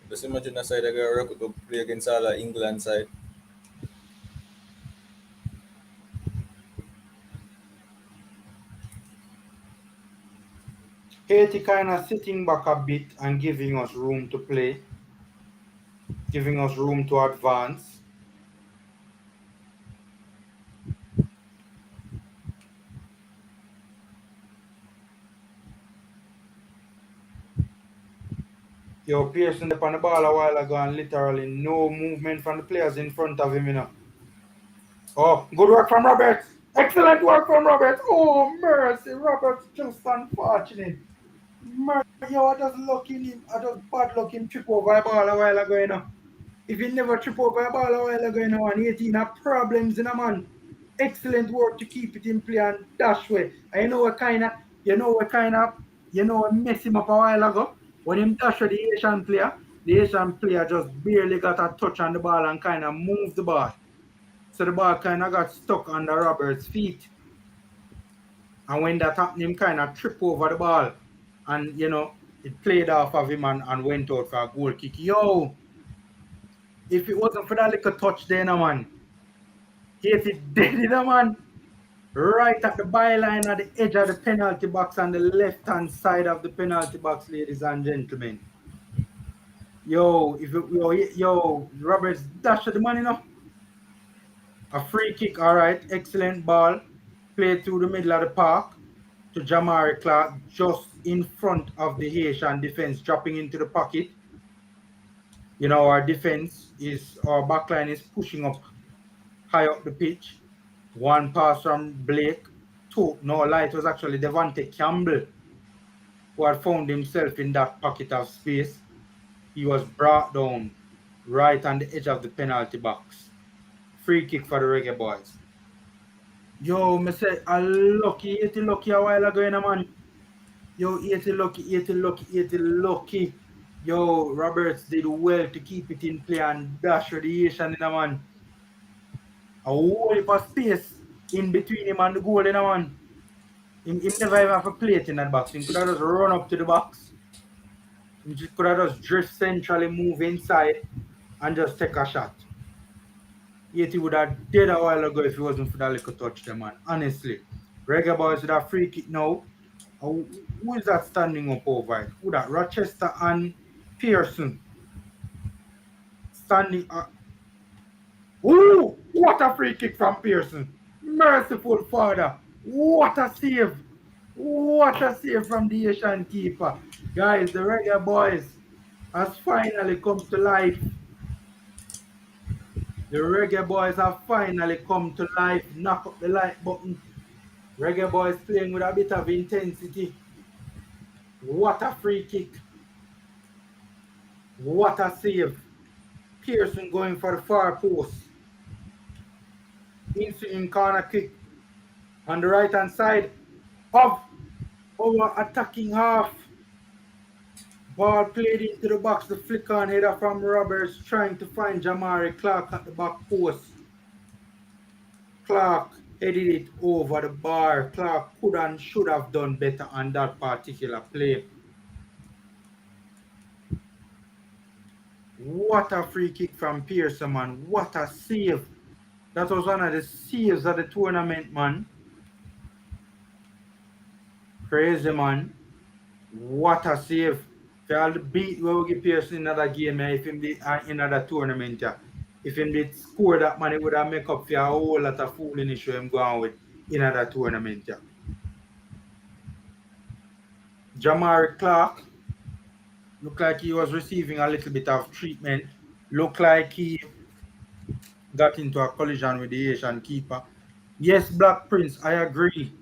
Just imagine that side I got to play against all the England side. Haiti kind of sitting back a bit and giving us room to play, giving us room to advance. Yo, Pearson up on the ball a while ago and literally no movement from the players in front of him, you know. Good work from Roberts. Excellent work from Roberts. Oh, mercy. Roberts just unfortunate. Yo, I just bad luck him trip over a ball a while ago, you know. If he never trip over a ball a while ago, you know, and 18 have problems, you know, man. Excellent work to keep it in play and dash way. And you know what kind of mess him up a while ago. When him dash with the Haitian player just barely got a touch on the ball and kind of moved the ball. So the ball kind of got stuck under Roberts' feet. And when that happened, him kind of tripped over the ball. And, you know, it played off of him and went out for a goal kick. Yo, If it wasn't for that little touch there, no man. Haiti dead, you know, man. Right at the byline at the edge of the penalty box on the left-hand side of the penalty box, ladies and gentlemen. Yo, Roberts dash the man, you know. A free kick, all right. Excellent ball. Played through the middle of the park to Jamari Clark, just in front of the Haitian defense, dropping into the pocket. You know, our backline is pushing up high up the pitch. One pass from Blake. Two, no lie, it was actually Devante Campbell who had found himself in that pocket of space. He was brought down right on the edge of the penalty box. Free kick for the Reggae Boyz. Yo, me say, a lucky a while ago, you know, man. Yo, 80 lucky. Yo, Roberts did well to keep it in play and dash for the Haitian, you know, man. A whole heap of space in between him and the goal, you know, man. He never even have a plate in that box. He could have just run up to the box. He could have just drift centrally, move inside, and just take a shot. Yet he would have dead a while ago if it wasn't for that little touch there, man. Honestly. Reggae Boyz with that free kick now. Who is that standing up over it? Who that? Rochester and Pearson. Standing up. Ooh! What a free kick from Pearson. Merciful Father. What a save. What a save from the Haitian keeper. Guys, the Reggae Boyz has finally come to life. The Reggae Boyz have finally come to life. Knock up the like button. Reggae Boyz playing with a bit of intensity. What a free kick. What a save. Pearson going for the far post. In corner kick on the right hand side of our attacking half. Ball played into the box, the flick on header from Roberts trying to find Jamari Clark at the back post. Clark headed it over the bar. Clark could and should have done better on that particular play. What a free kick from Pearson, man. What a save. That was one of the saves of the tournament, man. Crazy, man. What a save. For all the beat we will give Pearson in another game, if him did in another tournament, if him did score that, man, it would have make up for a whole lot of fooling issue him going with in another tournament. Jamari Clark looked like he was receiving a little bit of treatment. Looked like he got into a collision with the Haitian keeper. Yes, Black Prince, I agree.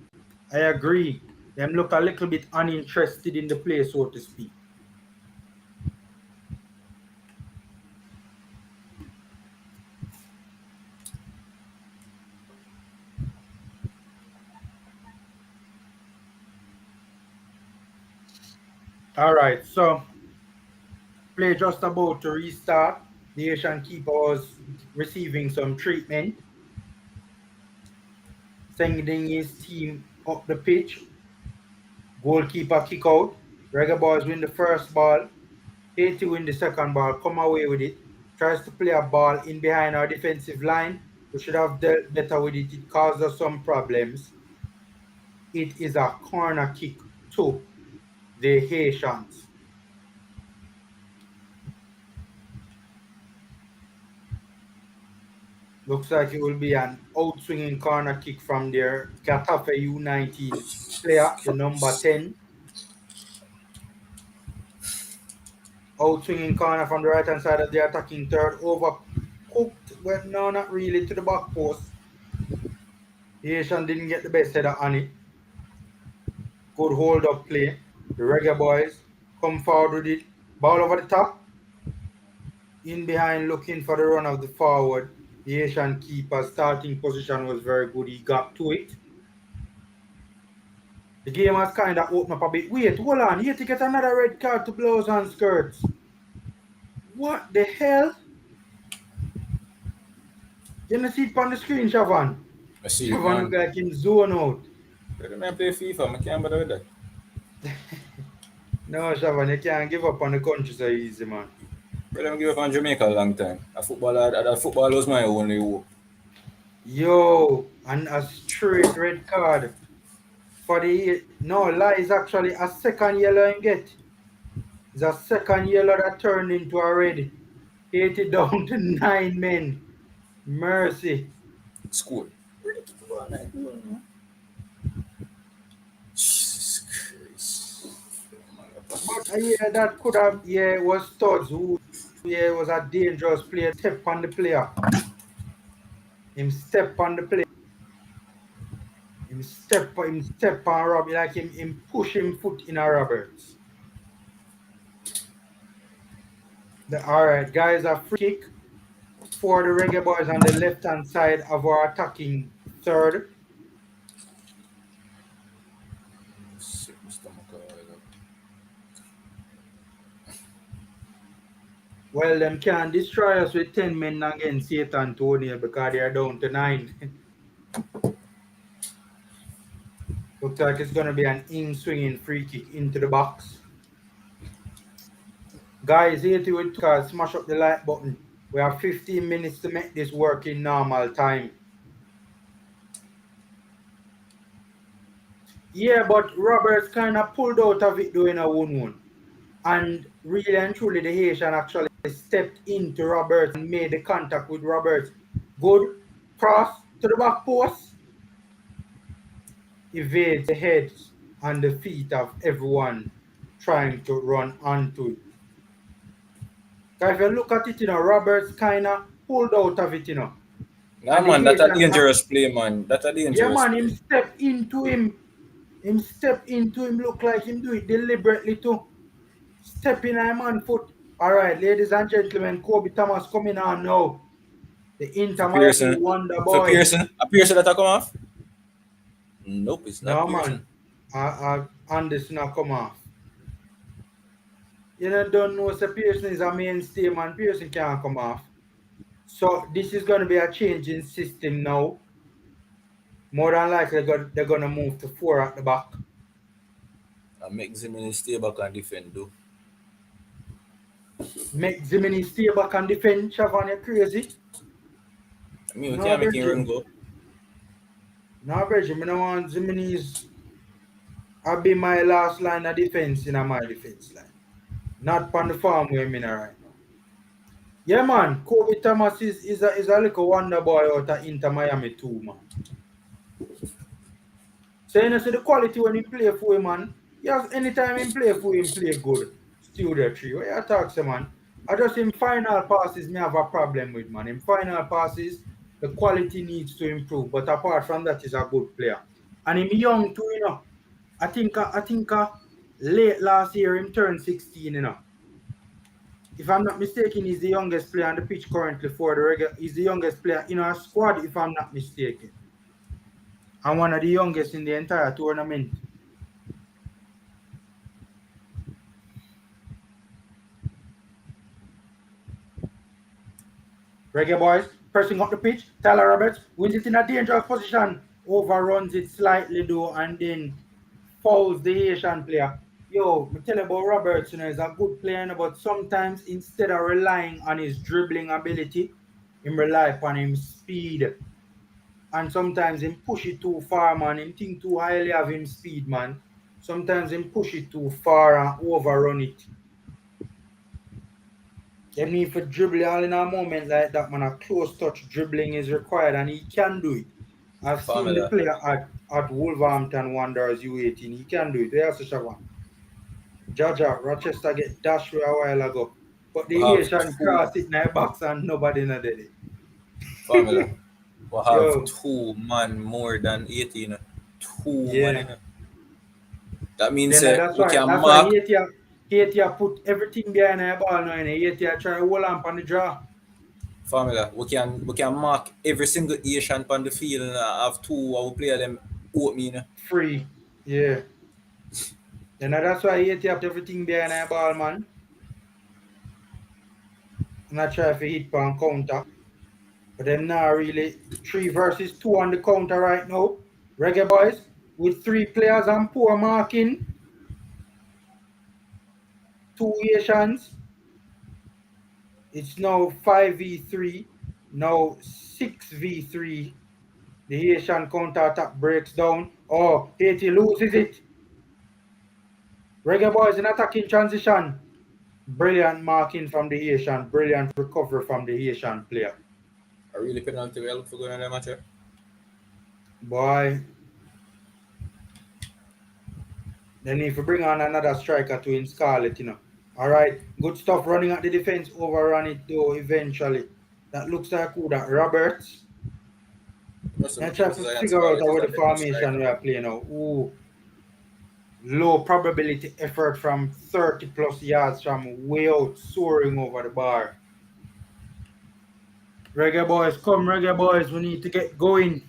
Them look a little bit uninterested in the play, so to speak. All right, so play just about to restart. The Haitian keeper was receiving some treatment, sending his team up the pitch. Goalkeeper kick out. Reggae Boyz win the first ball. Haiti win the second ball. Come away with it. Tries to play a ball in behind our defensive line. We should have dealt better with it. It caused us some problems. It is a corner kick to the Haitians. Looks like it will be an out-swinging corner kick from their Concacaf U19 player, the number 10. Out-swinging corner from the right-hand side of the attacking third. Overcooked. Well, no, not really, to the back post. The Haitian didn't get the best header on it. Good hold-up play. The Reggae Boyz come forward with it. Ball over the top. In behind, looking for the run of the forward. The Haitian keeper's starting position was very good. He got to it. The game has kind of opened up a bit. Wait, hold on. Here to get another red card to blouse and skirts. What the hell? You see it on the screen, Shavan? I see it, Shavan man. look like in zone out. When I play FIFA, I can't bother with that. No, Shavan, you can't give up on the country so easy, man. But I give up on Jamaica a long time. Football was my only hope. Yo, and a straight red card for the no lies actually a second yellow and get. It's a second yellow that turned into a red. Haiti down to 9 men. Mercy. Score. Jesus Christ. But that could have, it was Studs who, was a dangerous player. Step on the player. Him step on the player. Him step on Robbie, like him push him foot in a Roberts. Alright, guys, a free kick for the Reggae Boyz on the left-hand side of our attacking third. Well, them can't destroy us with 10 men against Satan Tony because they are down to 9. Looks like it's going to be an in-swinging free kick into the box. Guys, Haiti with smash up the like button. We have 15 minutes to make this work in normal time. Yeah, but Roberts kind of pulled out of it doing a 1-1. And really and truly, the Haitian actually stepped into Roberts and made the contact with Roberts. Good cross to the back post. Evades the heads and the feet of everyone trying to run onto it. If you look at it, Roberts kind of pulled out of it, Nah, man, that's a dangerous play, man. That's a dangerous play. play. Him step into him. Him step into him, look like him do it deliberately too. Step in a man foot. All right, ladies and gentlemen, Kobe Thomas coming on now. The Inter Wonder Boy. For Pearson that come off? Nope, it's not. No, Pearson. Man. Anderson come off. You don't know, so Pearson is a mainstay, man. Pearson can't come off. So this is going to be a change in system now. More than likely, they're going to move to 4 at the back. And make Zimini stay back and defend, though. Make Zimini stay back and defend, Siobhan, you crazy? I mean, we can't make him run go. No, Bridget, I don't want Zimini's. I'll be my last line of defense in my defense line. Not on the farm where I'm in right now. Yeah, man, Kobe Thomas is a little wonder boy out of Inter Miami too, man. So you know, see the quality when he play for him, man. Yes, anytime he play for him, play good. Studio 3. What you talk to, man? I just in final passes, me have a problem with, man. In final passes, the quality needs to improve. But apart from that, he's a good player. And him young too, you know. I think late last year, him turned 16, you know. If I'm not mistaken, he's the youngest player on the pitch currently for the Reggae. He's the youngest player in our squad, if I'm not mistaken. And one of the youngest in the entire tournament. Reggae Boyz pressing up the pitch. Tyler Roberts wins it in a dangerous position. Overruns it slightly though, and then fouls the Haitian player. Yo, I tell you about Roberts, you know, he's a good player, but sometimes instead of relying on his dribbling ability, he rely upon his speed. And sometimes him push it too far, man. Him think too highly of him speed, man. Sometimes him push it too far and overrun it. You need to dribble all in a moment like that, man. A close touch dribbling is required, and he can do it. I've seen the player at Wolverhampton Wanderers U18. He can do it. There's such a one. Jaja, Rochester get dashed a while ago. But the Haitian cross it in the box and nobody not did it. Formula. We have 2 man more than 18. 2 man. That means we can mark. Haiti put everything behind the ball now, and Haiti try to hold on the draw. Formula. We can mark every single Haitian on the field and have 2 our player them open. Free. Yeah. And that's why Haiti have everything behind the ball, man. And I try to hit on counter. But them now really 3 versus 2 on the counter right now. Reggae Boyz with 3 players and poor marking. 2 Haitians. It's now 5v3, now 6v3. The Haitian counter-attack breaks down. Oh, Haiti loses it. Reggae Boyz in attacking transition. Brilliant marking from the Haitian. Brilliant recovery from the Haitian player. A really penalty we look for going on that match. Boy. They need to bring on another striker to install it, All right. Good stuff running at the defense. Overrun it, though, eventually. That looks like who that? Roberts. Now try to figure out what the formation we are playing now. Ooh. Low probability effort from 30 plus yards from way out, soaring over the bar. Reggae Boyz, come Reggae Boyz, we need to get going.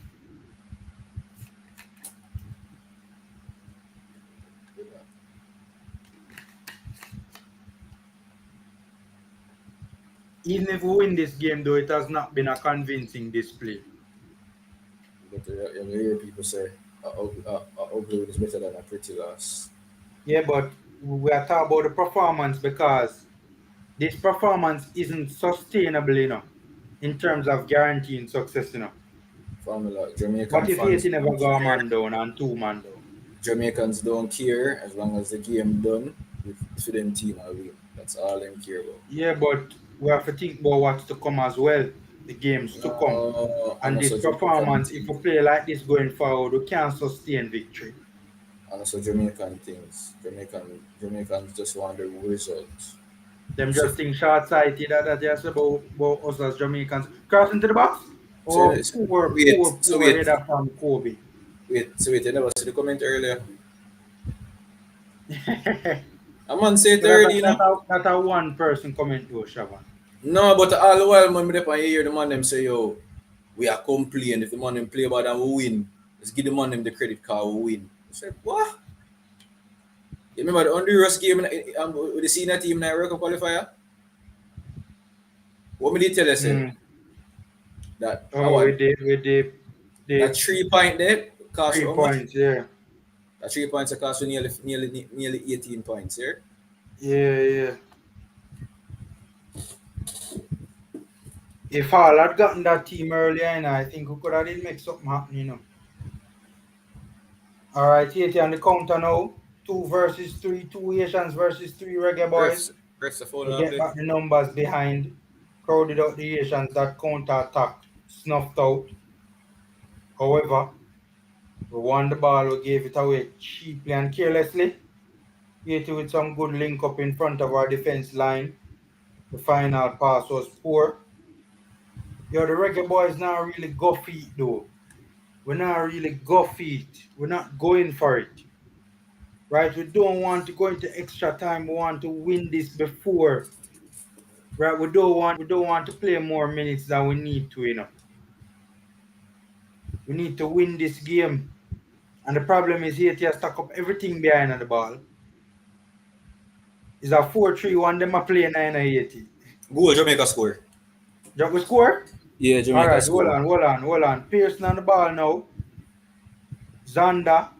Even if we win this game, though, it has not been a convincing display. But you hear people say, ugly is better than a pretty loss. Yeah, but we are talking about the performance because this performance isn't sustainable, in terms of guaranteeing success, Formula, Jamaican but if Haiti never go a man down and 2 man down. Jamaicans don't care as long as the game done for them team will win. That's all them care about. Yeah, but we have to think about what's to come as well. The games to come. And this performance, if we play like this going forward, we can't sustain victory. And also Jamaican things. Jamaicans just want the results. Them just think short-sighted that they say about us as Jamaicans. Cross into the box? Or poor header from Kobe. Wait, you never see the comment earlier? A man say it already, That's a one person comment though, Shaban. No, but all the while, when I hear the man them say, yo, we are complaining. If the man them play bad and we win, let's give the man them the credit card, we win. I said, what? You remember the Honduras game with the senior team in the World Cup qualifier? What did tell us? That that 3 point there cost 3 points, yeah. That 3 points cost nearly 18 points, yeah? Yeah. If all had gotten that team earlier, I think we could have did make something happen, All right, Haiti on the counter now. 2 versus 3, 2 Haitians versus 3 Reggae Boyz. We get back the numbers behind. Crowded out the Haitians. That counter attack snuffed out. However, we won the ball. We gave it away cheaply and carelessly. Haiti with some good link up in front of our defense line. The final pass was poor. The Reggae Boyz not really go feet though. We're not really go feet. We're not going for it. Right? We don't want to go into extra time. We want to win this before. Right? We don't want to play more minutes than we need to, We need to win this game. And the problem is Haiti has stuck up everything behind the ball. It's a 4-3-1. Them are playing 9-80. Goal, Jamaica score. We score? Yeah, Jamaica score. Hold on. Pearson on the ball now. Zander.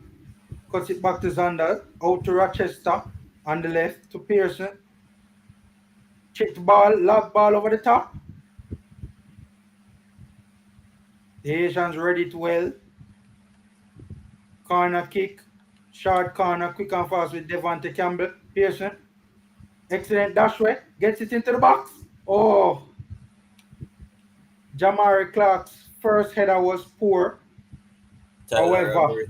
Cuts it back to Zander. Out to Rochester. On the left to Pearson. Check the ball. Lob ball over the top. The Haitians ready to well. Corner kick. Short corner. Quick and fast with Devontae Campbell. Pearson. Excellent dash way. Gets it into the box. Oh. Jamari Clark's first header was poor. However,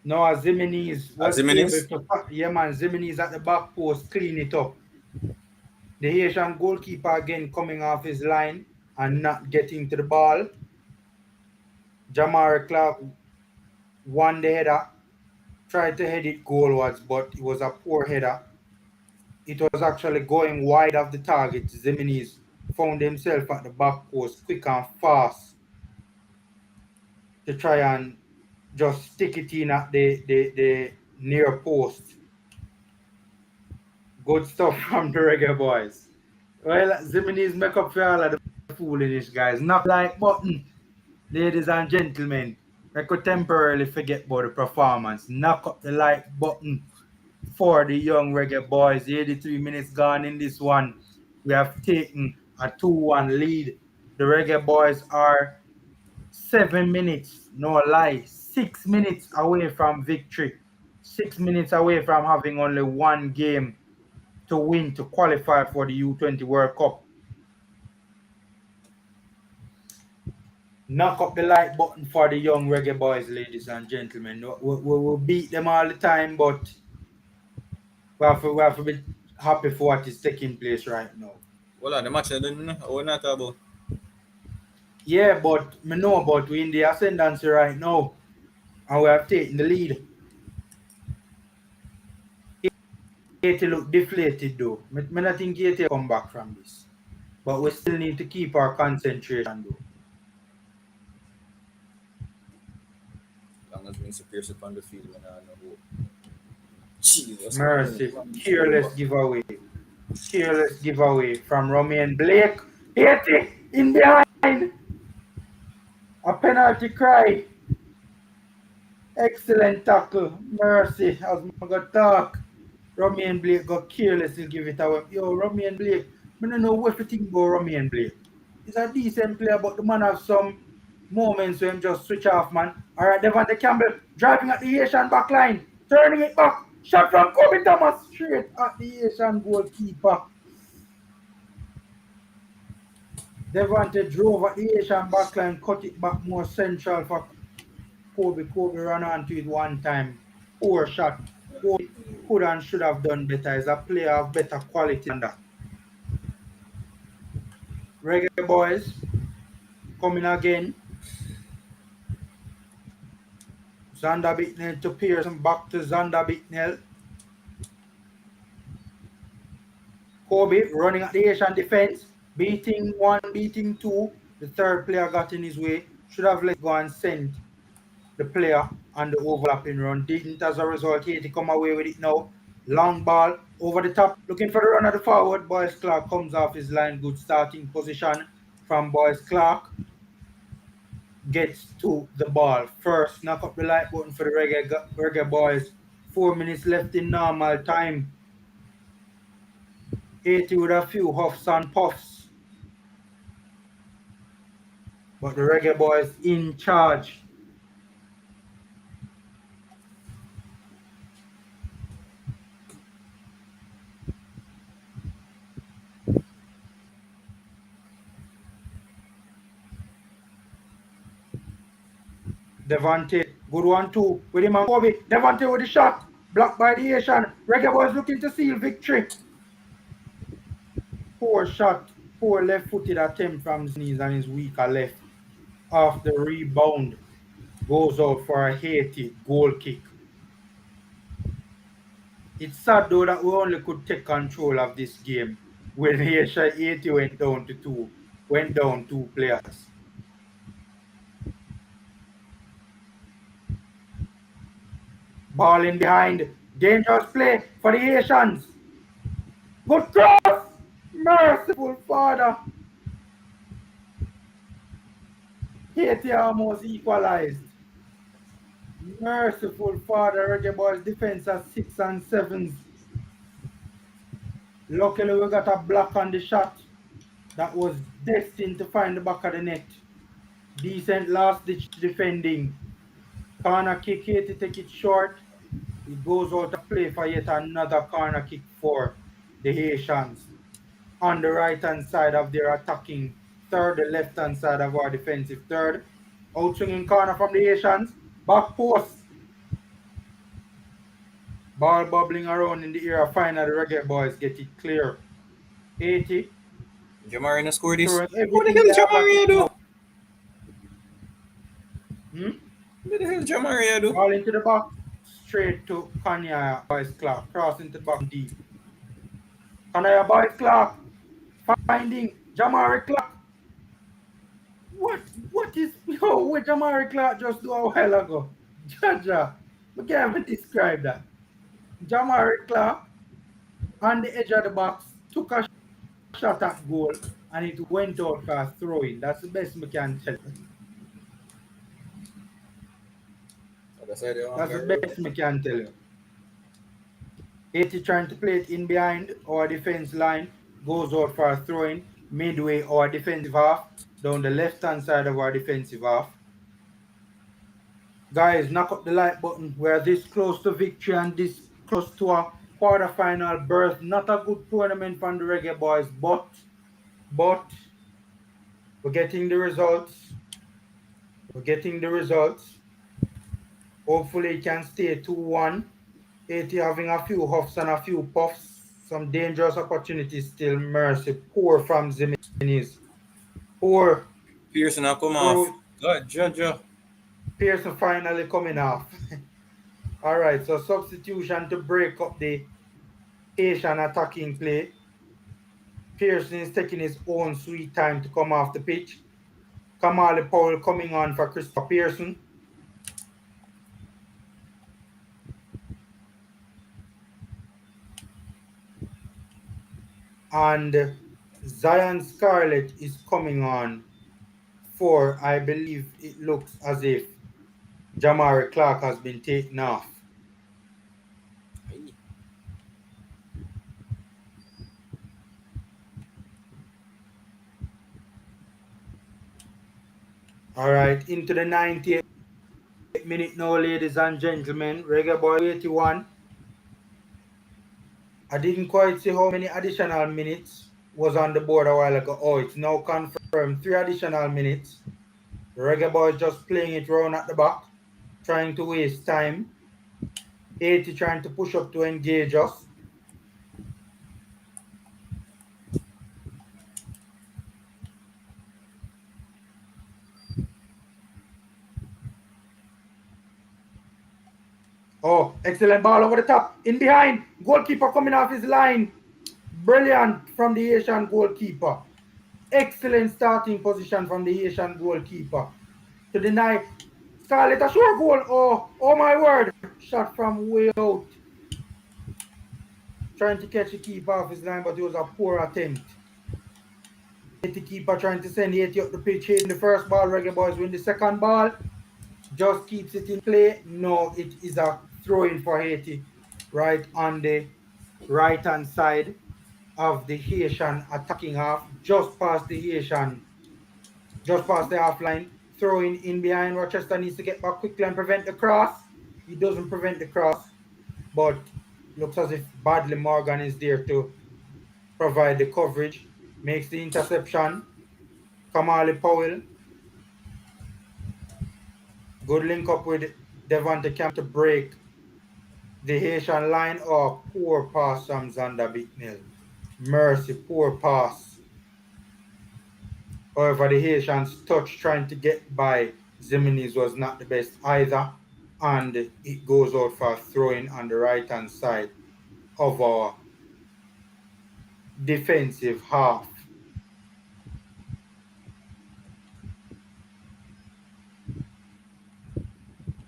no, Zimenez was able to, Zimenez at the back post clean it up. The Haitian goalkeeper again coming off his line and not getting to the ball. Jamari Clark won the header, tried to head it goalwards, but it was a poor header. It was actually going wide of the target. Zimenez found himself at the back post quick and fast to try and just stick it in at the near post. Good stuff from the Reggae Boyz. Well, Zimenez make up for all of the foolishness, guys. Not like button, ladies and gentlemen. I could temporarily forget about the performance. Knock up the like button for the young Reggae Boyz. 83 minutes gone in this one. we have taken a 2-1 lead. The Reggae Boys are 7 minutes, no lie, 6 minutes away from victory. 6 minutes away from having only one game to win to qualify for the U20 World Cup. Knock up the like button for the young Reggae Boys, ladies and gentlemen. We will beat them all the time, but we have to be happy for what is taking place right now. Well, the match we're not about. Yeah, but I know about we in the ascendancy right now, and we have taken the lead. Haiti look deflated though. I don't think Haiti come back from this. But we still need to keep our concentration though. As long as we appears upon the field when I know. Jesus. Mercy. Careless giveaway. Careless giveaway from Romain Blake. Haiti in behind. A penalty cry. Excellent tackle. Mercy. As I got talk. Romain Blake got careless, he'll give it away. Yo, Romain Blake, I don't know what you think about Romain Blake. He's a decent player, but the man have some moments where him just switch off, man. Alright, Devante Campbell driving at the Haitian back line, turning it back. Shot from Kobe Thomas straight at the Haitian goalkeeper. Devante drove at the Haitian back line, cut it back more central for Kobe. Kobe ran onto it one time. Poor shot. Kobe could and should have done better. He's a player of better quality than that. Reggae Boys coming again. Xander Bicknell to Pearson, back to Xander Bicknell. Kobe running at the Haitian defense, beating one, beating two. The third player got in his way. Should have let go and sent the player on the overlapping run. Didn't, as a result. Haiti come away with it now. Long ball over the top, looking for the run of the forward. Boyce Clark comes off his line. Good starting position from Boyce Clark. Gets to the ball. First, knock up the like button for the Reggae Boys. 4 minutes left in normal time. Haiti with a few huffs and puffs. But the Reggae Boys in charge. Devante, good one too. With him and Kobe. Devante with the shot. Blocked by the Haitian. Reggae Boys looking to seal victory. Poor shot. Poor left-footed attempt from Ziniz and his weaker left. Off the rebound. Goes out for a Haiti goal kick. It's sad though that we only could take control of this game when Haiti went down to two players. Ball in behind. Dangerous play for the Haitians. Good cross. Merciful Father. Haiti almost equalized. Merciful Father. Reggae Boys defense at 6 and 7s. Luckily we got a block on the shot that was destined to find the back of the net. Decent last ditch defending. Corner kick, Haiti take it short. It goes out to play for yet another corner kick for the Haitians. On the right hand side of their attacking third, the left hand side of our defensive third. Out swinging corner from the Haitians. Back post. Ball bubbling around in the air. Finally, the Reggae Boys get it clear. 80. Jamari no score this. What the hell Jamari do? What the hell Jamari do? Ball into the box. Straight to Kanya Boyce Clark. Cross into the box deep. Kanya Boyce Clark. Finding Jamari Clark. What is what Jamari Clark just do a while ago? Jaja, we can't even describe that. Jamari Clark on the edge of the box took a shot at goal and it went out for a throw-in. That's the best we can tell you. That's the best we can tell you. Haiti trying to play it in behind our defense line. goes out for a throw-in midway our defensive half, down the left-hand side of our defensive half. Guys, knock up the like button. We're this close to victory and this close to a quarter-final berth. Not a good tournament from the Reggae Boys, but we're getting the results. Hopefully it can stay 2-1. Haiti having a few huffs and a few puffs. Some dangerous opportunities still. Mercy. Poor from Zimenez. Poor. Pearson will come off. God, Jojo. Pearson finally coming off. All right, so substitution to break up the Haitian attacking play. Pearson is taking his own sweet time to come off the pitch. Kamali Powell coming on for Christopher Pearson. And Zion Scarlett is coming on for, I believe it looks as if Jamari Clark has been taken off. All right, into the 90th minute now, ladies and gentlemen. Reggae Boy 81. I didn't quite see how many additional minutes was on the board a while ago. Oh, it's now confirmed 3 additional minutes. The Reggae Boys just playing it round at the back, trying to waste time. Haiti trying to push up to engage us. Oh, excellent ball over the top. In behind. Goalkeeper coming off his line. Brilliant from the Haitian goalkeeper. Excellent starting position from the Haitian goalkeeper. To deny Scarlett a sure goal. Oh my word. Shot from way out. Trying to catch the keeper off his line, but it was a poor attempt. The keeper trying to send Haiti up the pitch. Hitting the first ball. Reggae Boys win the second ball. Just keeps it in play. No, it is a throw-in for Haiti. Right on the right-hand side of the Haitian attacking half. Just past the half line. Throwing in behind. Rochester needs to get back quickly and prevent the cross. He doesn't prevent the cross. But looks as if Badley Morgan is there to provide the coverage. Makes the interception. Kamali Powell. Good link up with Devontae Camp to break the Haitian line. Oh, poor pass from Xander Bicknell. Mercy, poor pass. However, the Haitians' touch trying to get by Zimenez was not the best either. And it goes out for a throw-in on the right-hand side of our defensive half.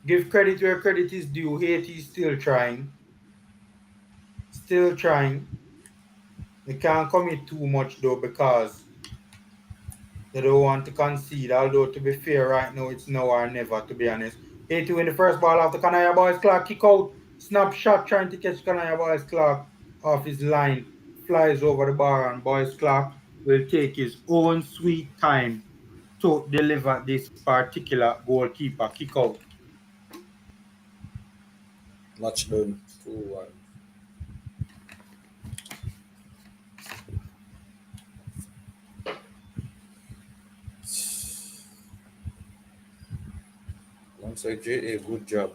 Give credit where credit is due. Haiti is still trying. They can't commit too much though because they don't want to concede. Although to be fair, right now it's now or never, to be honest. Haiti win the first ball after Kanaya Boys Clark kick out. Snap shot trying to catch Kanaya Boys Clark off his line. Flies over the bar and Boys Clark will take his own sweet time to deliver this particular goalkeeper kick out. Match done. 2-1. Once I did a good job.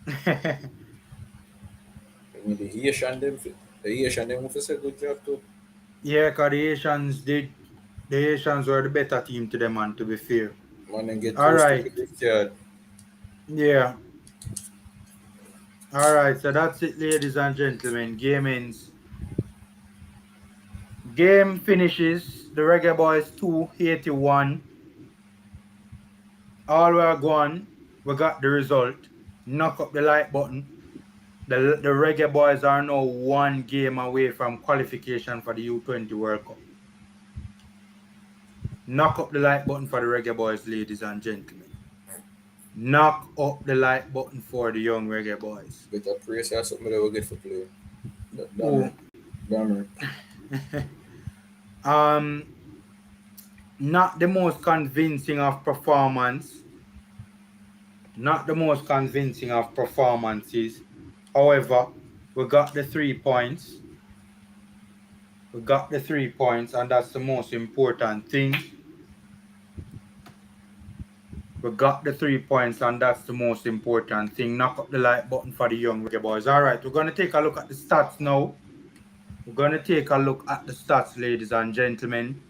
I mean, the Haitian them will say good job too. Yeah, because the Haitians were the better team to them, and to be fair. Man, and get all right. Yeah. All right, so that's it, ladies and gentlemen. Game ends. Game finishes. The Reggae Boys 2, Haiti 1. All we're gone. We got the result. Knock up the like button. The Reggae Boys are now 1 game away from qualification for the U20 World Cup. Knock up the like button for the Reggae Boys, ladies and gentlemen. Knock up the like button for the young Reggae Boys. Better praise or something that will get for play. Not the most convincing of performance. Not the most convincing of performances. However, we got the 3 points. We got the 3 points, and that's the most important thing. We got the 3 points, and that's the most important thing. Knock up the like button for the young reggae boys. All right, we're going to take a look at the stats now. We're going to take a look at the stats, ladies and gentlemen.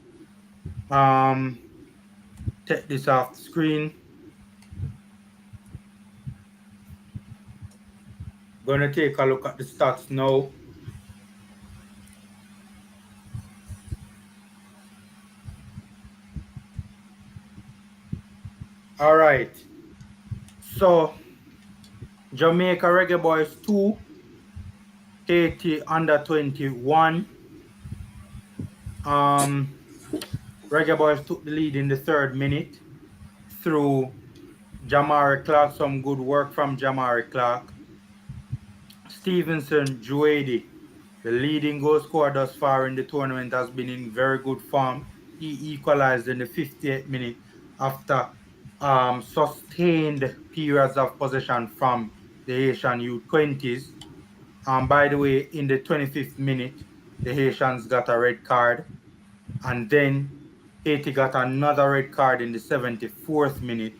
Take this off the screen. Going to take a look at the stats now. All right. So, Jamaica Reggae Boyz 2, Haiti under 21. Reggae Boyz took the lead in the 3rd minute through Jamari Clark. Some good work from Jamari Clark. Stevenson Juedi, the leading goal scorer thus far in the tournament, has been in very good form. He equalized in the 58th minute after sustained periods of possession from the Haitian U20s. By the way, in the 25th minute, the Haitians got a red card. And then Haiti got another red card in the 74th minute.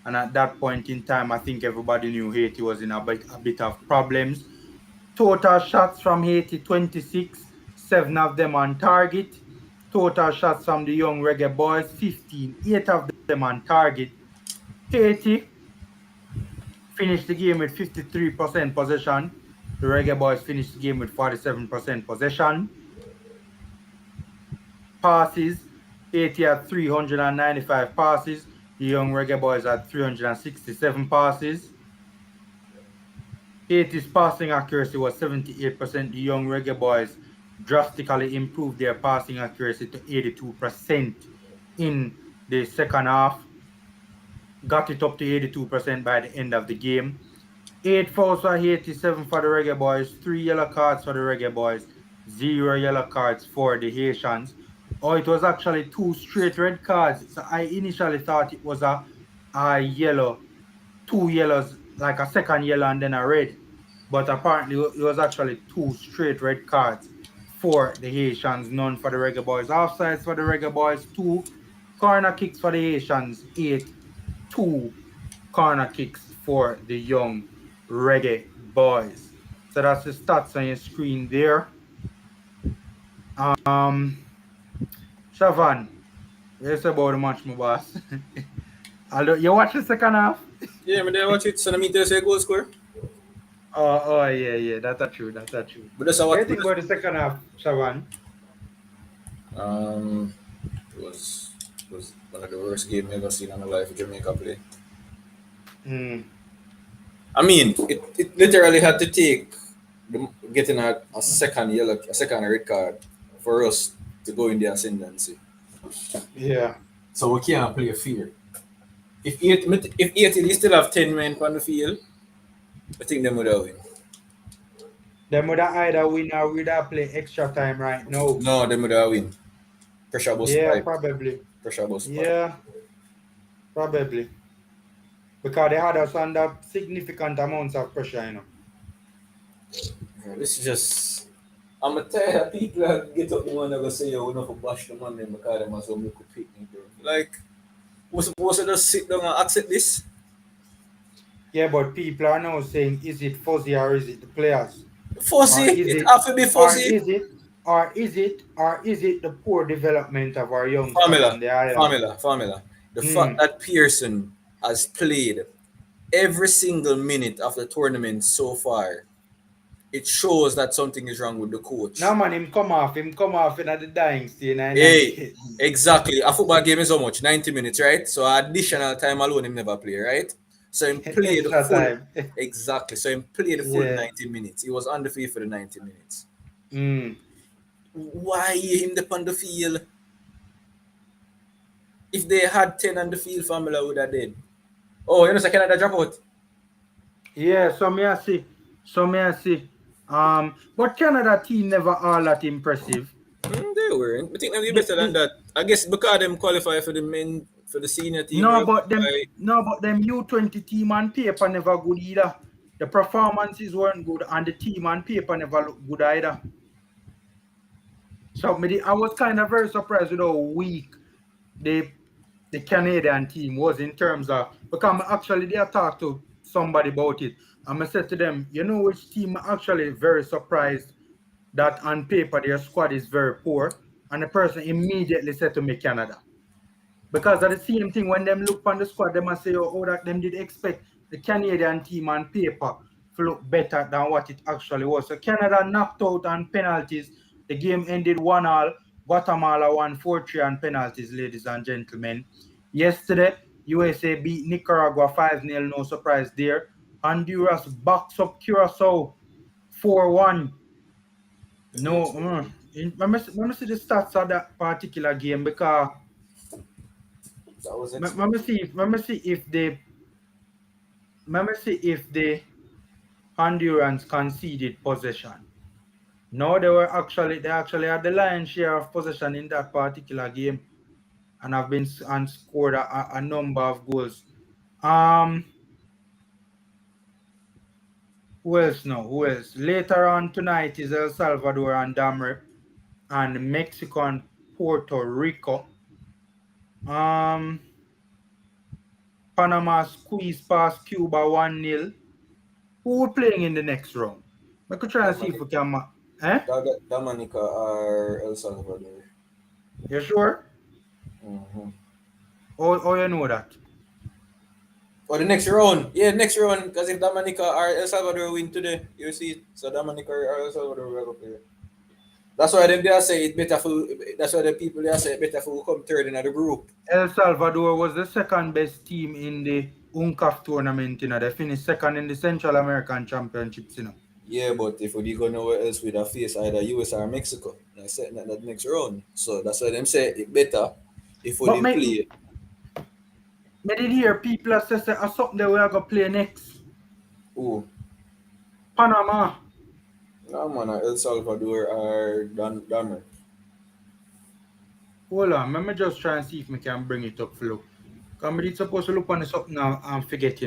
And at that point in time, I think everybody knew Haiti was in a bit of problems. Total shots from Haiti, 26, 7 of them on target. Total shots from the young Reggae Boyz, 15, 8 of them on target. Haiti finished the game with 53% possession. The Reggae Boyz finished the game with 47% possession. Passes, Haiti had 395 passes. The young Reggae Boyz had 367 passes. Haiti's passing accuracy was 78%. The young Reggae Boyz drastically improved their passing accuracy to 82% in the second half. Got it up to 82% by the end of the game. 8 fouls for Haiti, 7 for the Reggae Boyz, 3 yellow cards for the Reggae Boyz, 0 yellow cards for the Haitians. Oh, it was actually 2 straight red cards. So I initially thought it was a yellow, 2 yellows, like a second yellow and then a red. But apparently it was actually 2 straight red cards for the Haitians, none for the Reggae Boyz. Offsides for the Reggae Boyz, 2. Corner kicks for the Haitians, 8. 2 corner kicks for the young Reggae Boyz. So that's the stats on your screen there. Shavan, what say about the match, my boss? You watch the second half? Yeah, I didn't watch it. So let me tell you a goal score. Oh yeah, that's true. But that's What do you think about the second half, Shavan? It was one of the worst games I've ever seen in my life in Jamaica play. I mean, it literally had to take getting a second red card for us to go in the ascendancy. Yeah. So we can't play fear. If Haiti still have 10 men on the field, I think they would have win. They would have either win or would have play extra time right now. No, they would have win. Pressure bus Yeah, pipe. probably. Pressure bus pipe. Yeah, probably. Because they had us under significant amounts of pressure, you know. This is just... I'm tired of people that get up the one that go say, yo, we're not going to bash them on them because they must make a picnic, bro. Like, we're supposed to just sit down and accept this? Yeah, but people are now saying, is it fuzzy or is it the players? Fuzzy? It has to be fuzzy. Or is it the poor development of our young Formula. The Hmm. fact that Pearson has played every single minute of the tournament so far, it shows that something is wrong with the coach. No man, him come off in the dying state. Hey, exactly. A football game is how much? 90 minutes, right? So additional time alone, him never play, right? So him played the full time. exactly. So him played the full Yeah. 90 minutes. He was on the field for the 90 minutes. Mm. Why him on the field? If they had 10 on the field, Formula would have dead. Oh, you know, so Canada drop out. Yeah, so may I see. But Canada team never all that impressive. They weren't. I think they'll be better than that. I guess because them qualify for the senior team. No, but them U20 team on paper never good either. The performances weren't good, and the team on paper never looked good either. So I was kind of very surprised with how weak the Canadian team was in terms of, because actually they talked to somebody about it, and I said to them, you know which team actually very surprised that on paper their squad is very poor, and the person immediately said to me Canada. Because of the same thing, when them look on the squad, they must say, oh, that them did expect the Canadian team on paper to look better than what it actually was. So Canada knocked out on penalties. The game ended 1-1. Guatemala won 4-3 on penalties, ladies and gentlemen. Yesterday, USA beat Nicaragua 5-0, no surprise there. Honduras box up Curacao 4-1. No, let me see the stats of that particular game, because that was let me see if the Hondurans conceded possession. No, they actually had the lion's share of possession in that particular game, and have been and scored a number of goals. Who else now? Who else? Later on tonight is El Salvador and Damre, and Mexico and Puerto Rico. Panama squeezed past Cuba 1-0. Who are playing in the next round? I could try and see if we can. Dominica or El Salvador. You sure? Mm-hmm. Oh, you know that? Or the next round. Yeah, next round. Because if Dominica or El Salvador win today, you see it. So Dominica or El Salvador will go play. That's why they say it better for. That's why the people they say it better for come third in the group. El Salvador was the second best team in the UNCAF tournament. They finished second in the Central American Championships. Yeah, but if we go nowhere else, we'd have face either US or Mexico. That's setting that next round. So that's why them say it better if we didn't play. I did hear people say something that we are going to play next. Who? Panama. No, man, El Salvador or Damer. Hold on, let me just try and see if I can bring it up for you. Because I'm supposed to look on this up now and forget,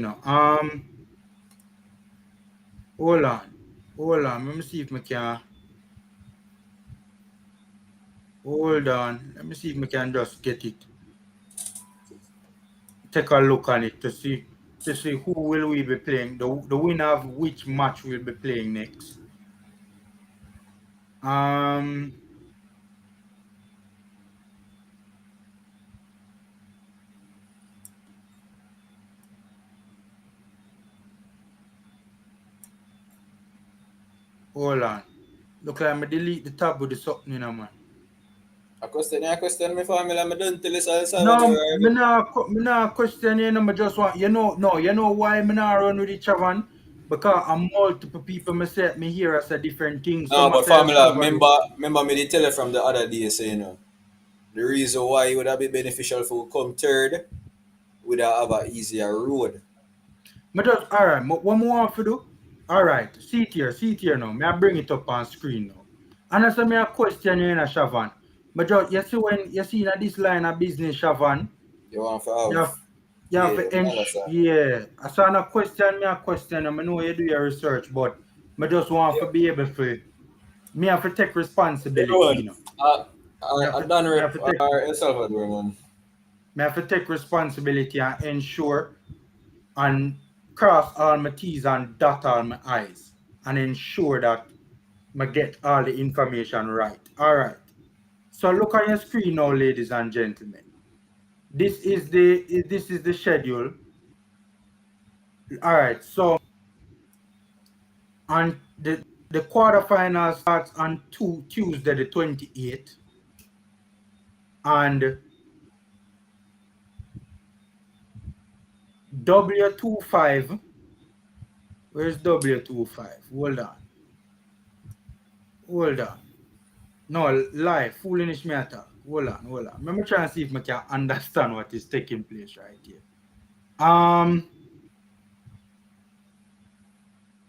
Hold on, let me see if I can. Hold on, let me see if I can just get it. Take a look on it to see who will we be playing, the winner of which match we'll be playing next. Hold on. Look like I delete the tab with the something, man. I question my family. I don't tell us El Salvador. No, I question you. I just want you know why I not run with each other. Because I'm multiple people me hear as a different thing. No, but family, remember me they tell you from the other day saying the reason why it would have been beneficial for come third would have an easier road. Alright, what more want to do? Alright, see it here now. May I bring it up on screen now. And I say me a question you in a Shavan. But you see when you see in this line of business, Shavan, you want to have yeah. I saw a question, I know you do your research, but I just want to be able to have to take responsibility. I'm done with El Salvador, man. I have to take responsibility and ensure and cross all my T's and dot all my I's and ensure that I get all the information right. All right. So look on your screen now, ladies and gentlemen. This is the schedule. All right. So on the quarterfinal starts on Tuesday the 28th, and W25. Where's W25? Hold on. No, live. Foolish matter. Hold on. Let me try and see if I can understand what is taking place right here.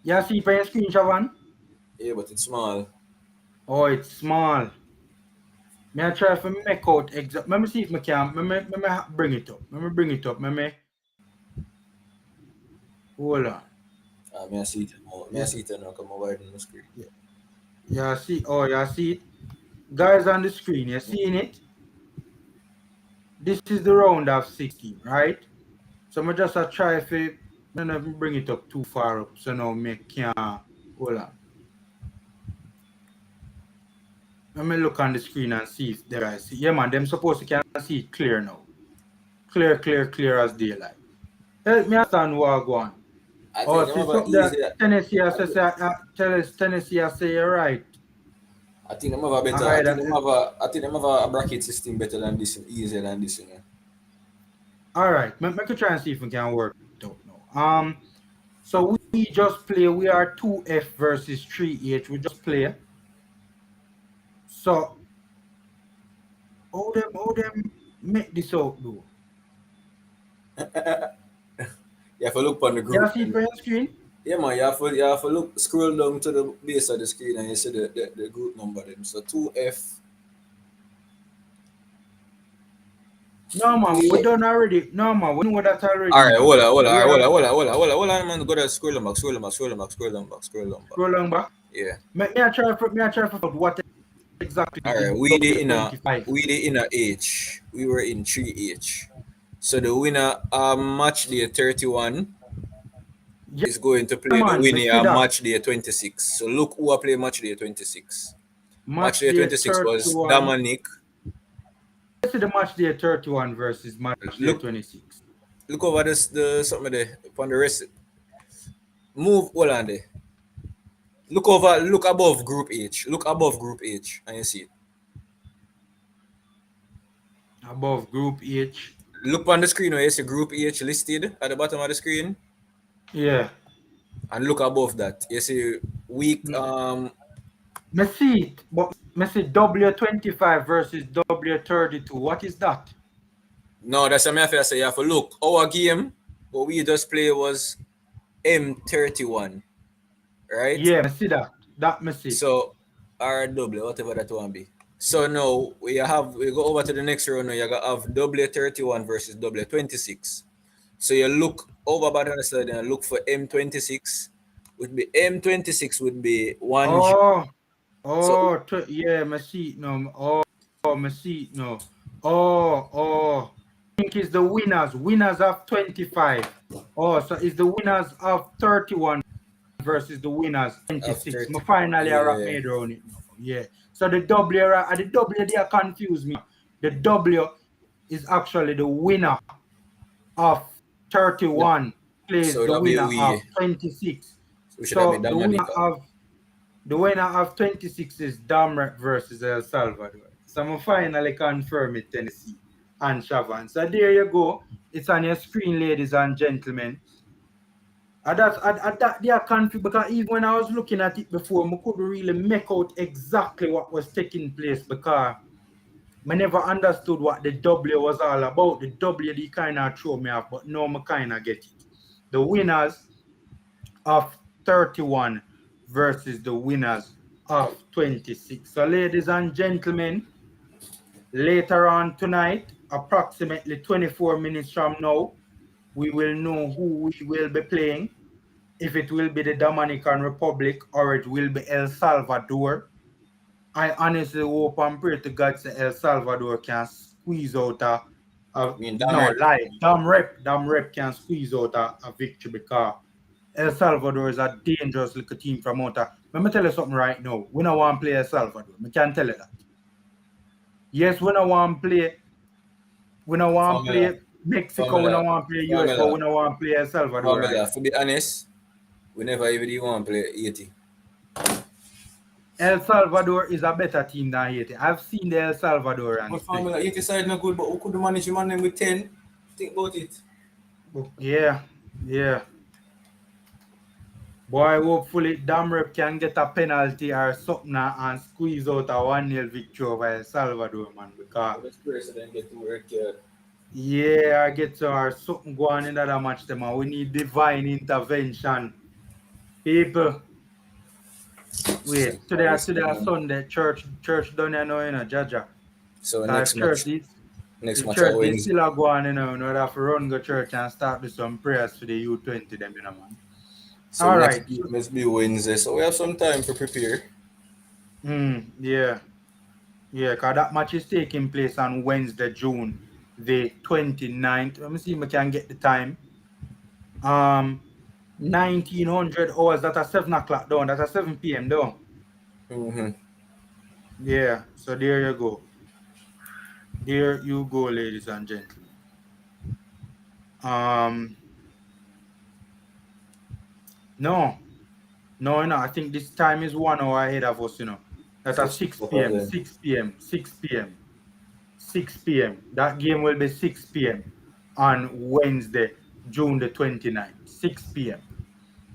You see for your screen, Shavan? Yeah, but it's small. Oh, it's small. Me I try to make out exact. Let me see if I can. Let me bring it up. Let me bring it up. Let me hold on. Me I see it now. Me I see it now. Come wide on the screen. Yeah, see. Oh, you see it, guys on the screen. You seeing it? This is the round of 16, right? So I just try if it. Let me bring it up too far up, so now me can't. Hold on. Let me look on the screen and see if there I see. Yeah, man, them supposed to can see it clear now. Clear as daylight. Help me understand what I go on. I Oh, think see I'm about something that easy. Tennessee I say, Tennessee I say you're right. I think them have a better. I think them have a bracket system better than this, easier than this. You know. All right, I could try and see if we can work it out now. So we just play. We are 2F versus 3H. We just play. So how them make this out though? You have to look on the You group. see it on your screen? Yeah, man, you have to look, scroll down to the base of the screen and you see the group number them. So 2F. No man, we done already. No man, we know that already. Alright, man. hold on, man. Go to scroll them back. Scroll on back. Yeah. Me I try for what exactly. Alright, we the inner H. We were in 3H. So the winner match day 31 is going to play the winner match day 26. So look who play match day 26. Match day 26 was Dominic. Let's see the match day 31 versus match day 26. Look over this something there upon the rest. Move hold on there. Look above group H. Look above group H and you see it. Above group H. Look on the screen where you see group H listed at the bottom of the screen. Yeah. And look above that. You see week Me see it, but me see W25 versus W32. What is that? No, that's what I say. You have to look. Our game, what we just play was M31. Right? Yeah, I see that. That me see. So RW, whatever that one be. So now we go over to the next round now. You gotta have W31 versus W26. So you look over by the side and look for M26. M26 would be one. Yeah, me see it now. Me see it now. I think it's the winners of 25. Oh, so it's the winners of 31 versus the winners 26. Me finally made around it now. Yeah. So the W they confuse me. The W is actually the winner of 31 plays so the winner of 26. So the winner of 26 is Damrek versus El Salvador. So I'm finally confirm it, Tennessee and Chavan. So there you go. It's on your screen, ladies and gentlemen. That they are confused because even when I was looking at it before, I couldn't really make out exactly what was taking place because I never understood what the W was all about. The W they kind of throw me off, but now I kind of get it. The winners of 31 versus the winners of 26. So ladies and gentlemen, later on tonight, approximately 24 minutes from now, we will know who we will be playing. If it will be the Dominican Republic or it will be El Salvador. I honestly hope and pray to God that El Salvador can squeeze out Dam Rep can squeeze out a victory because El Salvador is a dangerous little team from out. Let me tell you something right now. We don't want to play El Salvador. I can't tell you that. Yes, we don't want to play. We don't want to play Mexico. We don't want to play US, but we don't want to play El Salvador. Right? To be honest, we never even want to play Haiti. El Salvador is a better team than Haiti. I've seen the El Salvadorians. But Formula Haiti side not good, but who could manage to man them with 10? Think about it. Yeah. Boy, hopefully Damrep can get a penalty or something and squeeze out a 1-0 victory over El Salvador, man. Because yeah, I get or something going in that match, man. We need divine intervention. People. Wait, today Sunday, church done you know, Jaja. So next match Church is still going, you know, have to run go church and start with some prayers for the U20 them, you know, man. So all next right. week must be Wednesday, so we have some time to prepare. Yeah, because that match is taking place on Wednesday, June the 29th. Let me see if I can get the time. 1900 hours. That's at 7 o'clock down. That's at 7 p.m. down. Yeah, so there you go. There you go, ladies and gentlemen. No, I think this time is 1 hour ahead of us, you know. That's at 6 p.m. 6 p.m. 6 p.m. 6 p.m. That game will be 6 p.m. on Wednesday, June the 29th. 6 p.m.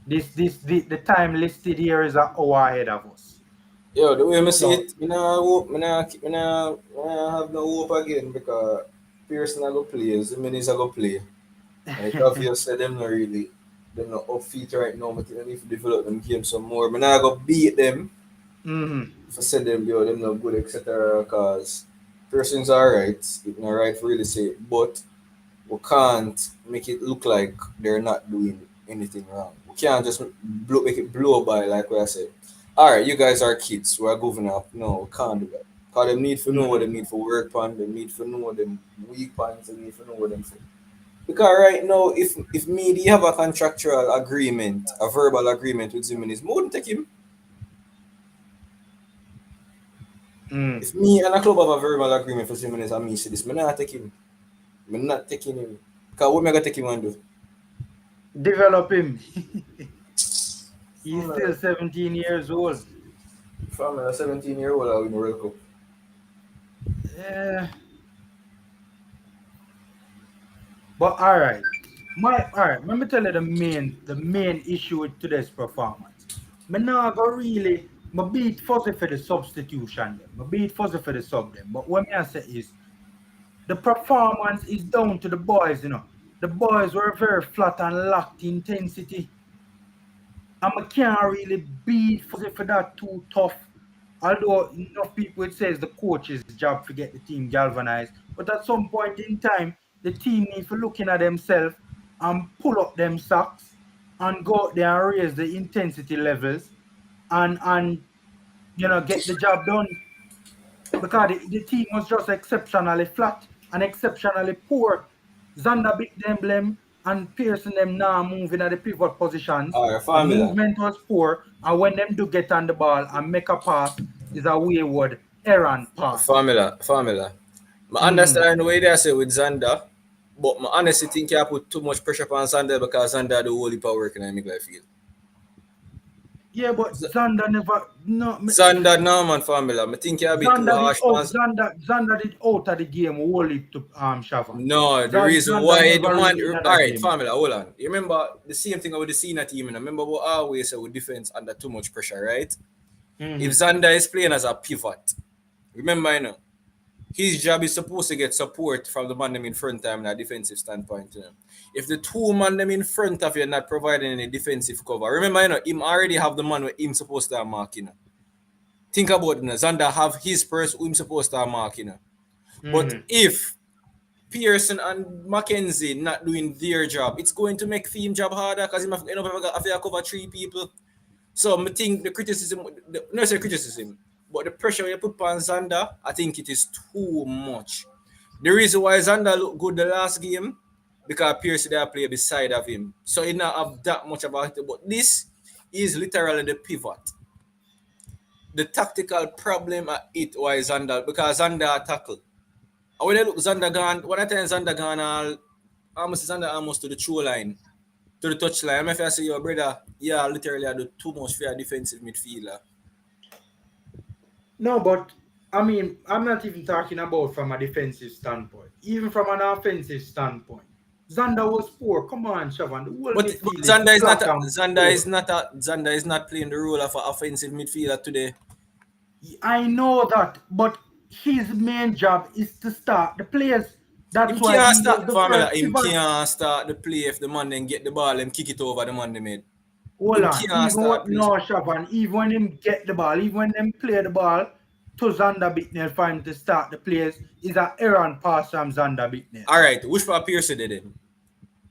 The time listed here is an hour ahead of us. Yo, the way I see it, I have no hope again because Pearson I go play, Zimenez I go play. And it's obvious that them not really, they're not up feet right now, but they need to develop them game some more. But now I go beat them. For say them, yo, them not good, etc. Because Pearson's alright, it's not right for really say, but we can't make it look like they're not doing anything wrong. We can't just make it blow by like what I said. Alright, you guys are kids, we're governing up. No, we can't do that. Because they need to know what they need for work on, they need to know them weak points, they need to know what them for. Because right now, if me have a contractual agreement, a verbal agreement with Zimenez, I wouldn't take him. If me and a club have a verbal agreement for Zimenez and me see this, I'm not taking him. I'm not taking him. Because what am I going to take him and do? Develop him. He's still 17 years old. From a 17-year-old, I'll win the World Cup. Yeah. But all right. Let me tell you the main issue with today's performance. I beat fuzzy for the substitution them. I beat fuzzy for the sub them. But what I say is the performance is down to the boys, you know. The boys were very flat and lacked intensity. And I can't really beat fuzzy for that too tough. Although enough people it says the coach's job to get the team galvanized. But at some point in time, the team needs to looking at themselves and pull up them socks and go out there and raise the intensity levels and you know get the job done. Because the team was just exceptionally flat and exceptionally poor. Zander beat them and Pearson them now moving at the pivot positions. The movement was poor, and when them do get on the ball and make a pass, is a wayward errand pass. Formula. I understand the way they say with Zander, but I honestly think you put too much pressure on Zander because Zander do whole heap of work in the Midfield field. Yeah, but Zander never Zander no man formula. I think you a bit too harsh. Zander did out of the game whole heap to Shava. No, the reason why the man alright, formula, hold on. You remember the same thing with the senior team, and I remember what I always say with defense under too much pressure, right? If Zander is playing as a pivot, remember you know, his job is supposed to get support from the man them in front of him in a defensive standpoint. You know. If the two man them in front of you are not providing any defensive cover, remember, you know, him already have the man where him supposed to mark, you know. Think about it, you know, Zander have his person who him supposed to mark, you know. But if Pearson and Mackenzie not doing their job, it's going to make him job harder because he have to cover 3 people. So I think the criticism, not say criticism, but the pressure you put on Zander, I think it is too much. The reason why Zander looked good the last game, because Pearson there play beside of him. So he not have that much about it. But this is literally the pivot. The tactical problem at it why Zander, because Zander tackle. And when I look Zander gone, when I tell Zander gone, almost to the throw line, to the touch line. If I say, your brother, yeah, literally I do too much for a defensive midfielder. No, but I mean, I'm not even talking about from a defensive standpoint. Even from an offensive standpoint, Zander was poor. Come on, Shavan. But Zander is not playing the role of an offensive midfielder today. I know that, but his main job is to start the players. That's why he start the formula. He can't start the play if the man then get the ball and kick it over the man they made. Hold on. Shavan, even when him get the ball, even when them play the ball, to Xander Bicknell for him to start the players is an errant pass from Xander Bicknell. All right, which part Pearson did it?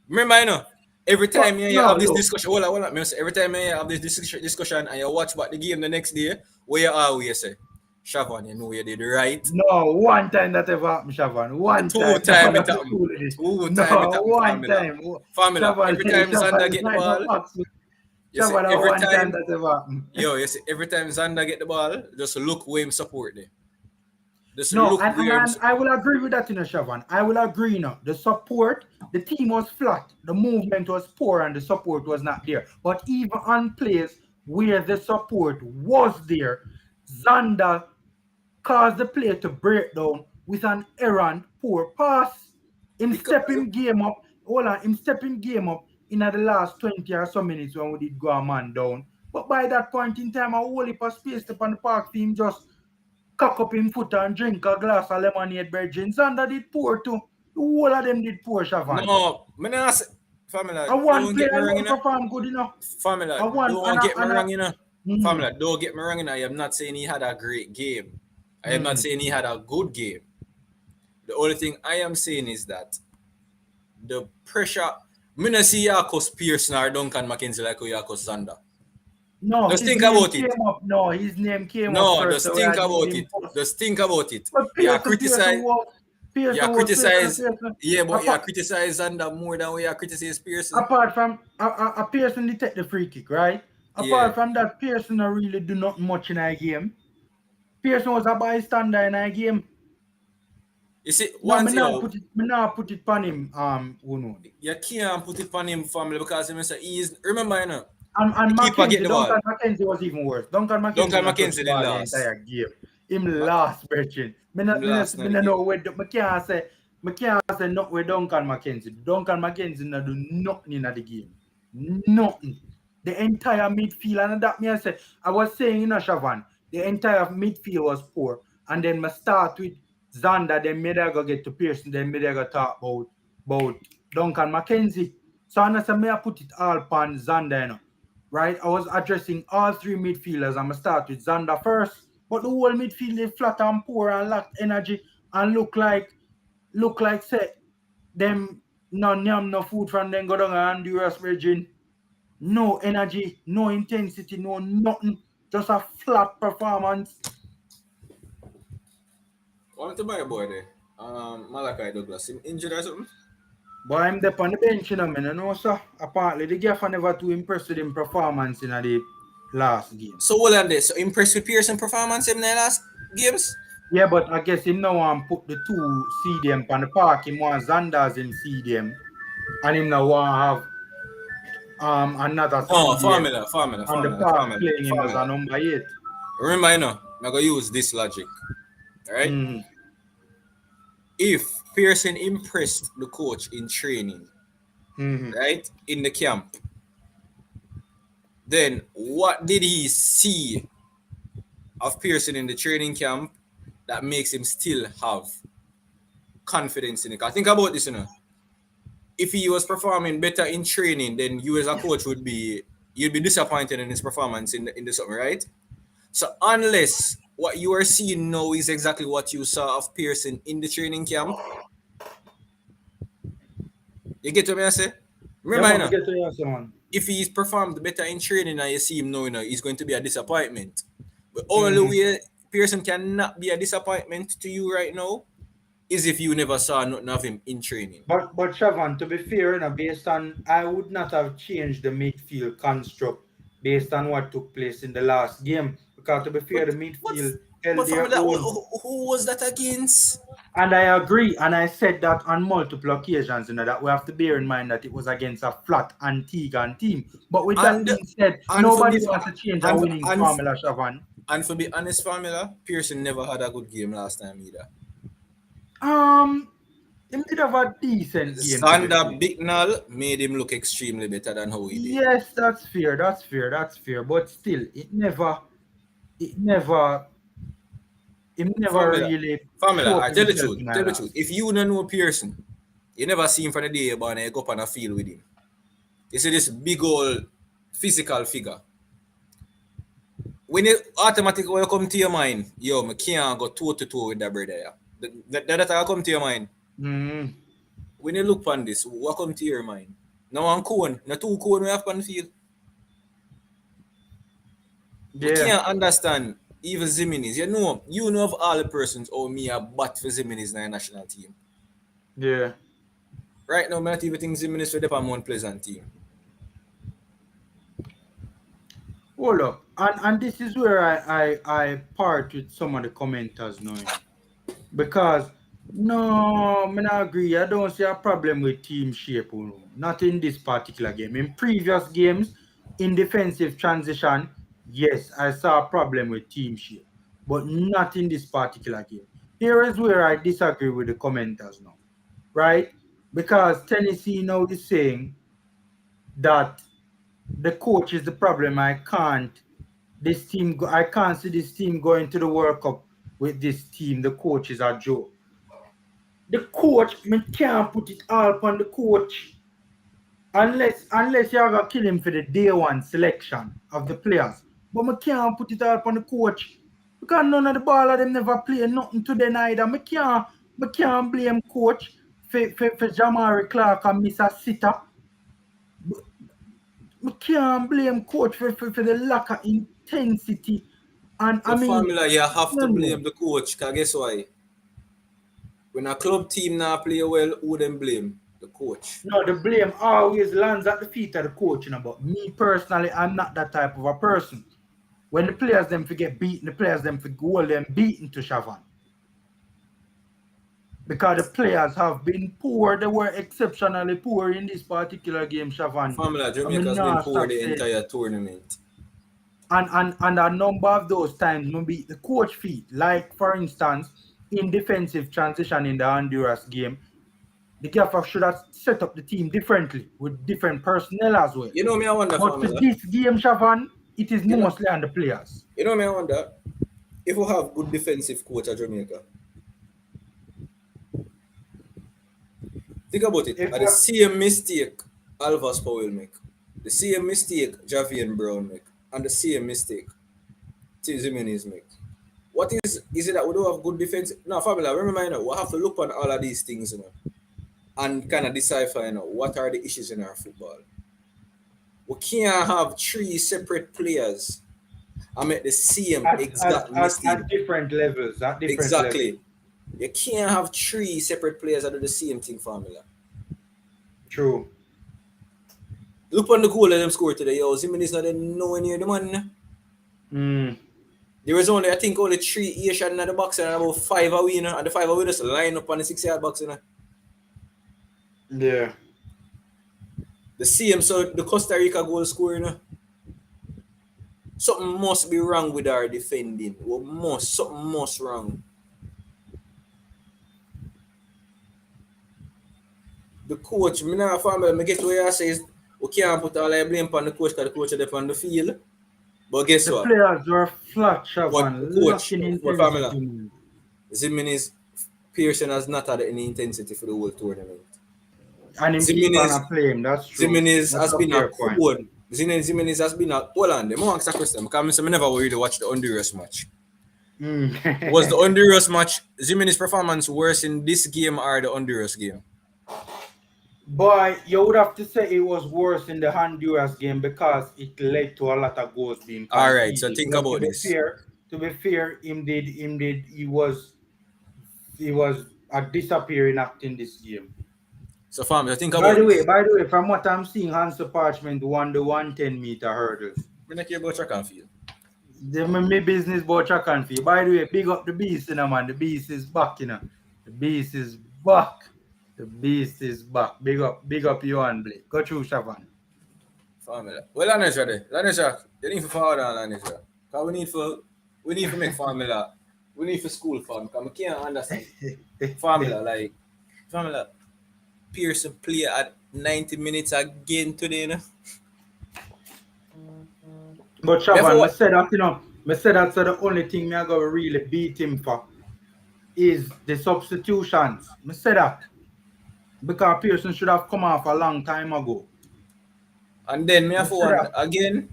Remember, you know, every time you have this discussion, hold on, every time you have this discussion and you watch back the game the next day, where you always say, Shavan, you know you did right. No, one time that ever happened, Shavan. One time. It happened. Family. Every time Xander get the ball, you see, every time Xander get the ball, just look where him support there. I will agree with that, Shavan. I will agree, the support, the team was flat, the movement was poor, and the support was not there. But even on plays where the support was there, Xander caused the play to break down with an errant poor pass. Him stepping game up in the last 20 or so minutes when we did go a man down. But by that point in time, a whole heap of space upon the park team just cock up him foot and drink a glass of lemonade virgin. Xander did poor too. The whole of them did poor, Shavan. No, I not say, family, don't get me wrong, perform good enough. Family, don't get me wrong, Family, don't get me wrong, I am not saying he had a great game. I am not saying he had a good game. The only thing I am saying is that the pressure, I don't see Yakos Pearson or Duncan McKenzie like Yakos Xander. No, just think about it. No, his name came up. No, just think about it. Just think about it. You criticize. Yeah, but you criticize Xander more than we criticize Pearson. Apart from Pearson, they take the free kick, right? Apart from that, Pearson really do not much in a game. Pearson was a bystander in a game. You see, me not put it on him. You can't put it on him, family, because he is. Remember, you know. And Duncan McKenzie was even worse. Duncan McKenzie did last. The entire game. Him last, Berchin. I know where I can't say not where Duncan McKenzie. Duncan McKenzie not do nothing in the game. Nothing. The entire midfield, and that I was saying, Shavan, the entire midfield was poor. And then I start with Xander, then maybe I go get to Pearson, then maybe I go talk about Duncan McKenzie. So I put it all upon Xander, right? I was addressing all three midfielders. I'm going to start with Xander first. But the whole midfield is flat and poor and lacked energy and look like say them no food from them go down and Honduras region. No energy, no intensity, no nothing. Just a flat performance. What to my boy there? Malachi Douglas, him injured or something? But I'm there on the bench, sir. Apparently, the Gaffer never too impressed with him performance in the last game. So, what on this? So, impressed with Pearson performance in the last games? Yeah, but I guess him now want put the two CDM on the park. Him want Xander's in CDM. And him now want have another CDM formula. On the park playing him as a number 8. Remember, I'm going to use this logic. Right? Mm-hmm. If Pearson impressed the coach in training, right, in the camp, then what did he see of Pearson in the training camp that makes him still have confidence in it? Think about this, If he was performing better in training, then you as a coach you'd be disappointed in his performance in the summer, right? So unless what you are seeing now is exactly what you saw of Pearson in the training camp, you get what I say? Remember, if he's performed better in training and you see him now, he's going to be a disappointment. But only way Pearson cannot be a disappointment to you right now is if you never saw nothing of him in training. But Shavan, to be fair, based on, I would not have changed the midfield construct based on what took place in the last game. Because to be fair, the midfield held their own. Who was that against? And I agree, and I said that on multiple occasions, that we have to bear in mind that it was against a flat Antiguan team. But with that being said, nobody wants to change a winning formula, Shavan. And to be honest, formula, Pearson never had a good game last time either. He did have a decent game. Xander Bicknell made him look extremely better than how he did. Yes, that's fair. But still, it never really. Formula, I tell the truth. If you don't know Pearson, you never see him from the day you're born and you go up on a field with him. You see this big old physical figure. when it automatically come to your mind, yo, I can't go toe to toe with that brother. Yeah. That will come to your mind. Mm. When you look on this, what come to your mind? No one cone, no two cone we have on the field. Yeah. We can't understand even Ziminis. You know of all the persons or me a bat for Ziminis in the national team. Yeah. Right now, I not even think Ziminis for the Mount Pleasant team. Hold up. And this is where I part with some of the commenters now. Because no, I not agree. I don't see a problem with team shape. Not in this particular game. In previous games, in defensive transition, yes, I saw a problem with team shape. But not in this particular game. Here is where I disagree with the commenters now. Right? Because Tennessee now is saying that the coach is the problem. I can't see this team going to the World Cup with this team. The coach is a joke. The coach, I can't put it all on the coach. Unless you're going to kill him for the day one selection of the players. But I can't put it all on the coach. Because none of the ball of them never play nothing to them either. I can't blame coach for Jamari Clark and miss a sitter. I can't blame coach for the lack of intensity. And The formula, you have to blame the coach, because guess why? When a club team not play well, who them blame? The coach. No, the blame always lands at the feet of the coach. But me personally, I'm not that type of a person. When the players them forget beaten, the players them for goal them beaten to Chavan. Because the players have been poor. They were exceptionally poor in this particular game, Chavan. Formula, Jamaica has been poor the entire tournament. And a number of those times maybe the coach feet, like for instance, in defensive transition in the Honduras game, the gaffer should have set up the team differently with different personnel as well. You know me, I wonder. But for this game, Chavan, it is mostly on the players. You know me, I wonder if we have good defensive coach at Jamaica. Think about it. The same mistake Alvas Powell make, the same mistake Javian Brown make, and the same mistake Jimenez make. What is it that we don't have good defense? No, Fabula, remember, we have to look on all of these things, and kind of decipher, what are the issues in our football. We can't have three separate players and make the same exact mistake. At different levels. Exactly. Levels. You can't have three separate players that do the same thing, Formula. True. Look on the goal that them scored today. Yo, Jimenez not nowhere near the man. There was only, I think, only 3 Haitian in the box and about 5 away, and the 5 away just line up on the 6-yard box, Yeah. The same, so the Costa Rica goal scorer, something must be wrong with our defending. Something must wrong. The coach, I get where I say we can't put all the blame on the coach because the coach is on the field. But guess what? The players were flat, Chavan. Coach, Jimenez Pearson has not had any intensity for the whole tournament. And Jimenez playing, that's true. Jimenez has been a code. Jimenez has been a hold on. I want to ask a question because I never really watched the Honduras match. Was the Honduras match Jimenez performance worse in this game or the Honduras game? Boy, you would have to say it was worse in the Honduras game because it led to a lot of goals being conceded. All right, so think about this. To be fair, he was a disappearing act in this game. So fam, think about By the way, from what I'm seeing, Hansa Parchment won the 110-meter hurdles. I don't care about track and field. My business about track and field. By the way, big up the beast, man. The beast is back, The beast is back. The beast is back. Big up you and Blake. Go through, Chavan. Formula. Well, Lanesha, you need to forward on Lanesha. Because we need to make formula. We need for school form. Because we can't understand formula. Formula. Pearson play at 90 minutes again today, But Chavan, I said that, so the only thing me I gotta really beat him for is the substitutions. I said that. Because Pearson should have come off a long time ago. And then me have one again.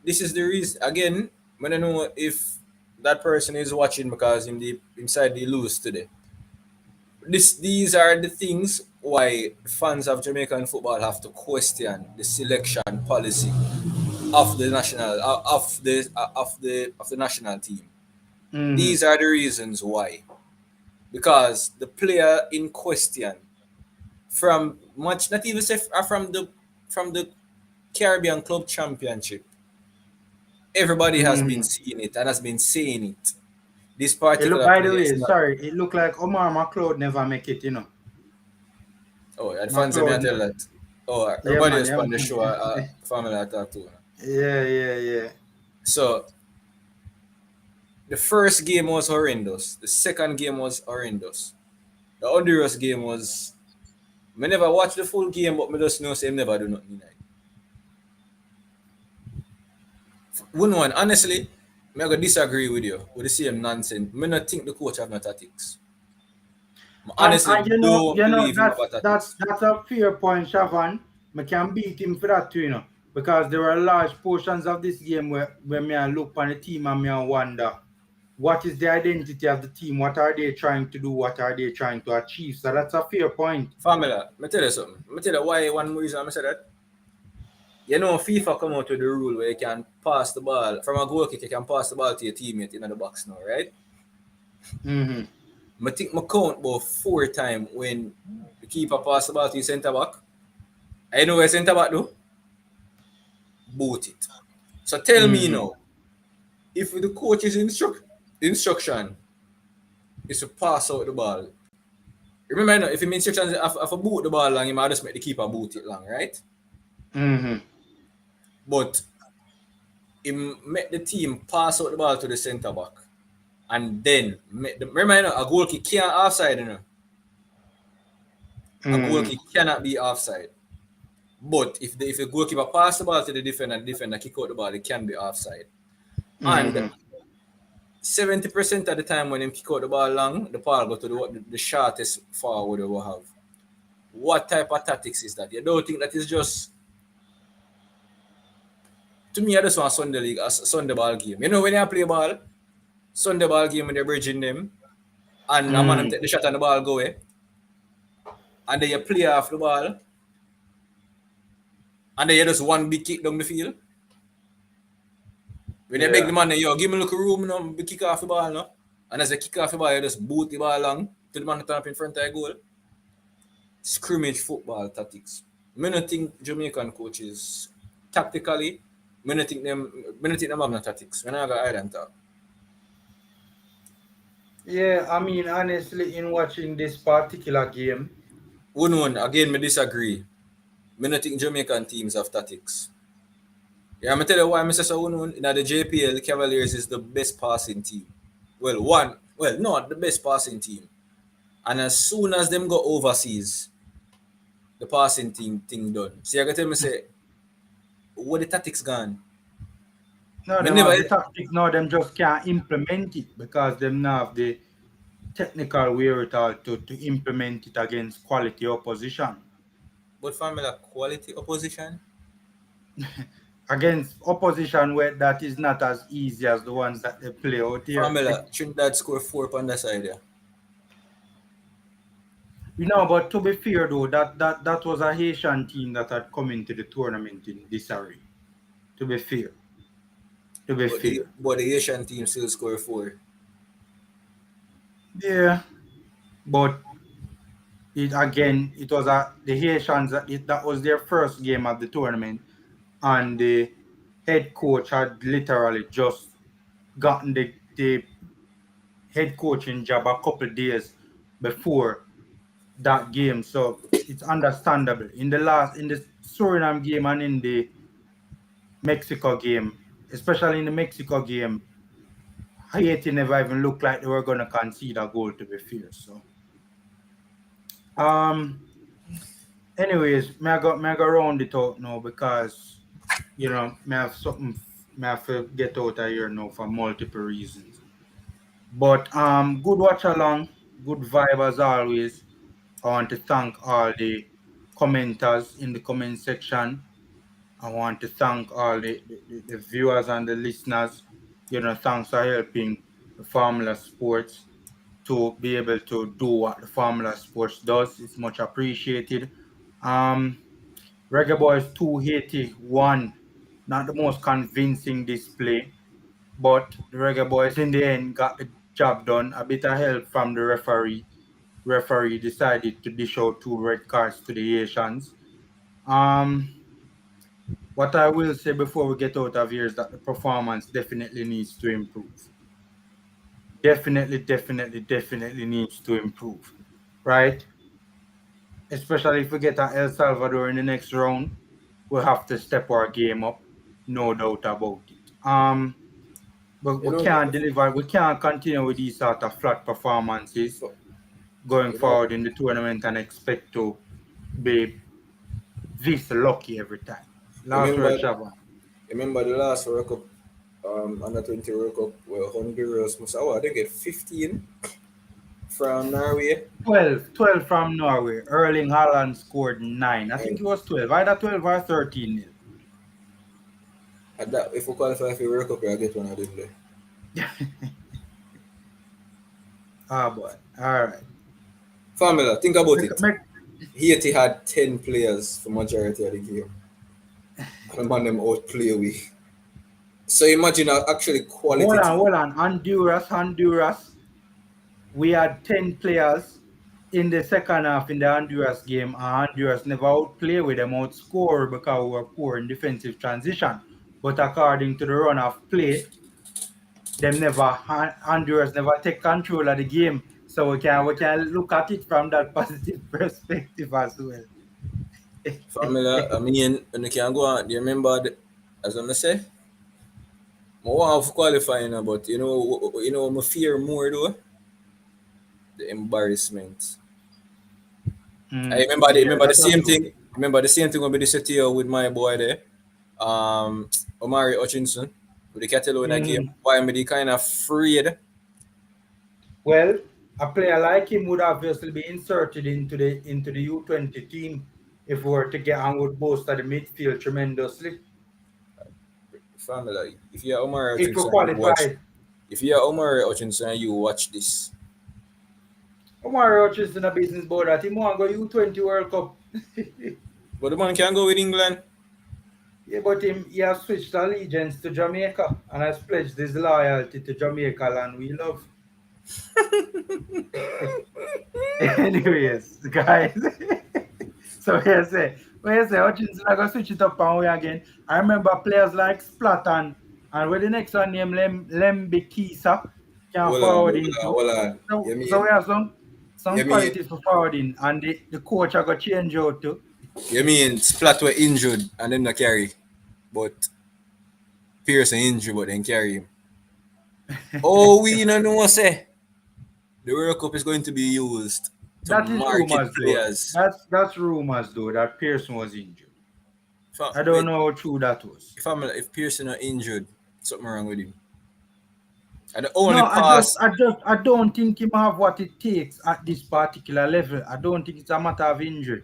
this is the reason. Again, I don't know if that person is watching because inside they lose today. These are the things why fans of Jamaican football have to question the selection policy of the national of the national team. These are the reasons why. Because the player in question from much not even say from the Caribbean Club Championship, everybody has been seeing it and has been saying it. This particular by the player way, is not. sorry, it looked like Omar McLeod never make it, you know. Oh, and fans may I tell that. Oh, Yeah, everybody man, is yeah, on the man. show. Family attack too. Yeah. So the first game was horrendous. The second game was horrendous. The Honduras game was. I never watched the full game, but I just know say never do nothing. One, honestly, I'm gonna disagree with you with the same nonsense. I don't think the coach have no tactics. Honestly, And you don't know believe him about tactics. that's a fair point, Shavan. I can beat him for that too, you know, because there were large portions of this game where me I look on the team and me I wonder what is the identity of the team, what are they trying to do, what are they trying to achieve. So that's a fair point. Family, me tell you something. Me tell you why one reason I say that. You know, FIFA come out with the rule where you can pass the ball from a goal kick. You can pass the ball to your teammate in the box now, right? I think I count about 4 times when the keeper pass the ball to your centre back. I know where centre back do. Boot it. So tell me now, if the coach's instruction is to pass out the ball. Remember, now, if his instructions if I boot the ball long, he might just make the keeper boot it long, right? But he make the team pass out the ball to the centre back. And then, remember, a goal kick can't offside, you know. A goal kick cannot be offside. But if the goalkeeper pass the ball to the defender kick out the ball, it can be offside. And 70% of the time when him kick out the ball long, the ball go to the shortest forward they will have. What type of tactics is that? You don't think that is just... To me, I just want Sunday league, a Sunday ball game. You know when you play ball, Sunday ball game when you're bridging them, and a man take the shot and the ball go away, and then you play off the ball, and then you just one big kick down the field. When you beg the man, yo, give me a little room, no, big kick off the ball, no? And as you kick off the ball, you just boot the ball long to the man turn up in front of the goal. Scrimmage football tactics. I don't think Jamaican coaches, tactically, I don't think them have no tactics. When I got island talk. Yeah, I mean, honestly, in watching this particular game, Again, I disagree. I don't think Jamaican teams have tactics. Yeah, I'm going to tell you why I say so. In the JPL, the Cavaliers is the best passing team. Not the best passing team. And as soon as them go overseas, the passing team thing done. So you're going to tell me, say, where the tactics gone? no, them have the tactics now, them just can't implement it because them not have the technical wherewithal to implement it against quality opposition. But family quality opposition? Against opposition where that is not as easy as the ones that they play out here. Family, Trinidad score 4 on the side there. You know, but to be fair though, that was a Haitian team that had come into the tournament in disarray. To be fair. But the Haitian team still score 4. Yeah. But it was the Haitians that was their first game of the tournament, and the head coach had literally just gotten the head coaching job a couple days before that game, so it's understandable. In the Suriname game and in the Mexico game, especially in the Mexico game, Haiti never even looked like they were gonna concede a goal, to be fair. So anyways, may I go round it out now because you know may have to get out of here now for multiple reasons. But good watch along, good vibe as always. I want to thank all the commenters in the comment section. I want to thank all the viewers and the listeners. Thanks for helping the Formula Sports to be able to do what the Formula Sports does. It's much appreciated. Reggae Boyz 2 Haiti won. Not the most convincing display, but the Reggae Boyz in the end got the job done. A bit of help from the referee. Referee decided to dish out 2 red cards to the Haitians. What I will say before we get out of here is that the performance definitely needs to improve. Definitely needs to improve. Right? Especially if we get at El Salvador in the next round, we'll have to step our game up. No doubt about it. But we can't deliver. We can't continue with these sort of flat performances going forward in the tournament and expect to be this lucky every time. Remember the last World Cup, under 20 World Cup, where Honduras must have, they get 15 from Norway. 12 from Norway. Erling Haaland scored 9. I think it was 12. Either 12 or 13 nil. And that, if we qualify for World Cup, I get one of them there. Boy. All right. Formula, think about it. Haiti had 10 players for majority of the game. And man them outplay we. So imagine actually quality. Hold on. Honduras. We had 10 players in the second half in the Honduras game, and Honduras never outplay with them outscore because we were poor in defensive transition. But according to the run of play, Honduras never take control of the game. So we can look at it from that positive perspective as well. Formula, I mean, when you can go on, do you remember, as I say, I want to qualify now, but you know, I fear more though. The embarrassment. I remember the same thing. Remember the same thing when we did here with my boy there, Omari Hutchinson, with the Catalonia game. Why am I kind of afraid? Well, a player like him would obviously be inserted into the U20 team if we were to get on with both of the midfield tremendously. Family, if you're Omari Hutchinson, you watch this. Omari Hutchinson a business board that he want to go U20 World Cup. But the man can go with England. Yeah, but he has switched allegiance to Jamaica and has pledged his loyalty to Jamaica land we love. Anyways, guys. So here's it. Hutchinson I go switch it up and way again. I remember players like Splat and with the next one named Lembi Kisa can forward into. So we have some qualities for forwarding, and the coach I got change out too. You mean Splat were injured and then not carry, but Pearson injured but then carry him. Oh, we don't know what say. The World Cup is going to be used to that is market rumors, players. That's rumors though that Pearson was injured. I don't know how true that was. If Pearson are injured, something wrong with him. I don't think he have what it takes at this particular level. I don't think it's a matter of injury.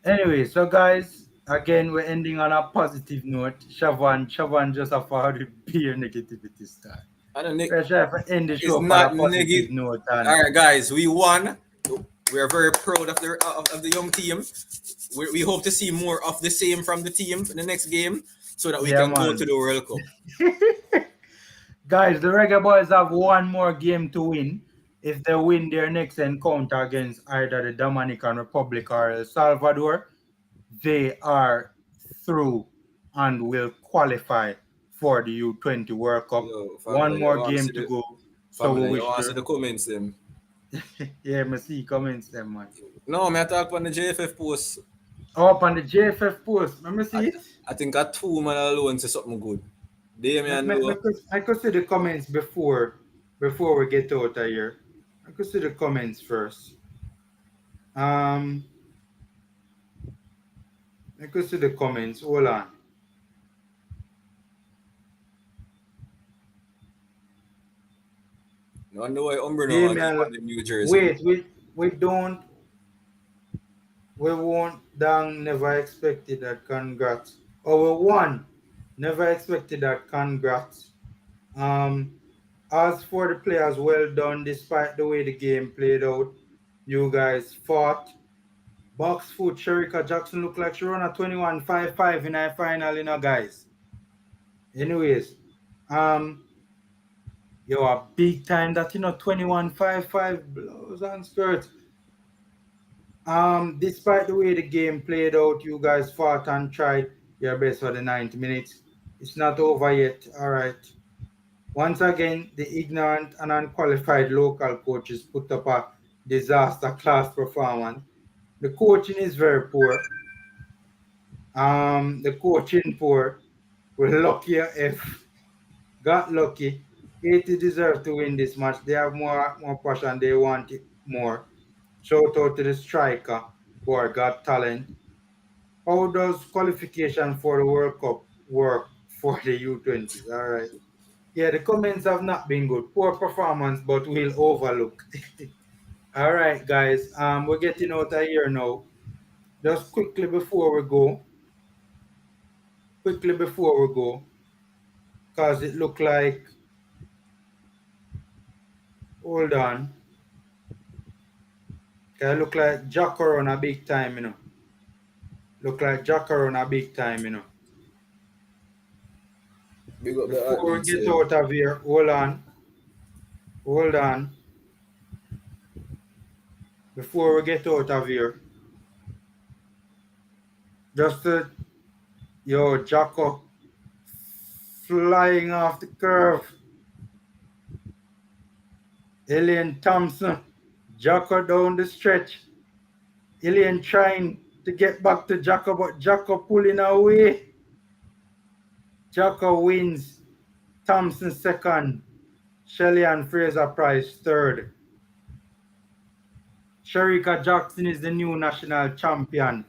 Anyway, so guys, again, we're ending on a positive note. Shavan just have to be a negativity star. We're trying to end the show on a positive note. All right, guys, we won. We are very proud of the young team. We hope to see more of the same from the team in the next game so that we can go to the World Cup. Guys, the Reggae Boyz have one more game to win. If they win their next encounter against either the Dominican Republic or El Salvador, they are through and will qualify for the U20 World Cup. One more game to go. So we wish to the comments them. Yeah, I see comments them, man. No, I talk on the JFF post. Oh, on the JFF post. Let me see. I think I 2 man alone say something good. I could see the comments before we get out of here. I could see the comments first. I could see the comments. Hold on. No wonder why Umbrella in New Jersey. Wait, we don't. We won. Dang, never expected that. Congrats. Oh, we won. Never expected that. Congrats. As for the players, well done despite the way the game played out. You guys fought. Box foot, Sherika Jackson looked like she run a 21.55 in our final, guys. Anyways, you are big time that 21.55 blows and skirts. Despite the way the game played out, you guys fought and tried your best for the 90 minutes. It's not over yet. All right. Once again, the ignorant and unqualified local coaches put up a disaster class performance. The coaching is very poor. The coaching poor. We're lucky if got lucky. Haiti deserve to win this match. They have more passion. They want it more. Shout out to the striker. Boy, got talent. How does qualification for the World Cup work for the U20s? All right. Yeah, the comments have not been good. Poor performance, but we'll overlook. All right, guys. We're getting out of here now. Just quickly before we go, because it looked like, hold on. It look like Jacko on a big time, Look like Jacko on a big time, Big up the Before we athletes, get yeah. out of here, hold on. Before we get out of here, just Jacko flying off the curve. Ilian Thompson, Jacko down the stretch. Ilian trying to get back to Jacko, but Jacko pulling away. Jacko wins. Thompson second. Shelley and Fraser Price third. Sherika Jackson is the new national champion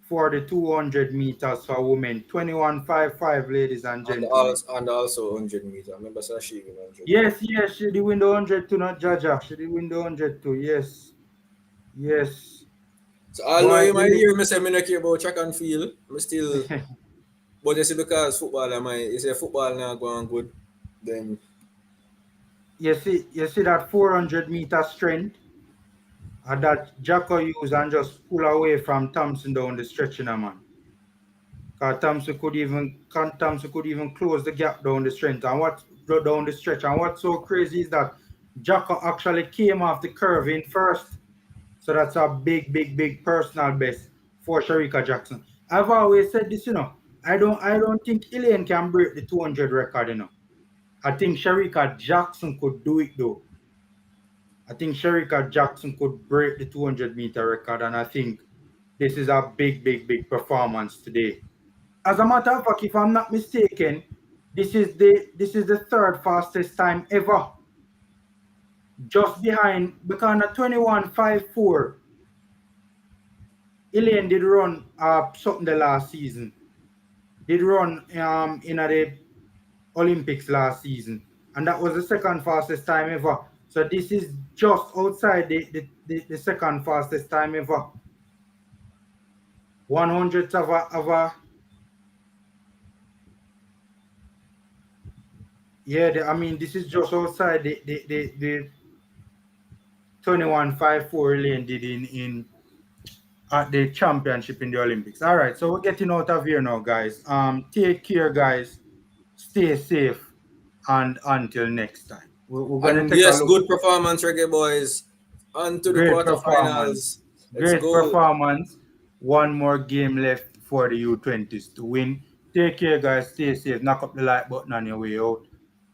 for the 200 meters for women. 21.55, ladies and gentlemen. And also 100 meters. Remember, she win 100. Yes, she did win the 100 too, not Jaja. She did win the 100 too, yes. So although you might hear me say I don't care about track and field, I'm still but you see because football you say football now going good, then you see that 400 meter strength that Jacko used and just pull away from Thompson down the stretch, man. Because Thompson could even close the gap down the stretch. And what's so crazy is that Jacko actually came off the curve in first. So that's a big personal best for Sherika Jackson. I've always said this, I don't think Elaine can break the 200 record, I think Sherika Jackson could do it though. I think Sherika Jackson could break the 200 meter record, and I think this is a big performance today. As a matter of fact, if I'm not mistaken, this is the third fastest time ever. Just behind, because at 21.54, Elaine did run something the last season. Did run in the Olympics last season, and that was the second fastest time ever. So this is just outside the second fastest time ever. 100th of a yeah. This is just outside the 21.54 Elaine did in at the championship in the Olympics. All right, so we're getting out of here now, guys. Take care, guys. Stay safe, and until next time. We're gonna take a look. Good performance, Reggae Boys. On to the quarterfinals. Great performance. One more game left for the U20s to win. Take care, guys. Stay safe. Knock up the like button on your way out.